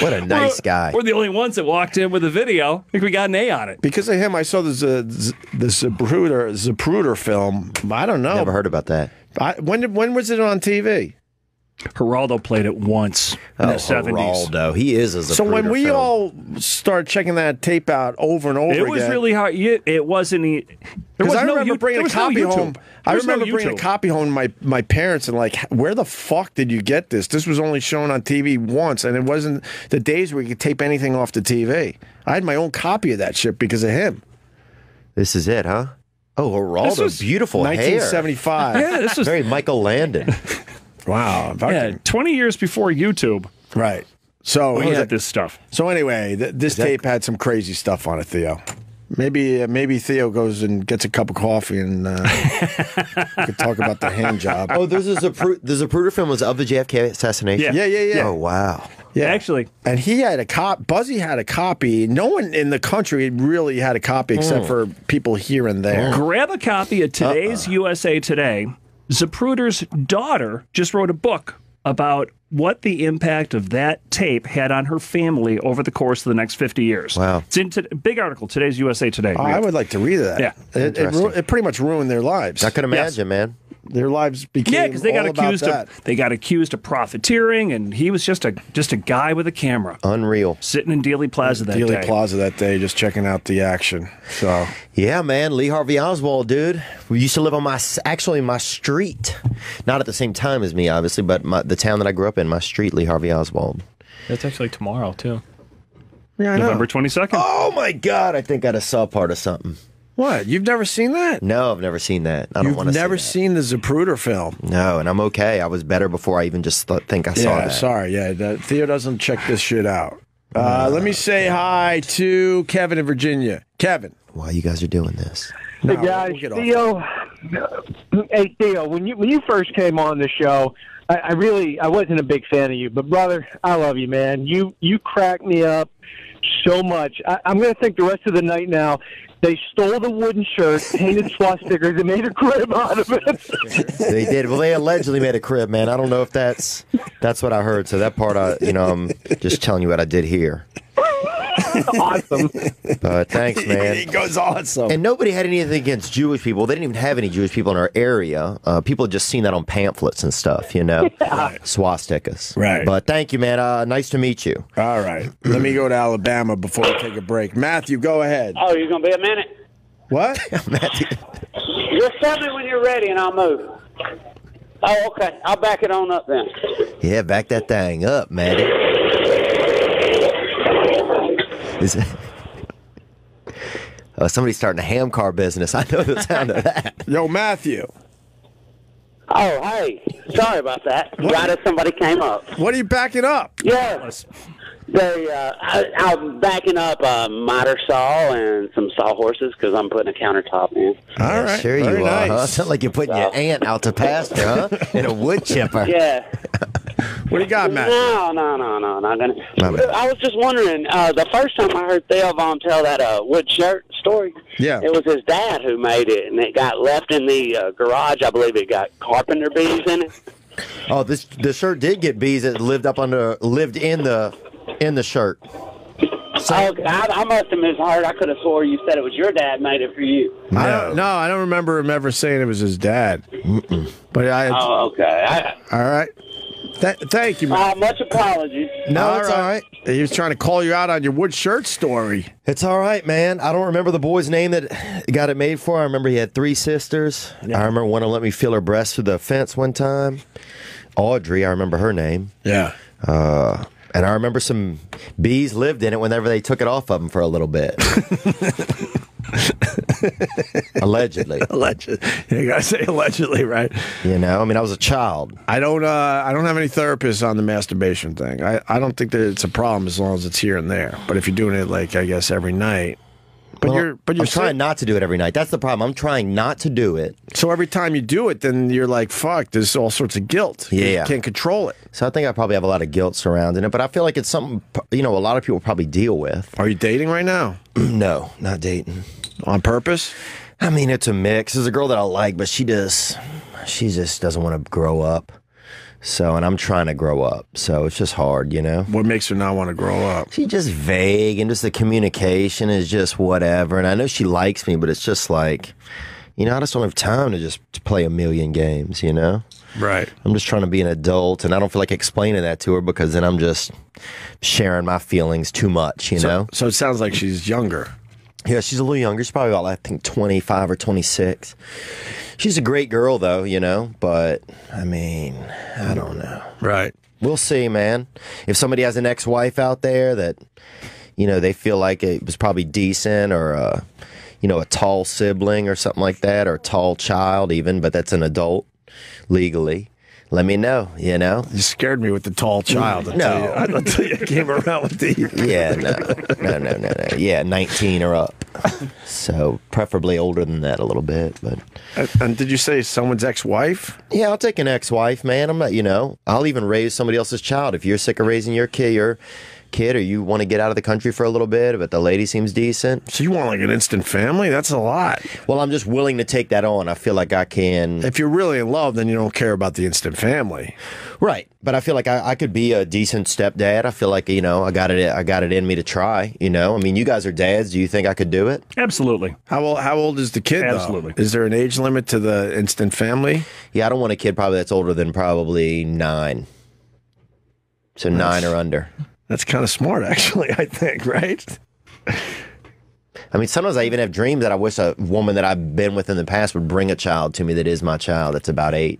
What a nice guy. We're the only ones that walked in with a video. I think we got an A on it. Because of him, I saw the Zapruder film. I don't know. Never heard about that. When was it on TV? Geraldo played it once in the 70s. Geraldo. He is a Zapruder So when we film. all started checking that tape out over and over again. It was really hard. It wasn't. There was I no remember bringing a copy home. I remember bringing a YouTube. copy home to my parents and like, where the fuck did you get this? This was only shown on TV once, and it wasn't the days where you could tape anything off the TV. I had my own copy of that shit because of him. This is it, huh? Oh, Geraldo, beautiful 1975. Yeah, this was very Michael Landon. Wow. Yeah, 20 years before YouTube. Right. So he had this stuff. So anyway, this tape had some crazy stuff on it, Theo. Maybe Theo goes and gets a cup of coffee and we could talk about the hand job. Oh, the Zapruder film was of the JFK assassination? Yeah. Oh, wow. Yeah, actually. And he had a copy. Buzzy had a copy. No one in the country really had a copy except for people here and there. Grab a copy of today's USA Today. Zapruder's daughter just wrote a book about what the impact of that tape had on her family over the course of the next 50 years. Wow. It's in big article, today's USA Today. I would like to read that. Yeah. It pretty much ruined their lives. I could imagine, man. Their lives became because they got all about accused that. they got accused of profiteering, and he was just a guy with a camera. Unreal. Sitting in Dealey Plaza that day. Dealey Plaza that day, just checking out the action. So yeah, man, Lee Harvey Oswald, dude. We used to live on my street, not at the same time as me, obviously, but the town that I grew up in, my street, Lee Harvey Oswald. That's actually tomorrow too. Yeah, I know. November 22nd. Oh my God! I think I just saw part of something. What? You've never seen that? No, I've never seen that. I don't want to. You've never seen the Zapruder film? No, and I'm okay. I was better before I even just think I saw that. Sorry. Yeah, Theo doesn't check this shit out. Let me say hi to Kevin in Virginia. Kevin. Why you guys are doing this? Hey guys, Theo. Hey Theo, when you first came on the show, I wasn't a big fan of you, but brother, I love you, man. You crack me up so much. I'm going to think the rest of the night now. They stole the wooden shirt, painted swastikas, and made a crib out of it. They did. Well, they allegedly made a crib, man. I don't know if that's what I heard. So that part, I'm just telling you what I did hear. Awesome. Thanks, man. He goes awesome. And nobody had anything against Jewish people. They didn't even have any Jewish people in our area. People had just seen that on pamphlets and stuff, swastikas. Right. But thank you, man. Nice to meet you. All right. Let me go to Alabama before we take a break. Matthew, go ahead. Oh, you're going to be a minute? What? Matthew. Just tell me when you're ready and I'll move. Oh, okay. I'll back it on up then. Yeah, back that thing up, man. Somebody's starting a ham car business. I know the sound of that. Yo, Matthew. Oh, hey. Sorry about that. Right as somebody came up. What are you backing up? Yeah. I'm backing up a miter saw and some sawhorses because I'm putting a countertop in. All right. Sure Very you are, nice. huh? Sound like you're putting your aunt out to pasture, huh? In a wood chipper. Yeah. What do you got, Matt? No, not gonna. I was just wondering. The first time I heard Theo Vaughn tell that wood shirt story, it was his dad who made it, and it got left in the garage. I believe it got carpenter bees in it. Oh, the shirt did get bees that lived in the shirt. So, I must have misheard. I could have swore you said it was your dad made it for you. No, I don't remember him ever saying it was his dad. But Oh, okay. All right. Thank you, man. Much apologies. No, it's all right. He was trying to call you out on your wood shirt story. It's all right, man. I don't remember the boy's name that got it made for. I remember he had 3 sisters. Yeah. I remember one of them let me feel her breast through the fence one time. Audrey, I remember her name. Yeah. And I remember some bees lived in it whenever they took it off of them for a little bit. Allegedly. You gotta say allegedly, right? I mean, I was a child. I don't have any therapists on the masturbation thing. I don't think that it's a problem as long as it's here and there. But if you're doing it, like, I guess every night, But I'm trying not to do it every night. That's the problem. I'm trying not to do it. So every time you do it, then you're like, fuck, there's all sorts of guilt. Yeah. You can't control it. So I think I probably have a lot of guilt surrounding it, but I feel like it's something, a lot of people probably deal with. Are you dating right now? No, not dating. On purpose? I mean, it's a mix. There's a girl that I like, but she just doesn't want to grow up. So, and I'm trying to grow up. So it's just hard, What makes her not want to grow up? She's just vague, and just the communication is just whatever. And I know she likes me, but it's just like, I just don't have time to just play a million games, Right. I'm just trying to be an adult, and I don't feel like explaining that to her because then I'm just sharing my feelings too much, So it sounds like she's younger. Yeah, she's a little younger. She's probably about, I think, 25 or 26. She's a great girl, though, but, I mean, I don't know. Right. We'll see, man. If somebody has an ex-wife out there that, they feel like it was probably decent or, a tall sibling or something like that, or a tall child even, but that's an adult legally, let me know, You scared me with the tall child. Until you came around with the... Yeah, no. Yeah, 19 or up. So preferably older than that a little bit, but... And did you say someone's ex-wife? Yeah, I'll take an ex-wife, man. I'm not, I'll even raise somebody else's child. If you're sick of raising your kid, or you want to get out of the country for a little bit, but the lady seems decent. So you want like an instant family? That's a lot. Well, I'm just willing to take that on. I feel like I can. If you're really in love, then you don't care about the instant family. Right. But I feel like I could be a decent stepdad. I feel like, I got it in me to try, I mean, you guys are dads. Do you think I could do it? Absolutely. How old is the kid, Absolutely. though? Is there an age limit to the instant family? Yeah, I don't want a kid probably that's older than probably 9. So 9 or under. That's kind of smart, actually, I think, right? I mean, sometimes I even have dreams that I wish a woman that I've been with in the past would bring a child to me that is my child that's about 8.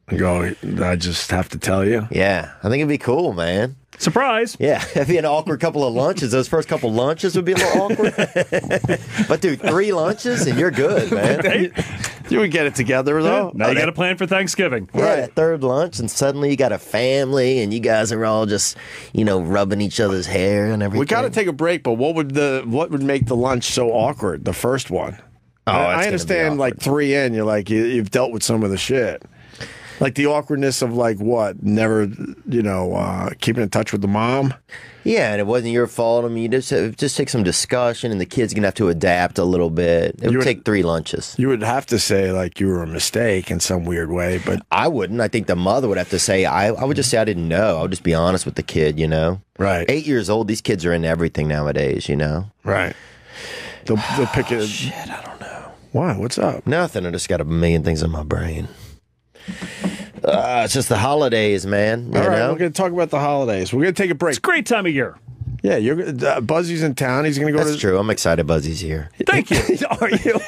I just have to tell you. Yeah, I think it'd be cool, man. Surprise. Yeah, it'd be an awkward couple of lunches. Those first couple lunches would be a little awkward. But, dude, 3 lunches and you're good, man. You would get it together, though. Now you got a plan for Thanksgiving. Yeah, right. 3rd lunch, and suddenly you got a family, and you guys are all just, rubbing each other's hair and everything. We got to take a break, but what would make the lunch so awkward, the first one? Oh, I understand, like, 3 in, you're like, you've dealt with some of the shit. Like the awkwardness of like what? Never, keeping in touch with the mom? Yeah, and it wasn't your fault. I mean, you just take some discussion, and the kid's going to have to adapt a little bit. It would take 3 lunches. You would have to say like you were a mistake in some weird way, but... I wouldn't. I think the mother would have to say, I would just say I didn't know. I would just be honest with the kid, Right. 8 years old, these kids are into everything nowadays, Right. They'll pick it... Shit, I don't know. Why? What's up? Nothing. I just got a million things in my brain. It's just the holidays, man. All right, we're going to talk about the holidays. We're going to take a break. It's a great time of year. Yeah, Buzzy's in town. He's going to go That's true. I'm excited Buzzy's here. Thank you. Are you?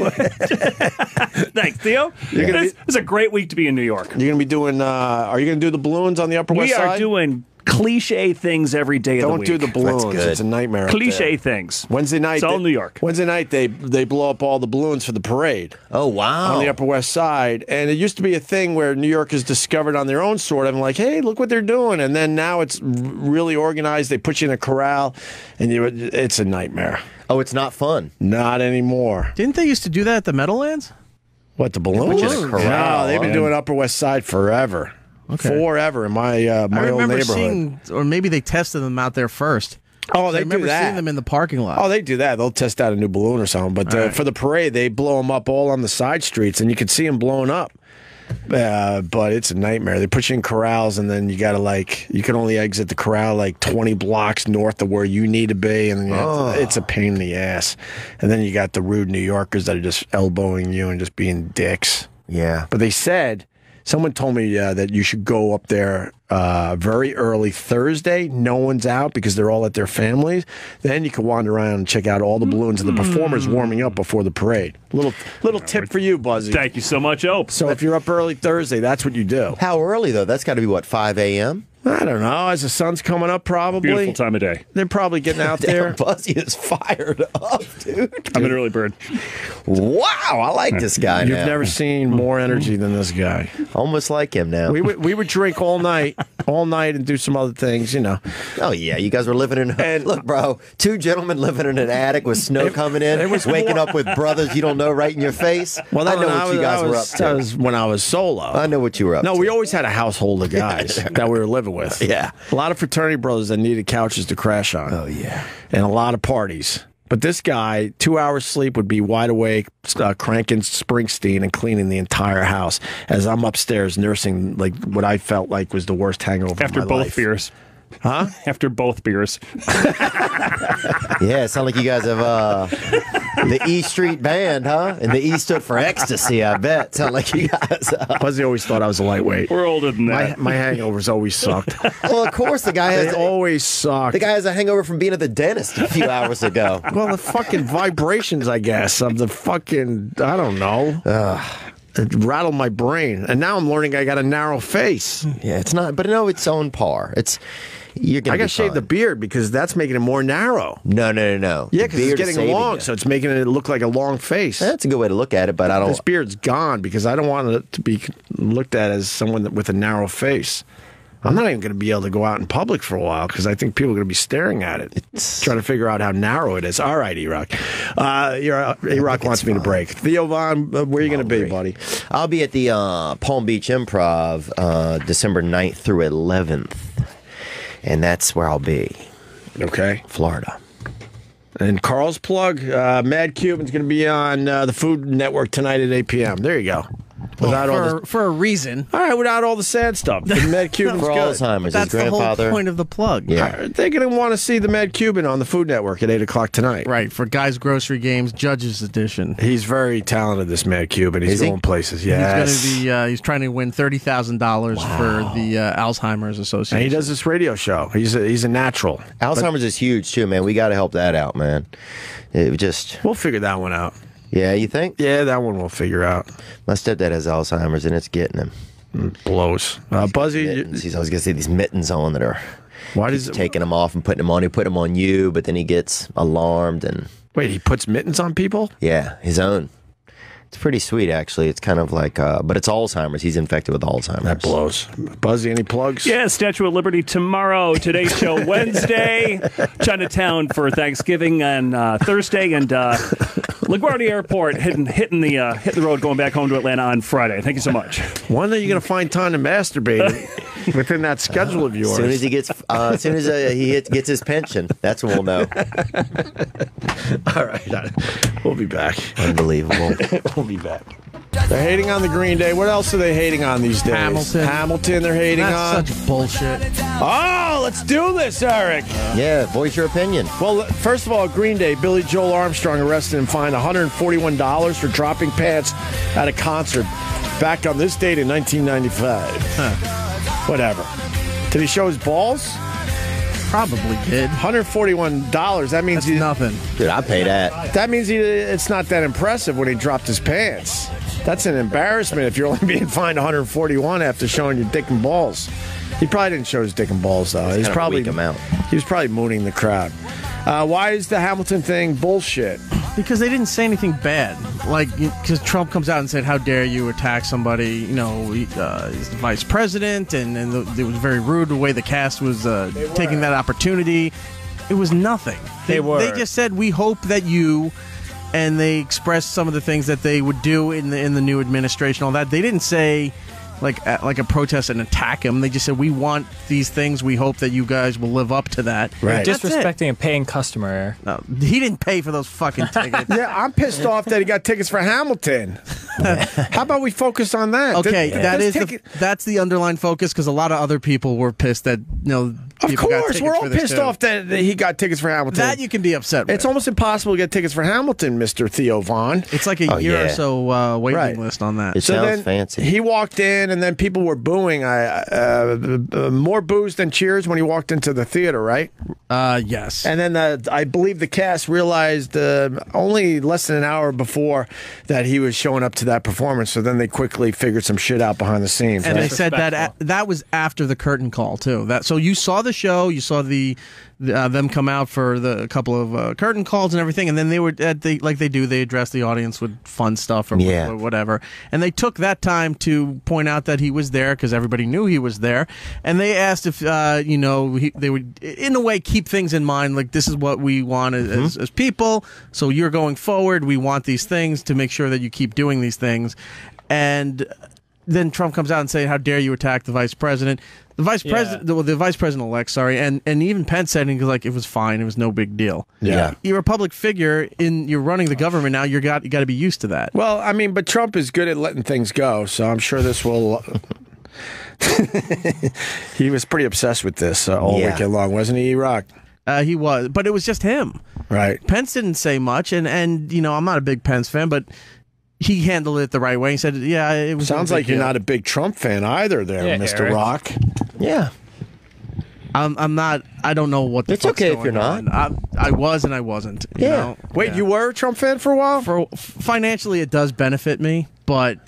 Thanks, Theo. It's a great week to be in New York. You're going to be doing, are you going to do the balloons on the Upper West Side? We are doing cliche things every day of the week. Don't do the balloons. It's a nightmare. Cliche things. Wednesday night. It's all New York. Wednesday night, they blow up all the balloons for the parade. Oh, wow. On the Upper West Side. And it used to be a thing where New Yorkers discovered on their own sort of like, hey, look what they're doing. And then now it's really organized. They put you in a corral, and it's a nightmare. Oh, it's not fun. Not anymore. Didn't they used to do that at the Meadowlands? What, the balloons? No, they've been doing Upper West Side forever. Okay. Forever in my old neighborhood. I remember seeing, or maybe they tested them out there first. Oh, they I remember do that. seeing them in the parking lot. Oh, they do that. They'll test out a new balloon or something. But for the parade, they blow them up all on the side streets, and you can see them blowing up. But it's a nightmare. They put you in corrals, and then you got to you can only exit the corral 20 blocks north of where you need to be, and it's a pain in the ass. And then you got the rude New Yorkers that are just elbowing you and just being dicks. Yeah. But they said... Someone told me that you should go up there very early Thursday. No one's out because they're all at their families. Then you can wander around and check out all the balloons and the performers warming up before the parade. Little tip for you, Buzzy. Thank you so much, Ope. So if you're up early Thursday, that's what you do. How early, though? That's got to be, 5 a.m.? I don't know. As the sun's coming up, probably. Beautiful time of day. They're probably getting out there. Buzzy is fired up, dude. I'm an early bird. Wow, I like this guy You've now. never seen more energy than this guy. Almost like him now. We would drink all night, and do some other things, you know. Oh, yeah. You guys were living in... And look, bro, two gentlemen living in an attic with snow coming in, waking up with brothers you don't know right in your face. Well, I know what you guys were up to. That was when I was solo. I know what you were up to. No, we always had a household of guys that we were living with. Yeah. A lot of fraternity brothers that needed couches to crash on. Oh, yeah. And a lot of parties. But this guy, 2 hours sleep would be wide awake, cranking Springsteen and cleaning the entire house as I'm upstairs nursing like what I felt like was the worst hangover After of my both life. beers. Huh? After both beers. Yeah, it sounds like you guys have the E Street Band, huh? And the E stood for ecstasy, I bet. Sound like you guys. Buzzy always thought I was a lightweight. We're older than that. My hangovers always sucked. Well, of course, the guy has. They always sucked. The guy has a hangover from being at the dentist a few hours ago. Well, the fucking vibrations, I guess, of the fucking, I don't know. It rattled my brain. And now I'm learning I got a narrow face. Yeah, it's not, but no, it's on par. You're gonna I got to shave the beard because that's making it more narrow. No. Yeah, because it's getting long, so it's making it look like a long face. That's a good way to look at it, but I don't. This beard's gone because I don't want it to be looked at as someone with a narrow face. I'm not even going to be able to go out in public for a while because I think people are going to be staring at it, trying to figure out how narrow it is. All right, E-Rock. E-Rock wants me to break. Theo Von, where are you going to be, buddy? I'll be at the Palm Beach Improv December 9th through 11th. And that's where I'll be. Okay. Florida. And Carl's plug, Mad Cuban's going to be on the Food Network tonight at 8 p.m. There you go. For a reason. All right, without all the sad stuff. The Mad Cuban's for good. Alzheimer's. That's his grandfather. the whole point of the plug. Yeah. They're going to want to see the Mad Cuban on the Food Network at 8 o'clock tonight. Right, for Guys Grocery Games Judges Edition. He's very talented, this Mad Cuban. He's going places. Yes. He's trying to win $30,000 for the Alzheimer's Association. And he does this radio show. He's a natural. Alzheimer's is huge, too, man. We got to help that out, man. We'll figure that one out. Yeah, you think? Yeah, that one we'll figure out. My stepdad has Alzheimer's, and it's getting him. Blows. Buzzy? He's always going to see these mittens on that are taking them off and putting them on. He put them on you, but then he gets alarmed. And wait, he puts mittens on people? Yeah, his own. It's pretty sweet, actually. It's kind of like, but it's Alzheimer's. He's infected with Alzheimer's. That blows. Buzzy, any plugs? Yeah, Statue of Liberty tomorrow. Today's show Wednesday. Chinatown for Thanksgiving on Thursday, and LaGuardia Airport hitting the road going back home to Atlanta on Friday. Thank you so much. When are you going to find time to masturbate within that schedule of yours? As soon as he gets his pension, that's when we'll know. All right, we'll be back. Unbelievable. We'll be back. They're hating on the Green Day. What else are they hating on these days? Hamilton they're hating on. That's such bullshit. Oh, let's do this, Eric. Yeah, voice your opinion. Well, first of all, Green Day, Billy Joel Armstrong arrested and fined $141 for dropping pants at a concert back on this date in 1995. Whatever. Did he show his balls? Probably did. $141. That means that's nothing. Dude, I pay that. That means it's not that impressive when he dropped his pants. That's an embarrassment if you're only being fined $141 after showing your dick and balls. He probably didn't show his dick and balls though. He was probably mooning the crowd. Why is the Hamilton thing bullshit? Because they didn't say anything bad. Like, because Trump comes out and said, "How dare you attack somebody?" You know, he's the vice president, and it was very rude the way the cast was taking that opportunity. It was nothing. They just said, "We hope that you," and they expressed some of the things that they would do in the new administration. All that they didn't say. Like a protest and attack him. They just said, we want these things. We hope that you guys will live up to that. Right. Disrespecting a paying customer. No, he didn't pay for those fucking tickets. Yeah, I'm pissed off that he got tickets for Hamilton. How about we focus on that? Okay, that's the underlying focus because a lot of other people were pissed that Of people got course, tickets we're all for this, pissed too. off that he got tickets for Hamilton. That you can be upset with. It's almost impossible to get tickets for Hamilton, Mr. Theo Vaughn. It's like a year or so waiting list on that. It sounds fancy. He walked in, and then people were booing. More boos than cheers when he walked into the theater, right? Yes. And then I believe the cast realized only less than an hour before that he was showing up to that performance. So then they quickly figured some shit out behind the scenes. And right? they said that was after the curtain call too. So you saw the show, you saw them come out for a couple of curtain calls and everything, and then they were like they do. They address the audience with fun stuff or whatever, and they took that time to point out that he was there because everybody knew he was there, and they asked if they would in a way keep things in mind, like this is what we want as people. So you're going forward. We want these things to make sure that you keep doing these things, and then Trump comes out and saying, "How dare you attack the vice president?" The vice president, the vice president-elect, sorry, and even Pence said it was fine, it was no big deal. Yeah, you're a public figure, you're running the government now. You got to be used to that. Well, I mean, but Trump is good at letting things go, so I'm sure this will. He was pretty obsessed with this all weekend long, wasn't he, E-Rock? He was, but it was just him. Right. Pence didn't say much, and I'm not a big Pence fan, but he handled it the right way. He said, "Yeah, it was." Sounds like you're not a big Trump fan either, there, Mr. Eric. Rock. Yeah. I'm not. I don't know what the It's okay if you're not. I was and I wasn't. You know? Wait, you were a Trump fan for a while? Financially, it does benefit me, but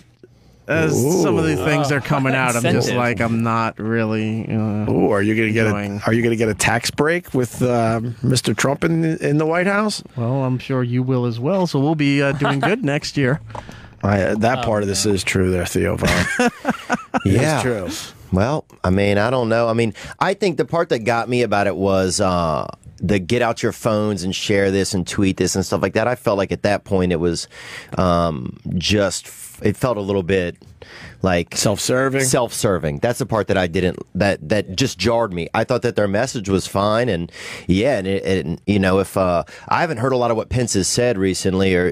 as some of the things that are coming out, I'm just like, I'm not really. Are you gonna get a tax break with Mr. Trump in the White House? Well, I'm sure you will as well. So we'll be doing good next year. That part of this is true, there, Theo Vaughn. Yeah, it's true. Well, I mean, I don't know. I mean, I think the part that got me about it was the get out your phones and share this and tweet this and stuff like that. I felt like at that point it was it felt a little bit like self-serving. That's the part that I didn't, that just jarred me. I thought that their message was fine, and if I haven't heard a lot of what Pence has said recently, or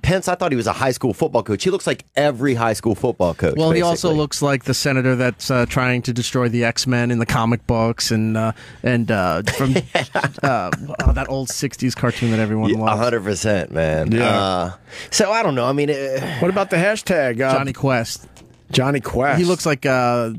Pence, I thought he was a high school football coach. He looks like every high school football coach. Well, basically. He also looks like the senator that's trying to destroy the X-Men in the comic books, and from that old '60s cartoon that everyone loved. 100%, man. Yeah. So I don't know. I mean, what about the hashtag? Johnny Quest. Johnny Quest. He looks like the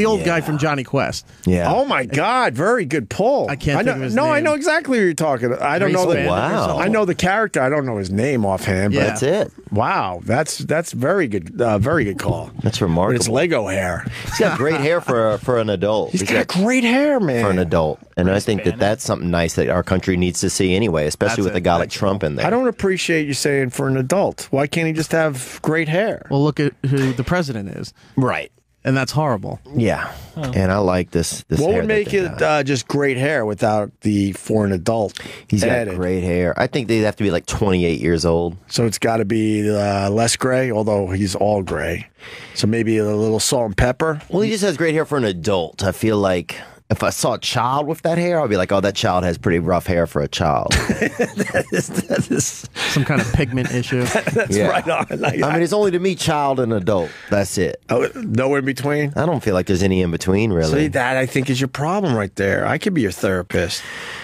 old guy from Johnny Quest. Yeah. Oh my God! Very good pull. I can't think of his name. I know exactly what you're talking about. I don't know. Wow. I know the character. I don't know his name offhand. But that's it. Wow. That's very good. Very good call. That's remarkable. But it's Lego hair. He's got great hair for an adult. He's got great hair, man. For an adult, and I think that's something nice that our country needs to see anyway, especially with a guy like Trump in there. I don't appreciate you saying for an adult. Why can't he just have great hair? Well, look at who the president is. Right. And that's horrible. Yeah. And I like this what hair would make it just great hair without the for an adult? He's added? got great hair. I think they'd have to be like 28 years old. So it's got to be less gray, although he's all gray. So maybe a little salt and pepper? Well, he just has great hair for an adult. I feel like if I saw a child with that hair, I'd be like, oh, that child has pretty rough hair for a child. that is some kind of pigment issue. That's right on. I mean, it's only to me child and adult. That's it. Oh, nowhere in between? I don't feel like there's any in between, really. See, that I think is your problem right there. I could be your therapist.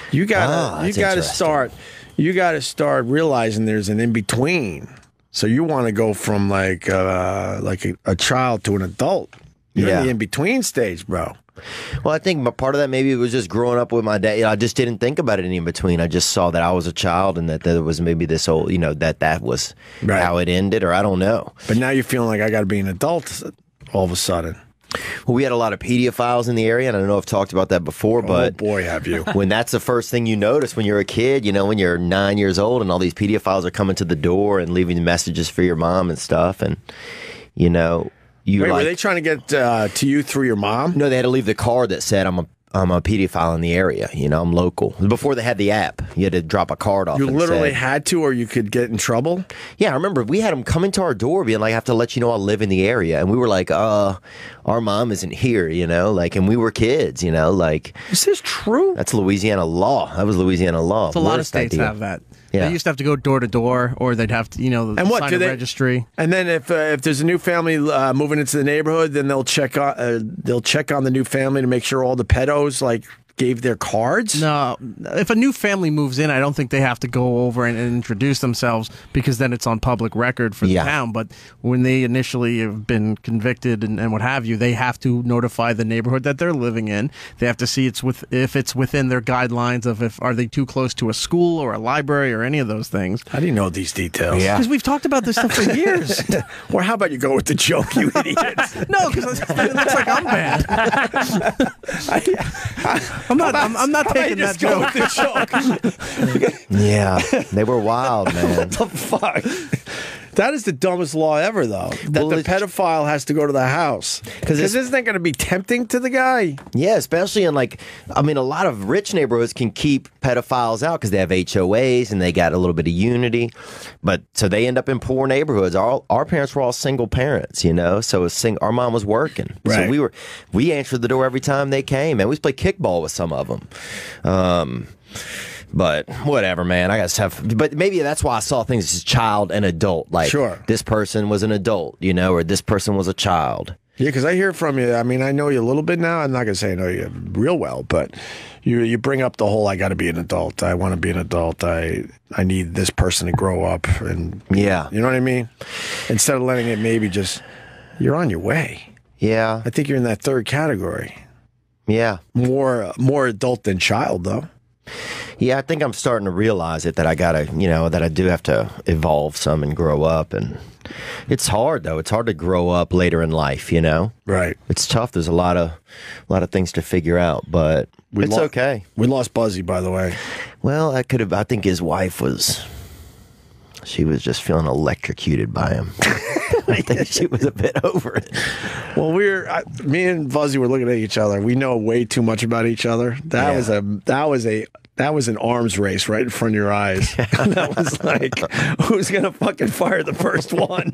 You gotta start realizing there's an in between. So you want to go from like a child to an adult. You're in the in between stage, bro. Well, I think part of that maybe was just growing up with my dad. I just didn't think about it in between. I just saw that I was a child and that there was maybe this old, that was how it ended, or I don't know. But now you're feeling like I got to be an adult all of a sudden. Well, we had a lot of pedophiles in the area, and I don't know if I've talked about that before, but oh boy, have you. When that's the first thing you notice when you're a kid, when you're 9 years old and all these pedophiles are coming to the door and leaving messages for your mom and stuff, and, were they trying to get to you through your mom? No, they had to leave the card that said, I'm a pedophile in the area. I'm local. Before they had the app, you had to drop a card off. You literally had to, or you could get in trouble? Yeah, I remember we had them come into our door being like, I have to let you know I live in the area. And we were like, our mom isn't here, and we were kids, Is this true? That's Louisiana law. That was Louisiana law. A lot of states have that. They used to have to go door to door, or they'd have to, sign a registry. And then if there's a new family moving into the neighborhood, then they'll check on the new family to make sure all the pedos gave their cards? No. If a new family moves in, I don't think they have to go over and introduce themselves, because then it's on public record for the town. But when they initially have been convicted and what have you, they have to notify the neighborhood that they're living in. They have to see if it's within their guidelines of are they too close to a school or a library or any of those things. How do you know these details? Yeah. Because we've talked about this stuff for years. Or how about you go with the joke, you idiots? No, because it looks like I'm bad. I'm not taking that joke. Yeah, they were wild, man. What the fuck? That is the dumbest law ever, though. That the pedophile has to go to the house. Because isn't that going to be tempting to the guy? Yeah, especially in a lot of rich neighborhoods can keep pedophiles out because they have HOAs and they got a little bit of unity. But so they end up in poor neighborhoods. Our parents were all single parents, So our mom was working, right. So we answered the door every time they came, and we used to play kickball with some of them. But whatever, man. But maybe that's why I saw things as child and adult. Sure. This person was an adult, or this person was a child. Yeah, because I hear from you. I mean, I know you a little bit now. I'm not going to say I know you real well, but you bring up the whole, I got to be an adult. I want to be an adult. I need this person to grow up. And yeah. You know what I mean? Instead of letting it maybe just, you're on your way. Yeah. I think you're in that third category. Yeah. More adult than child, though. Yeah, I think I'm starting to realize it, that I gotta, that I do have to evolve some and grow up. And it's hard, though. It's hard to grow up later in life, Right. It's tough. There's a lot of things to figure out, but it's okay. We lost Buzzy, by the way. Well, I think his wife she was just feeling electrocuted by him. I think she was a bit over it. Well, me and Buzzy were looking at each other. We know way too much about each other. That was an arms race right in front of your eyes. That was like, who's going to fucking fire the first one?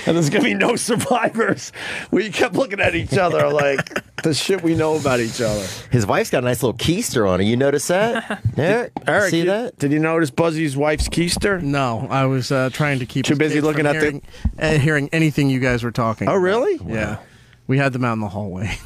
And there's going to be no survivors. We kept looking at each other like the shit we know about each other. His wife's got a nice little keister on her. You notice that? Yeah. Eric, see that? Did you notice Buzzy's wife's keister? No, I was trying to keep too busy looking at hearing anything you guys were talking. Oh, really? Yeah. We had them out in the hallway.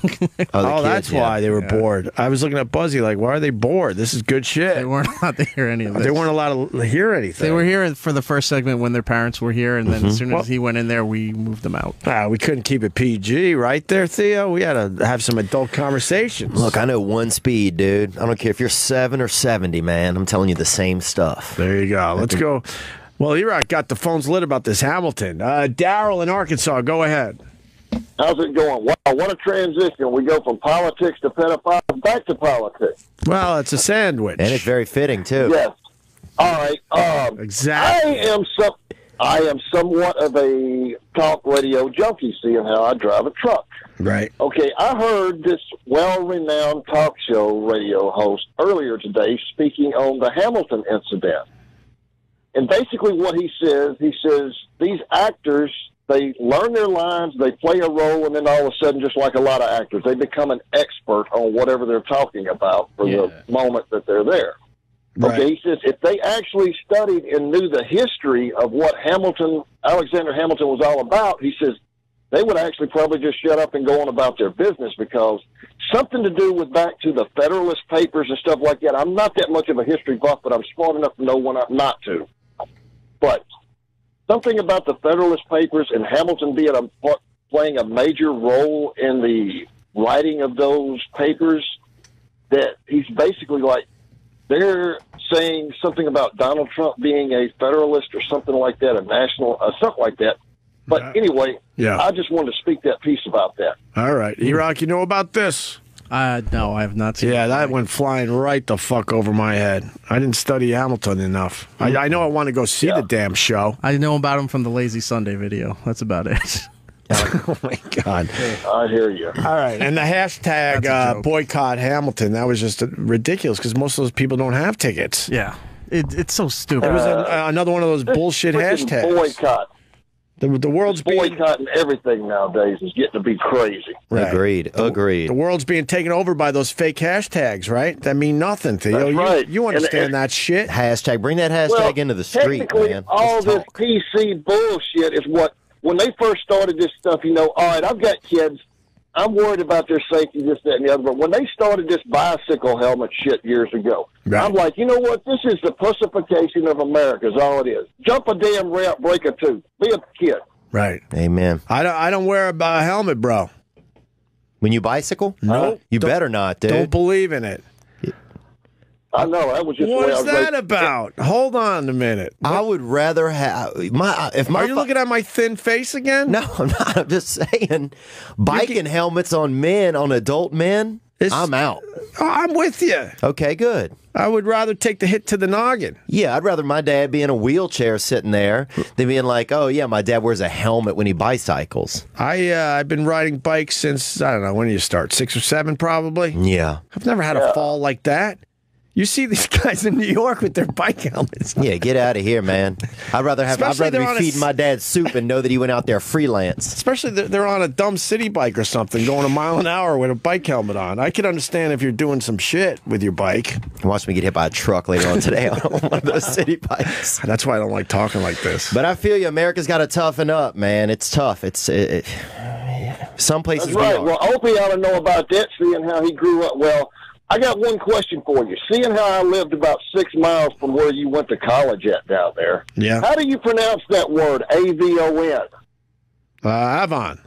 That's why they were bored. I was looking at Buzzy like, why are they bored? This is good shit. They weren't allowed to hear any of this. They weren't allowed to hear anything. They were here for the first segment when their parents were here, and then as soon as he went in there, we moved them out. We couldn't keep it PG, right there, Theo? We had to have some adult conversations. Look, I know one speed, dude. I don't care if you're 7 or 70, man. I'm telling you the same stuff. There you go. Let's go. Well, E-Rock got the phones lit about this Hamilton. Daryl in Arkansas, go ahead. How's it going? Wow, what a transition. We go from politics to pedophiles back to politics. Well, it's a sandwich. And it's very fitting, too. Yes. All right. Exactly. I am somewhat of a talk radio junkie, seeing how I drive a truck. Right. Okay, I heard this well-renowned talk show radio host earlier today speaking on the Hamilton incident. And basically what he says these actors, they learn their lines, they play a role, and then all of a sudden, just like a lot of actors, they become an expert on whatever they're talking about for the moment that they're there. Right. Okay, he says if they actually studied and knew the history of what Alexander Hamilton was all about, he says they would actually probably just shut up and go on about their business, because something to do with back to the Federalist Papers and stuff like that. I'm not that much of a history buff, but I'm smart enough to know when not to. But something about the Federalist Papers and Hamilton playing a major role in the writing of those papers, that he's basically like, they're saying something about Donald Trump being a Federalist or something like that, a national, something like that. But anyway, I just wanted to speak that piece about that. All right. E-Rock, you know about this? No, I have not seen it. That went flying right the fuck over my head. I didn't study Hamilton enough. I know I want to go see the damn show. I know about him from the Lazy Sunday video. That's about it. Oh, my God. I hear you. All right. And the hashtag boycott Hamilton, that was just ridiculous, because most of those people don't have tickets. Yeah. It's so stupid. It was another one of those bullshit hashtags. Boycott. The world's boycotting everything nowadays is getting to be crazy. Right. Agreed. The world's being taken over by those fake hashtags, right? That mean nothing, Theo. That's right. You understand that shit. Hashtag. Bring that hashtag into the street, technically, man. all this PC bullshit is what, when they first started this stuff, all right, I've got kids. I'm worried about their safety, this, that, and the other. But when they started this bicycle helmet shit years ago, right. I'm like, you know what? This is the pussification of America is all it is. Jump a damn ramp, break a tooth. Be a kid. Right. Amen. I don't wear a helmet, bro. When you bicycle? No. You better not, dude. Don't believe in it. I know. That was just what the way is that about? Hold on a minute. I would rather have Are you looking at my thin face again? No, I'm not. I'm just saying, biking helmets on men, on adult men. I'm out. I'm with you. Okay, good. I would rather take the hit to the noggin. Yeah, I'd rather my dad be in a wheelchair sitting there than being like, oh, yeah, my dad wears a helmet when he bicycles. I've been riding bikes since, I don't know, when did you start? 6 or 7 probably? Yeah. I've never had a fall like that. You see these guys in New York with their bike helmets. Yeah, get out of here, man. I'd rather be feeding my dad soup and know that he went out there freelance. Especially they're on a dumb city bike or something, going a mile an hour with a bike helmet on. I could understand if you're doing some shit with your bike. Watch me get hit by a truck later on today on one of those city bikes. That's why I don't like talking like this. But I feel you. America's got to toughen up, man. It's tough. Some places. That's right. Well, Opie ought to know about that, seeing how he grew up. Well, I got one question for you. Seeing how I lived about 6 miles from where you went to college at down there, yeah. How do you pronounce that word, A-V-O-N? Avon.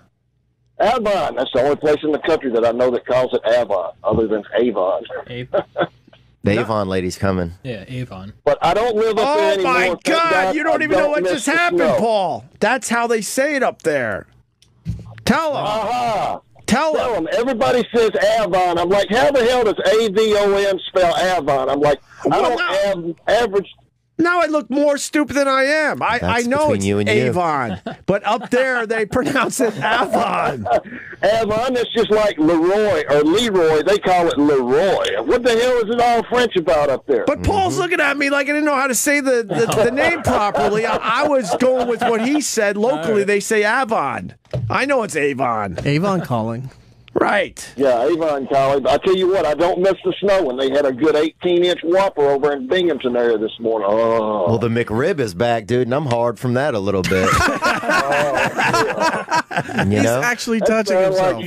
Avon. That's the only place in the country that I know that calls it Avon, other than Avon. The Avon lady's coming. Yeah, Avon. But I don't live up there anymore. Oh, my God. You don't even know what just happened, Paul. That's how they say it up there. Tell them. Tell them. Everybody says Avon. I'm like, how the hell does A-V-O-N spell Avon? I'm like, I don't have average. Now I look more stupid than I am. I know it's Avon, but up there they pronounce it Avon. Avon, that's just like Leroy or Leroy. They call it Leroy. What the hell is it all French about up there? But Paul's looking at me like I didn't know how to say the name properly. I was going with what he said. Locally, they say Avon. I know it's Avon. Avon calling. Right. Yeah, Avon calling. I tell you what, I don't miss the snow, and they had a good 18-inch whopper over in Binghamton area this morning. Oh. Well, the McRib is back, dude, and I'm hard from that a little bit. He's actually touching himself.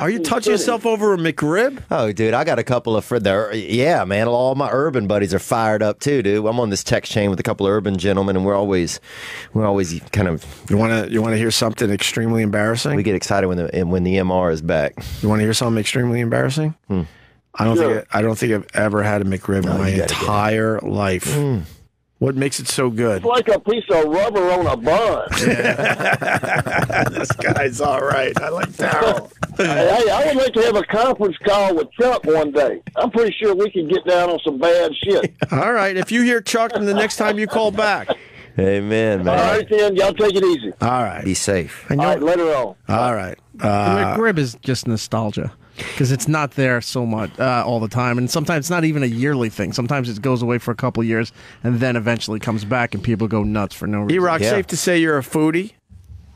Are you touching yourself over a McRib? Oh, dude, I got a couple of yeah, man. All my urban buddies are fired up too, dude. I'm on this text chain with a couple of urban gentlemen, and we're always kind of. You want to hear something extremely embarrassing? We get excited when the MR is back. You want to hear something extremely embarrassing? I don't think I've ever had a McRib in my entire life. What makes it so good? It's like a piece of rubber on a bun. This guy's all right. I like Darryl. Hey, I would like to have a conference call with Chuck one day. I'm pretty sure we could get down on some bad shit. All right. If you hear Chuck, the next time you call back. Amen, man. All right, then. Y'all take it easy. All right. Be safe. All right, later on. All right. The McRib is just nostalgia because it's not there so much all the time, and sometimes it's not even a yearly thing. Sometimes it goes away for a couple years and then eventually comes back, and people go nuts for no reason. E-Rock, safe to say you're a foodie?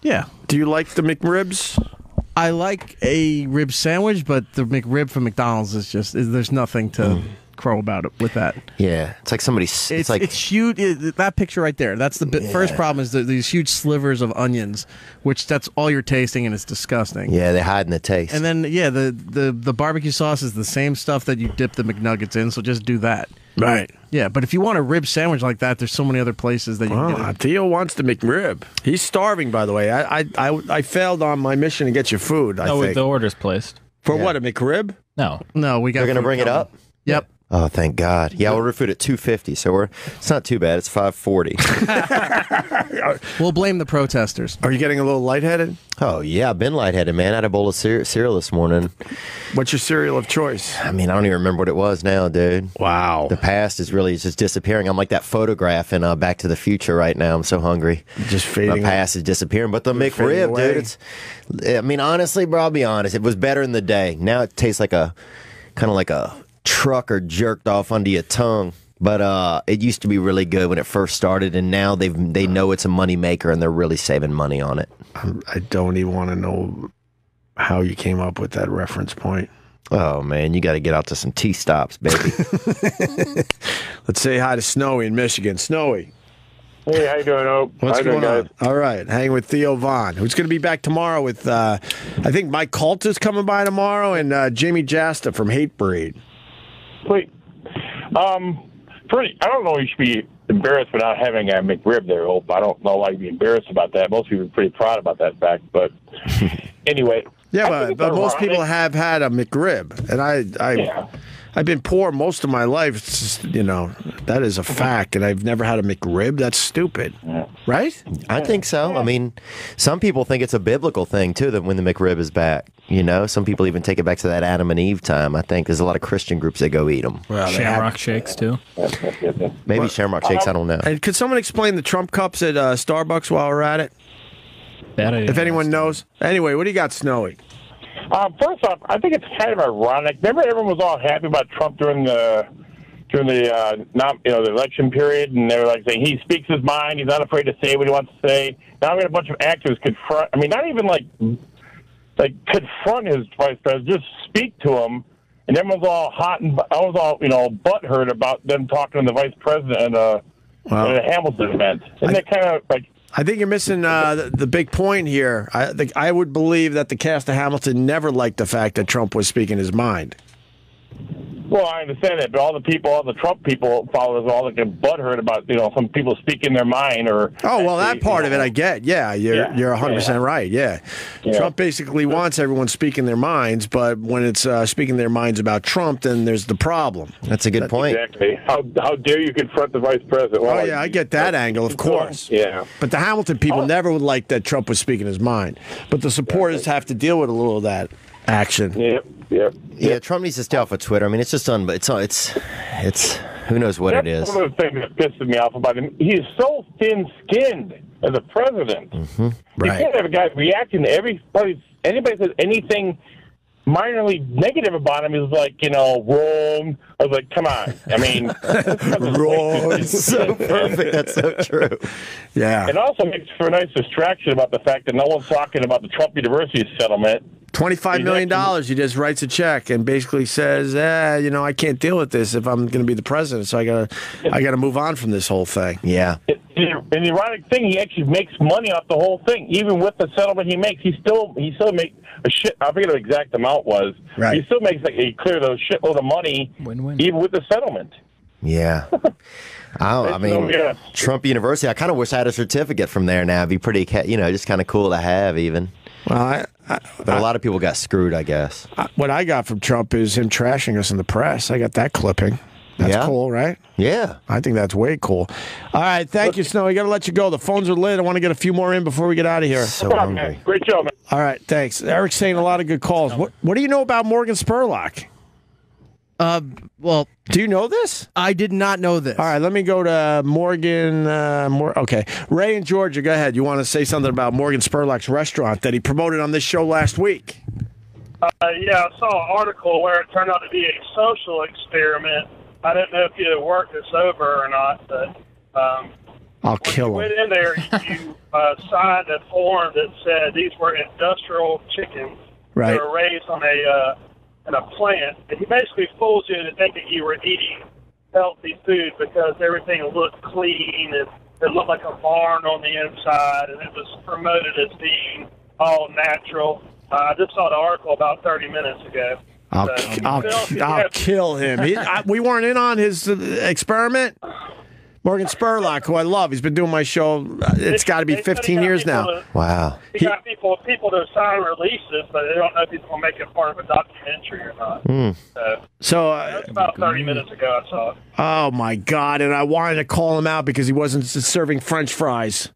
Yeah. Do you like the McRibs? I like a rib sandwich, but the McRib from McDonald's is just there's nothing to crow about it with that. Yeah, it's like it's huge. That picture right there. That's the first problem is these huge slivers of onions, which that's all you're tasting, and it's disgusting. Yeah, they hide in the taste. And then the barbecue sauce is the same stuff that you dip the McNuggets in, so just do that. Right. Yeah, but if you want a rib sandwich like that, there's so many other places that you can get it. Theo wants the McRib. He's starving, by the way. I failed on my mission to get you food. I think the order's placed. For what, a McRib? No, we got. They're gonna bring it up. Yep. Oh, thank God. Yeah, order food at $2.50, so it's not too bad. It's $5.40. We'll blame the protesters. Are you getting a little lightheaded? Oh, yeah, I've been lightheaded, man. I had a bowl of cereal this morning. What's your cereal of choice? I mean, I don't even remember what it was now, dude. Wow. The past is really just disappearing. I'm like that photograph in Back to the Future right now. I'm so hungry. Just fading. My past is disappearing. But the McRib, dude, I mean, honestly, bro, I'll be honest. It was better in the day. Now it tastes like kind of like a trucker jerked off under your tongue. But it used to be really good when it first started, and now they know it's a money maker, and they're really saving money on it. I don't even want to know how you came up with that reference point. Oh, man, you got to get out to some T-stops, baby. Let's say hi to Snowy in Michigan. Snowy. Hey, how you doing, Ope? What's going on? All right, hanging with Theo Vaughn, who's going to be back tomorrow with, I think Mike Calta's coming by tomorrow, and Jamie Jasta from Hatebreed. Wait. I don't know if you should be embarrassed for not having a McRib there, Hope. I don't know why you'd be embarrassed about that. Most people are pretty proud about that fact. But anyway. Yeah, but most people have had a McRib. And I've been poor most of my life. It's just, that is a fact. And I've never had a McRib. That's stupid. Yeah. Right? I think so. I mean, some people think it's a biblical thing, too, that when the McRib is back. Some people even take it back to that Adam and Eve time. I think there's a lot of Christian groups that go eat them. Well, Shamrock Shakes, too. Maybe Shamrock Shakes, I don't know. And could someone explain the Trump cups at Starbucks while we're at it? If anyone knows. Anyway, what do you got, Snowy? First off, I think it's kind of ironic. Remember, everyone was all happy about Trump during the election period, and they were like saying he speaks his mind. He's not afraid to say what he wants to say. Now we got a bunch of actors confront. I mean, not even like confront his vice president, just speak to him, and everyone's all hot and I was all butthurt about them talking to the vice president at a Hamilton event. Isn't that kind of like? I think you're missing the big point here. I would believe that the cast of Hamilton never liked the fact that Trump was speaking his mind. Well, I understand that, but all the Trump people followers all get butthurt about some people speaking their mind or. Oh well, that part of it I get. Yeah, you're 100% right. Yeah. Trump basically wants everyone speaking their minds, but when it's speaking their minds about Trump, then there's the problem. That's a good point. Exactly. How dare you confront the vice president? Well, I get that angle, of course. Yeah. But the Hamilton people never would like that Trump was speaking his mind. But the supporters have to deal with a little of that action. Yeah, Trump needs to stay off of Twitter. I mean, it's just it's who knows what it is. That's one of the things that pisses me off about him. He's so thin-skinned as a president. Mm-hmm. Right. You can't have a guy reacting to anybody says anything minorly negative about him is like, wrong. I was like, come on. I mean, wrong. So perfect. That's so true. Yeah. It also makes for a nice distraction about the fact that no one's talking about the Trump University settlement. $25 million. He just writes a check and basically says, I can't deal with this if I'm going to be the president, so I got to move on from this whole thing. Yeah. And the ironic thing, he actually makes money off the whole thing. Even with the settlement he makes, he still makes a shit. I forget what the exact amount was. Right. He still makes a clear those shitload of money, even with the settlement. Yeah. Trump University. I kind of wish I had a certificate from there now. It'd be pretty, just kind of cool to have even. Well, but a lot of people got screwed, I guess. What I got from Trump is him trashing us in the press. I got that clipping. That's cool, right? Yeah. I think that's way cool. All right, thank you, Snow. I got to let you go. The phones are lit. I want to get a few more in before we get out of here. So hungry. Great job, man. All right, thanks. Eric's saying a lot of good calls. What do you know about Morgan Spurlock? Well, do you know this? I did not know this. All right, let me go to Morgan. Okay, Ray in Georgia, go ahead. You want to say something about Morgan Spurlock's restaurant that he promoted on this show last week? Yeah, I saw an article where it turned out to be a social experiment. I didn't know if you had worked this over or not, but I'll kill him. When you went in there, you signed a form that said these were industrial chickens that were raised on in a plant. And he basically fools you into thinking you were eating healthy food because everything looked clean and it looked like a barn on the inside, and it was promoted as being all natural. I just saw the article about 30 minutes ago. I'll kill him. We weren't in on his experiment. Morgan Spurlock, who I love, he's been doing my show. It's got to be 15 years now. Wow. He got people to sign releases, but they don't know if he's going to make it part of a documentary or not. So that's about 30 minutes ago I saw it. Oh, my God. And I wanted to call him out because he wasn't serving French fries.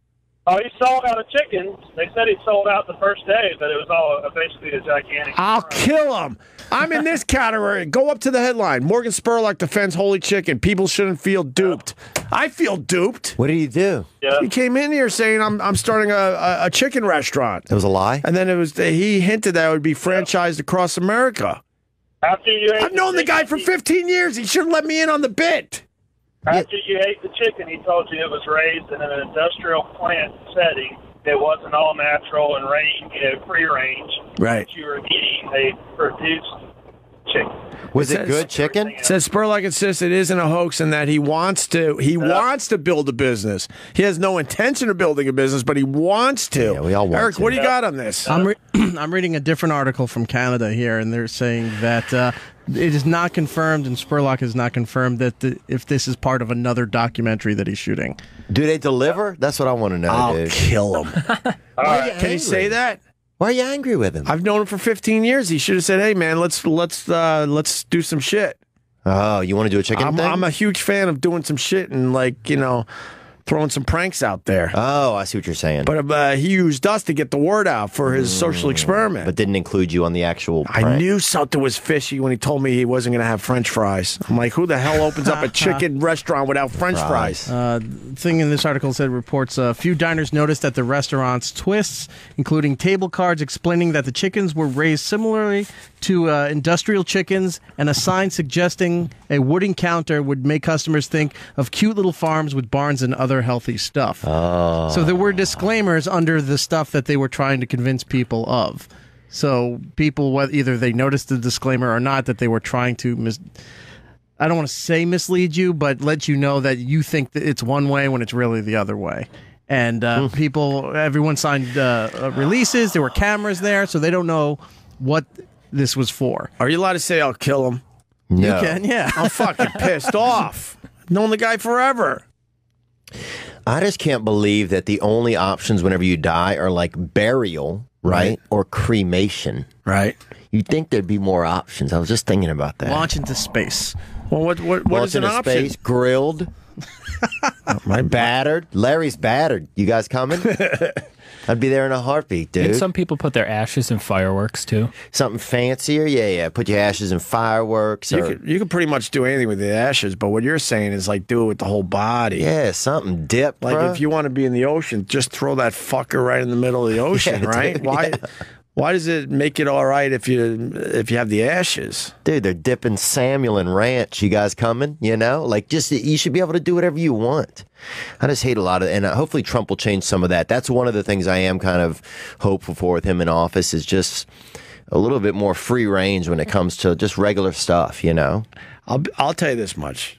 Oh, he sold out of chickens. They said he sold out the first day, but it was all basically a gigantic. I'll kill him. I'm in this category. Go up to the headline. Morgan Spurlock defends holy chicken. People shouldn't feel duped. I feel duped. What did he do? Yeah. He came in here saying I'm starting a chicken restaurant. It was a lie? And then he hinted that it would be franchised across America. After you I've known the guy for 15 years. He should have let me in on the bit. After you ate the chicken, he told you it was raised in an industrial plant setting. It wasn't all natural and free range. Right. That you were eating a produced chicken. Was it good chicken? It says Spurlock insists it isn't a hoax and that he wants to build a business. He has no intention of building a business, but he wants to. Yeah, we all want Eric, to. what do you got on this? I'm reading a different article from Canada here, and they're saying that it is not confirmed, and Spurlock has not confirmed that if this is part of another documentary that he's shooting. Do they deliver? That's what I want to know. I'll kill him. Can he say that? Why are you angry with him? I've known him for 15 years. He should have said, "Hey, man, let's do some shit." Oh, you want to do a chicken thing? I'm a huge fan of doing some shit and throwing some pranks out there. Oh, I see what you're saying. But he used us to get the word out for his social experiment. But didn't include you on the actual prank. I knew something was fishy when he told me he wasn't going to have French fries. I'm like, who the hell opens up a chicken restaurant without French fries? Thing in this article said reports a few diners noticed at the restaurant's twists, including table cards explaining that the chickens were raised similarly to industrial chickens, and a sign suggesting a wooden counter would make customers think of cute little farms with barns and other healthy stuff. Oh. So there were disclaimers under the stuff that they were trying to convince people of. So people, either they noticed the disclaimer or not, that they were trying to I don't want to say mislead you, but let you know that you think that it's one way when it's really the other way. And everyone signed releases. There were cameras there, so they don't know what this was for. Are you allowed to say I'll kill him? No. You can, yeah. I'm fucking pissed off. Known the guy forever. I just can't believe that the only options whenever you die are like burial, right? Or cremation. Right. You'd think there'd be more options. I was just thinking about that. Launch into space. Well, what is an option? Space, grilled, battered. Larry's battered. You guys coming? I'd be there in a heartbeat, dude. And some people put their ashes in fireworks, too. Something fancier? Yeah. Put your ashes in fireworks. You could pretty much do anything with the ashes, but what you're saying is do it with the whole body. Yeah, something dip, if you want to be in the ocean, just throw that fucker right in the middle of the ocean, right? Dude, Why does it make it all right if you have the ashes? Dude, they're dipping Samuel in ranch. You guys coming? You should be able to do whatever you want. I just hate a lot of, and hopefully Trump will change some of that. That's one of the things I am kind of hopeful for with him in office is just a little bit more free range when it comes to just regular stuff, I'll tell you this much.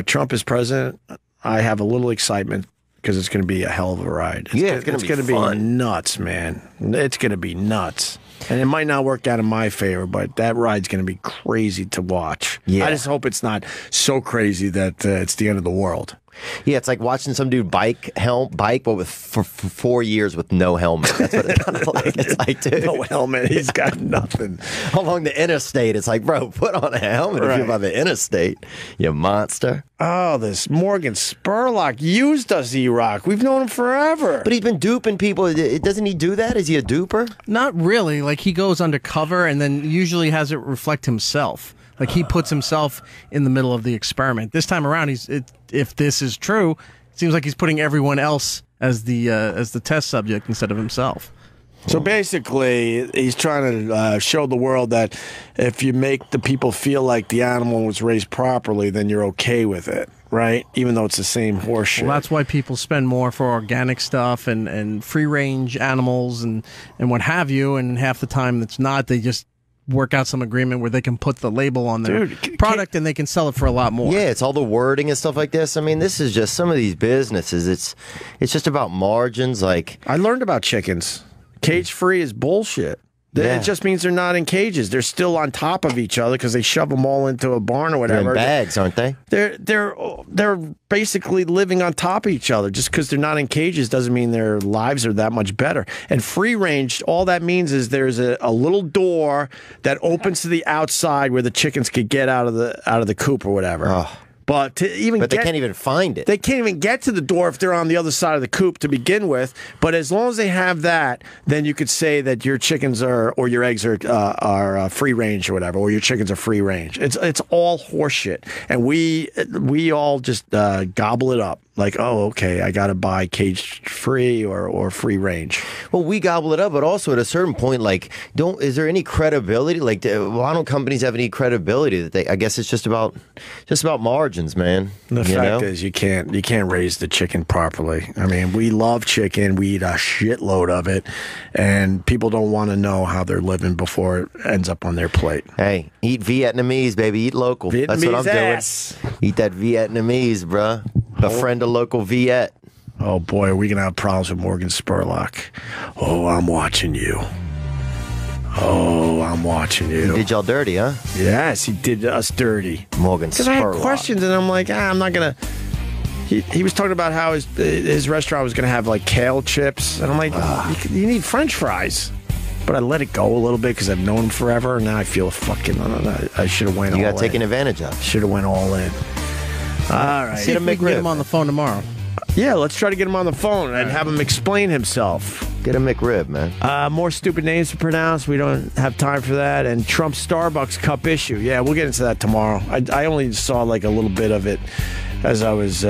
Trump is president. I have a little excitement because it's going to be a hell of a ride. It's going to be nuts, man. It's going to be nuts. And it might not work out in my favor, but that ride's going to be crazy to watch. Yeah. I just hope it's not so crazy that it's the end of the world. Yeah, it's like watching some dude bike, but for 4 years with no helmet. That's what it's kind of like. It's like, dude, no helmet. He's got nothing. Along the interstate, it's like, bro, put on a helmet if you're by the interstate, you monster. Oh, this Morgan Spurlock used us, E-Rock. We've known him forever. But he's been duping people. Doesn't he do that? Is he a duper? Not really. He goes undercover and then usually has it reflect himself. He puts himself in the middle of the experiment. This time around, if this is true, it seems like he's putting everyone else as the test subject instead of himself. So basically, he's trying to show the world that if you make the people feel like the animal was raised properly, then you're okay with it, right? Even though it's the same horseshit. Well, that's why people spend more for organic stuff and free-range animals and what have you, and half the time it's not. They just work out some agreement where they can put the label on their product and they can sell it for a lot more. Yeah, it's all the wording and stuff like this. I mean, this is just some of these businesses. It's just about margins. I learned about chickens. Cage-free is bullshit. Yeah. It just means they're not in cages. They're still on top of each other because they shove them all into a barn or whatever. They're in bags, aren't they? They're basically living on top of each other. Just because they're not in cages doesn't mean their lives are that much better. And free range, all that means is there's a little door that opens to the outside where the chickens could get out of the coop or whatever. Oh. But they can't even find it. They can't even get to the door if they're on the other side of the coop to begin with. But as long as they have that, then you could say that your chickens or your eggs are free range or whatever, or your chickens are free range. It's all horseshit, and we all just gobble it up. Oh, okay, I got to buy cage free or free range. Well, we gobble it up, but also at a certain point, is there any credibility? Why don't companies have any credibility? I guess it's just about margin. virgins, man. The fact is, you can't raise the chicken properly. I mean, we love chicken. We eat a shitload of it, and people don't want to know how they're living before it ends up on their plate. Hey, eat Vietnamese, baby. Eat local. That's what I'm doing. Eat that Vietnamese, bruh. Befriend a local Viet. Oh, boy, are we going to have problems with Morgan Spurlock. Oh, I'm watching you. Oh, I'm watching you. He did y'all dirty, huh? Yes, he did us dirty. Morgan Spurlock. Because I had questions, and I'm like, I'm not going to... He was talking about how his restaurant was going to have, like, kale chips. And I'm like, you need French fries. But I let it go a little bit because I've known him forever, and now I feel fucking... I should have went all in. You got taken advantage of. Should have went all in. All right. See if we can get him on the phone tomorrow. Yeah, let's try to get him on the phone and have him explain himself. Get a McRib, man. More stupid names to pronounce. We don't have time for that. And Trump's Starbucks cup issue. Yeah, we'll get into that tomorrow. I only saw like a little bit of it as I was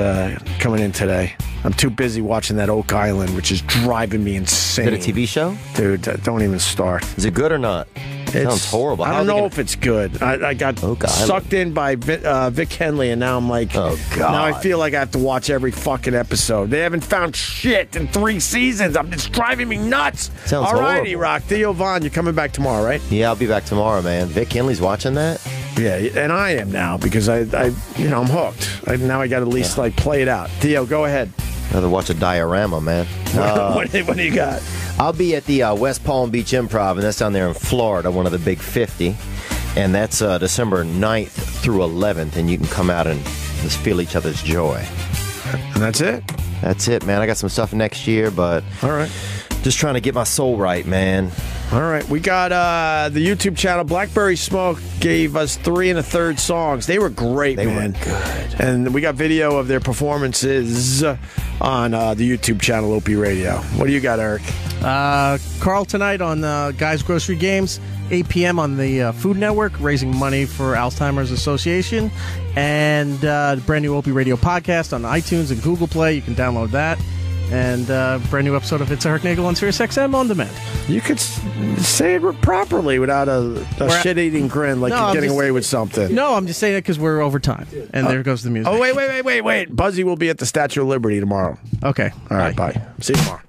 coming in today. I'm too busy watching that Oak Island, which is driving me insane. Is it a TV show? Dude, don't even start. Is it good or not? Sounds horrible. I don't know if it's good. I got sucked in by Vic Henley, and now I'm like, oh, God. Now I feel like I have to watch every fucking episode. They haven't found shit in 3 seasons. It's driving me nuts. Sounds All right, horrible. Rock. Theo Vaughn, you're coming back tomorrow, right? Yeah, I'll be back tomorrow, man. Vic Henley's watching that? Yeah, and I am now because I'm hooked. Now I got to at least like play it out. Theo, go ahead. Rather watch a diorama, man. What do you got? I'll be at the West Palm Beach Improv, and that's down there in Florida, one of the big 50. And that's December 9th through 11th, and you can come out and just feel each other's joy. And that's it? That's it, man. I got some stuff next year, but all right, just trying to get my soul right, man. All right, we got the YouTube channel. Blackberry Smoke gave us 3 1/3 songs. They were great, man. They were good. And we got video of their performances on the YouTube channel, Opie Radio. What do you got, Eric? Carl tonight on Guys Grocery Games, 8 p.m. on the Food Network, raising money for Alzheimer's Association. And the brand new Opie Radio podcast on iTunes and Google Play. You can download that. And brand new episode of It's Eric Nagel on Sirius XM on demand. You could say it properly without a shit-eating grin like you're getting away with something. No, I'm just saying it because we're over time. And there goes the music. Oh, wait. Buzzy will be at the Statue of Liberty tomorrow. Okay. All right, bye. See you tomorrow.